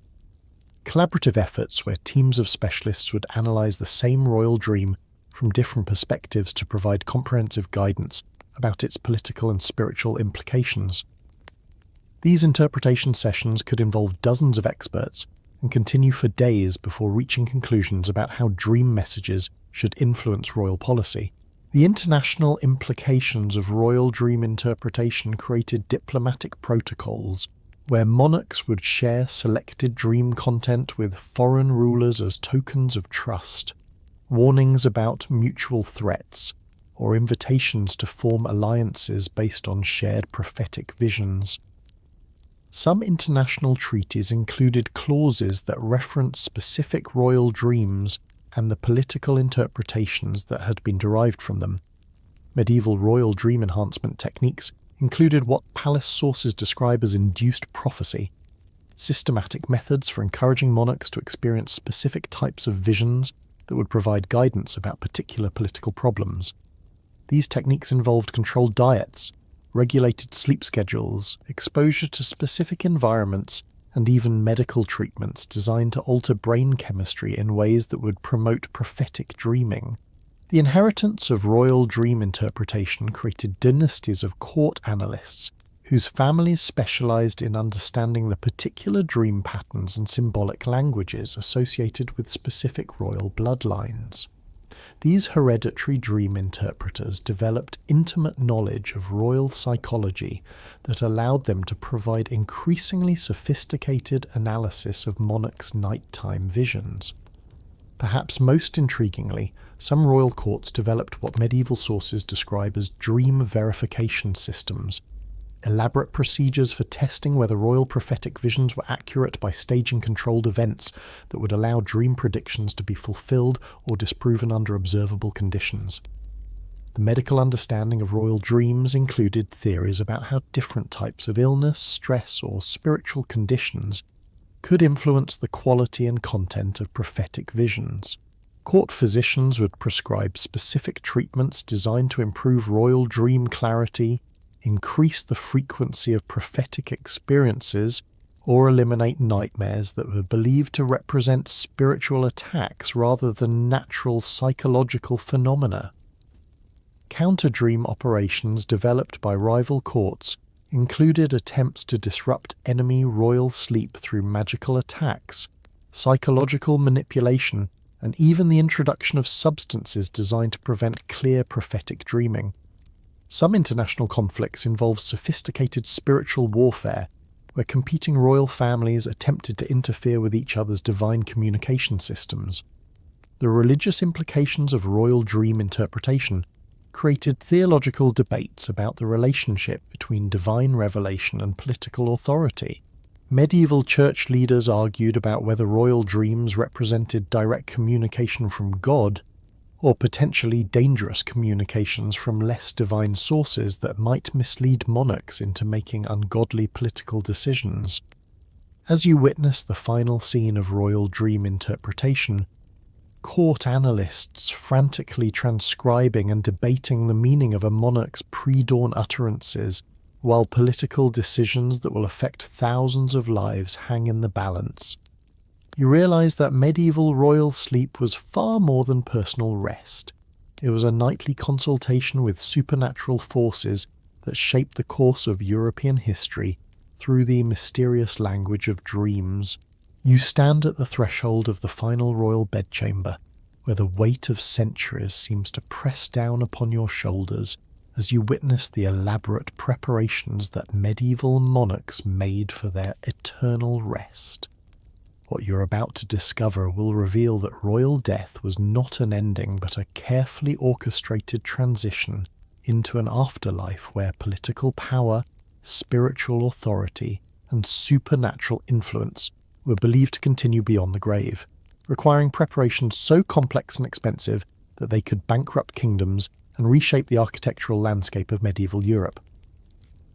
collaborative efforts where teams of specialists would analyze the same royal dream from different perspectives to provide comprehensive guidance about its political and spiritual implications. These interpretation sessions could involve dozens of experts and continue for days before reaching conclusions about how dream messages should influence royal policy. The international implications of royal dream interpretation created diplomatic protocols where monarchs would share selected dream content with foreign rulers as tokens of trust, warnings about mutual threats, or invitations to form alliances based on shared prophetic visions. Some international treaties included clauses that referenced specific royal dreams and the political interpretations that had been derived from them. Medieval royal dream enhancement techniques included what palace sources describe as induced prophecy, systematic methods for encouraging monarchs to experience specific types of visions that would provide guidance about particular political problems. These techniques involved controlled diets, regulated sleep schedules, exposure to specific environments, and even medical treatments designed to alter brain chemistry in ways that would promote prophetic dreaming. The inheritance of royal dream interpretation created dynasties of court analysts whose families specialized in understanding the particular dream patterns and symbolic languages associated with specific royal bloodlines. These hereditary dream interpreters developed intimate knowledge of royal psychology that allowed them to provide increasingly sophisticated analysis of monarchs' nighttime visions. Perhaps most intriguingly, some royal courts developed what medieval sources describe as dream verification systems, elaborate procedures for testing whether royal prophetic visions were accurate by staging controlled events that would allow dream predictions to be fulfilled or disproven under observable conditions. The medical understanding of royal dreams included theories about how different types of illness, stress, or spiritual conditions could influence the quality and content of prophetic visions. Court physicians would prescribe specific treatments designed to improve royal dream clarity, increase the frequency of prophetic experiences, or eliminate nightmares that were believed to represent spiritual attacks rather than natural psychological phenomena. Counter-dream operations developed by rival courts included attempts to disrupt enemy royal sleep through magical attacks, psychological manipulation, and even the introduction of substances designed to prevent clear prophetic dreaming. Some international conflicts involved sophisticated spiritual warfare, where competing royal families attempted to interfere with each other's divine communication systems. The religious implications of royal dream interpretation created theological debates about the relationship between divine revelation and political authority. Medieval church leaders argued about whether royal dreams represented direct communication from God, or potentially dangerous communications from less divine sources that might mislead monarchs into making ungodly political decisions. As you witness the final scene of royal dream interpretation, court analysts frantically transcribing and debating the meaning of a monarch's pre-dawn utterances, while political decisions that will affect thousands of lives hang in the balance. You realize that medieval royal sleep was far more than personal rest. It was a nightly consultation with supernatural forces that shaped the course of European history through the mysterious language of dreams. You stand at the threshold of the final royal bedchamber, where the weight of centuries seems to press down upon your shoulders as you witness the elaborate preparations that medieval monarchs made for their eternal rest. What you're about to discover will reveal that royal death was not an ending but a carefully orchestrated transition into an afterlife where political power, spiritual authority, and supernatural influence were believed to continue beyond the grave, requiring preparations so complex and expensive that they could bankrupt kingdoms and reshape the architectural landscape of medieval Europe.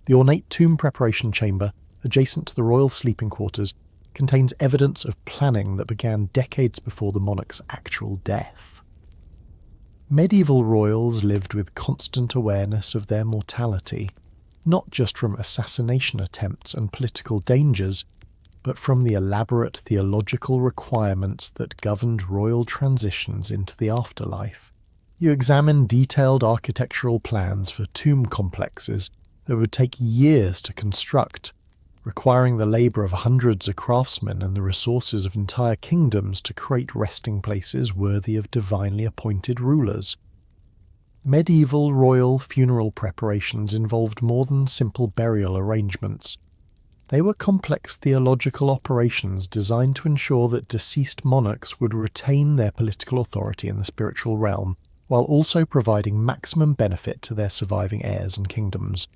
The ornate tomb preparation chamber, adjacent to the royal sleeping quarters, contains evidence of planning that began decades before the monarch's actual death. Medieval royals lived with constant awareness of their mortality, not just from assassination attempts and political dangers, but from the elaborate theological requirements that governed royal transitions into the afterlife. You examine detailed architectural plans for tomb complexes that would take years to construct, requiring the labour of hundreds of craftsmen and the resources of entire kingdoms to create resting places worthy of divinely appointed rulers. Medieval royal funeral preparations involved more than simple burial arrangements. They were complex theological operations designed to ensure that deceased monarchs would retain their political authority in the spiritual realm, while also providing maximum benefit to their surviving heirs and kingdoms.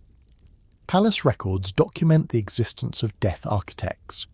Palace records document the existence of death architects,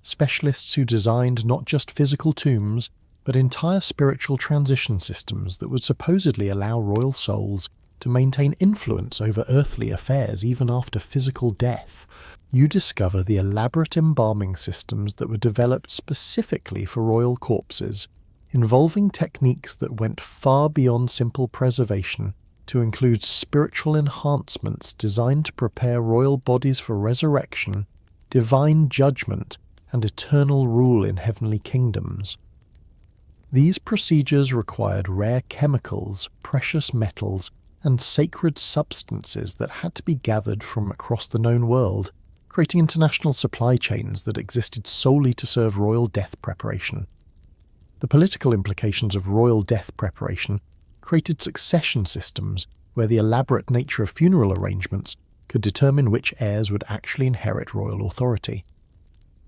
specialists who designed not just physical tombs, but entire spiritual transition systems that would supposedly allow royal souls to maintain influence over earthly affairs even after physical death. You discover the elaborate embalming systems that were developed specifically for royal corpses, involving techniques that went far beyond simple preservation to include spiritual enhancements designed to prepare royal bodies for resurrection, divine judgment, and eternal rule in heavenly kingdoms. These procedures required rare chemicals, precious metals, and sacred substances that had to be gathered from across the known world, creating international supply chains that existed solely to serve royal death preparation. The political implications of royal death preparation created succession systems where the elaborate nature of funeral arrangements could determine which heirs would actually inherit royal authority.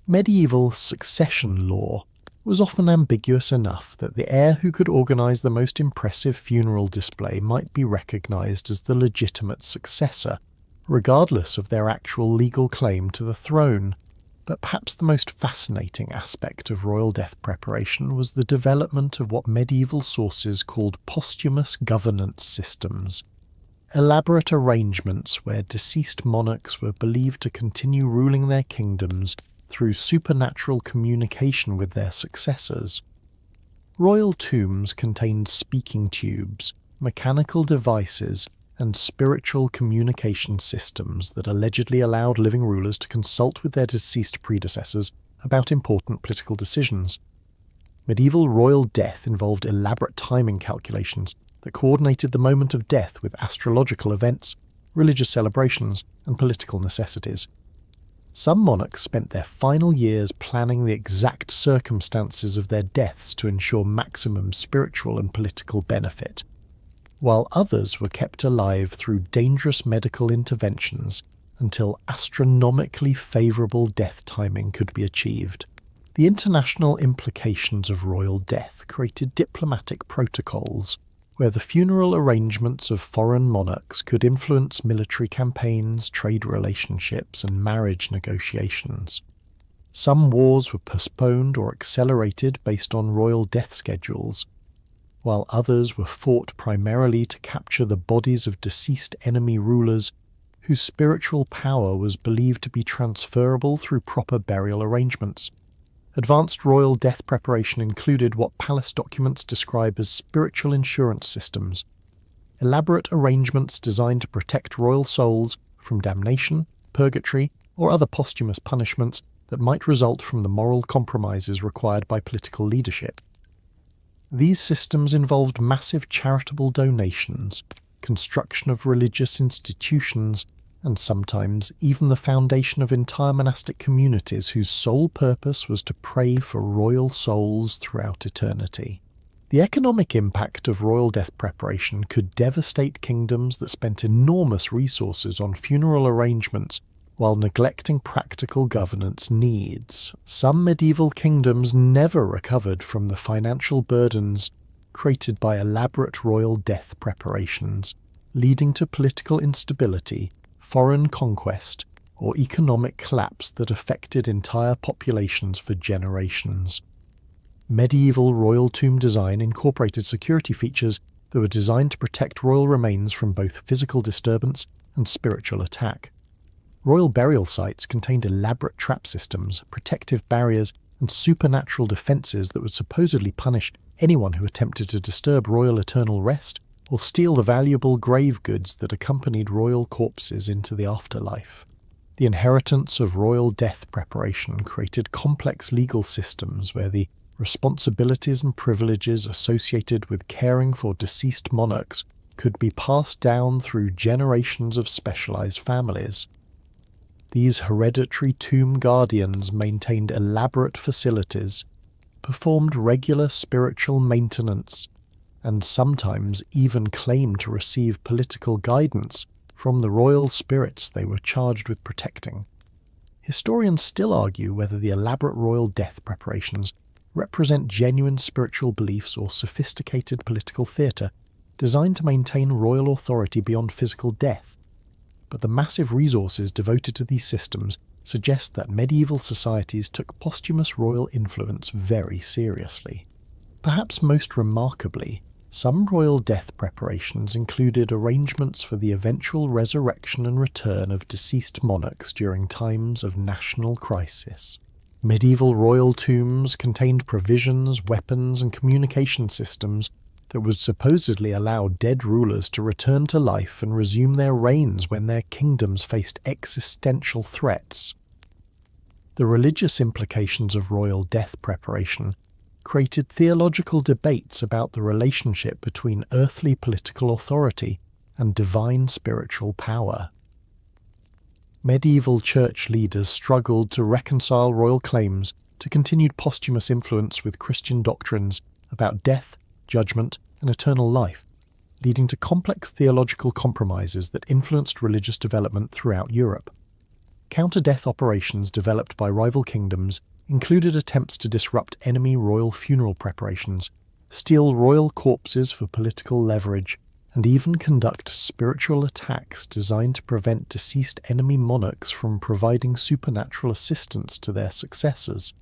Medieval succession law was often ambiguous enough that the heir who could organise the most impressive funeral display might be recognised as the legitimate successor, regardless of their actual legal claim to the throne. But perhaps the most fascinating aspect of royal death preparation was the development of what medieval sources called posthumous governance systems. Elaborate arrangements where deceased monarchs were believed to continue ruling their kingdoms through supernatural communication with their successors. Royal tombs contained speaking tubes, mechanical devices, and spiritual communication systems that allegedly allowed living rulers to consult with their deceased predecessors about important political decisions. Medieval royal death involved elaborate timing calculations that coordinated the moment of death with astrological events, religious celebrations, and political necessities. Some monarchs spent their final years planning the exact circumstances of their deaths to ensure maximum spiritual and political benefit, while others were kept alive through dangerous medical interventions until astronomically favourable death timing could be achieved. The international implications of royal death created diplomatic protocols where the funeral arrangements of foreign monarchs could influence military campaigns, trade relationships, and marriage negotiations. Some wars were postponed or accelerated based on royal death schedules, while others were fought primarily to capture the bodies of deceased enemy rulers whose spiritual power was believed to be transferable through proper burial arrangements. Advanced royal death preparation included what palace documents describe as spiritual insurance systems, elaborate arrangements designed to protect royal souls from damnation, purgatory, or other posthumous punishments that might result from the moral compromises required by political leadership. These systems involved massive charitable donations, construction of religious institutions, and sometimes even the foundation of entire monastic communities whose sole purpose was to pray for royal souls throughout eternity. The economic impact of royal death preparation could devastate kingdoms that spent enormous resources on funeral arrangements while neglecting practical governance needs. Some medieval kingdoms never recovered from the financial burdens created by elaborate royal death preparations, leading to political instability, foreign conquest, or economic collapse that affected entire populations for generations. Medieval royal tomb design incorporated security features that were designed to protect royal remains from both physical disturbance and spiritual attack. Royal burial sites contained elaborate trap systems, protective barriers, and supernatural defences that would supposedly punish anyone who attempted to disturb royal eternal rest or steal the valuable grave goods that accompanied royal corpses into the afterlife. The inheritance of royal death preparation created complex legal systems where the responsibilities and privileges associated with caring for deceased monarchs could be passed down through generations of specialized families. These hereditary tomb guardians maintained elaborate facilities, performed regular spiritual maintenance, and sometimes even claimed to receive political guidance from the royal spirits they were charged with protecting. Historians still argue whether the elaborate royal death preparations represent genuine spiritual beliefs or sophisticated political theatre designed to maintain royal authority beyond physical death. But the massive resources devoted to these systems suggest that medieval societies took posthumous royal influence very seriously. Perhaps most remarkably, some royal death preparations included arrangements for the eventual resurrection and return of deceased monarchs during times of national crisis. Medieval royal tombs contained provisions, weapons, and communication systems that would supposedly allow dead rulers to return to life and resume their reigns when their kingdoms faced existential threats. The religious implications of royal death preparation created theological debates about the relationship between earthly political authority and divine spiritual power. Medieval church leaders struggled to reconcile royal claims to continued posthumous influence with Christian doctrines about death, judgment, and eternal life, leading to complex theological compromises that influenced religious development throughout Europe. Counter-death operations developed by rival kingdoms included attempts to disrupt enemy royal funeral preparations, steal royal corpses for political leverage, and even conduct spiritual attacks designed to prevent deceased enemy monarchs from providing supernatural assistance to their successors.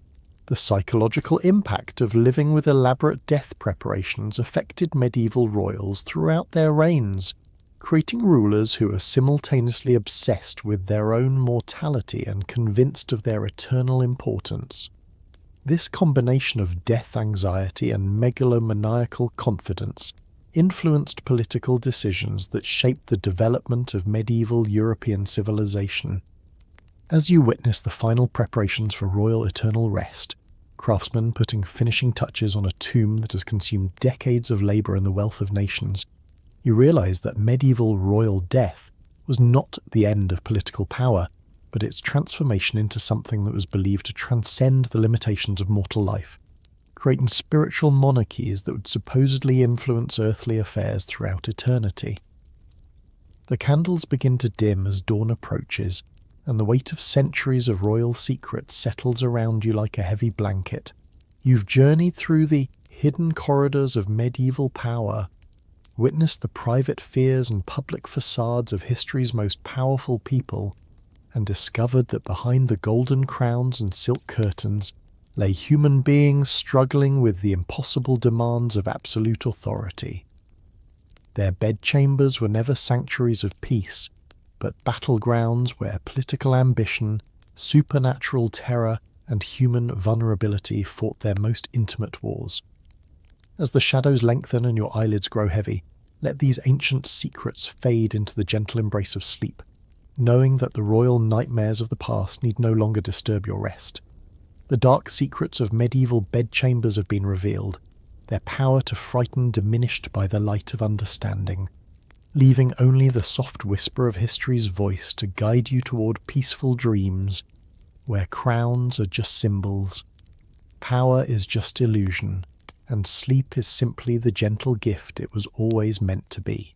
The psychological impact of living with elaborate death preparations affected medieval royals throughout their reigns, creating rulers who are simultaneously obsessed with their own mortality and convinced of their eternal importance. This combination of death anxiety and megalomaniacal confidence influenced political decisions that shaped the development of medieval European civilization. As you witness the final preparations for royal eternal rest, craftsmen putting finishing touches on a tomb that has consumed decades of labour and the wealth of nations, you realize that medieval royal death was not the end of political power, but its transformation into something that was believed to transcend the limitations of mortal life, creating spiritual monarchies that would supposedly influence earthly affairs throughout eternity. The candles begin to dim as dawn approaches, and the weight of centuries of royal secrets settles around you like a heavy blanket. You've journeyed through the hidden corridors of medieval power, witnessed the private fears and public facades of history's most powerful people, and discovered that behind the golden crowns and silk curtains lay human beings struggling with the impossible demands of absolute authority. Their bedchambers were never sanctuaries of peace, but battlegrounds where political ambition, supernatural terror, and human vulnerability fought their most intimate wars. As the shadows lengthen and your eyelids grow heavy, let these ancient secrets fade into the gentle embrace of sleep, knowing that the royal nightmares of the past need no longer disturb your rest. The dark secrets of medieval bedchambers have been revealed, their power to frighten diminished by the light of understanding, leaving only the soft whisper of history's voice to guide you toward peaceful dreams, where crowns are just symbols, power is just illusion, and sleep is simply the gentle gift it was always meant to be.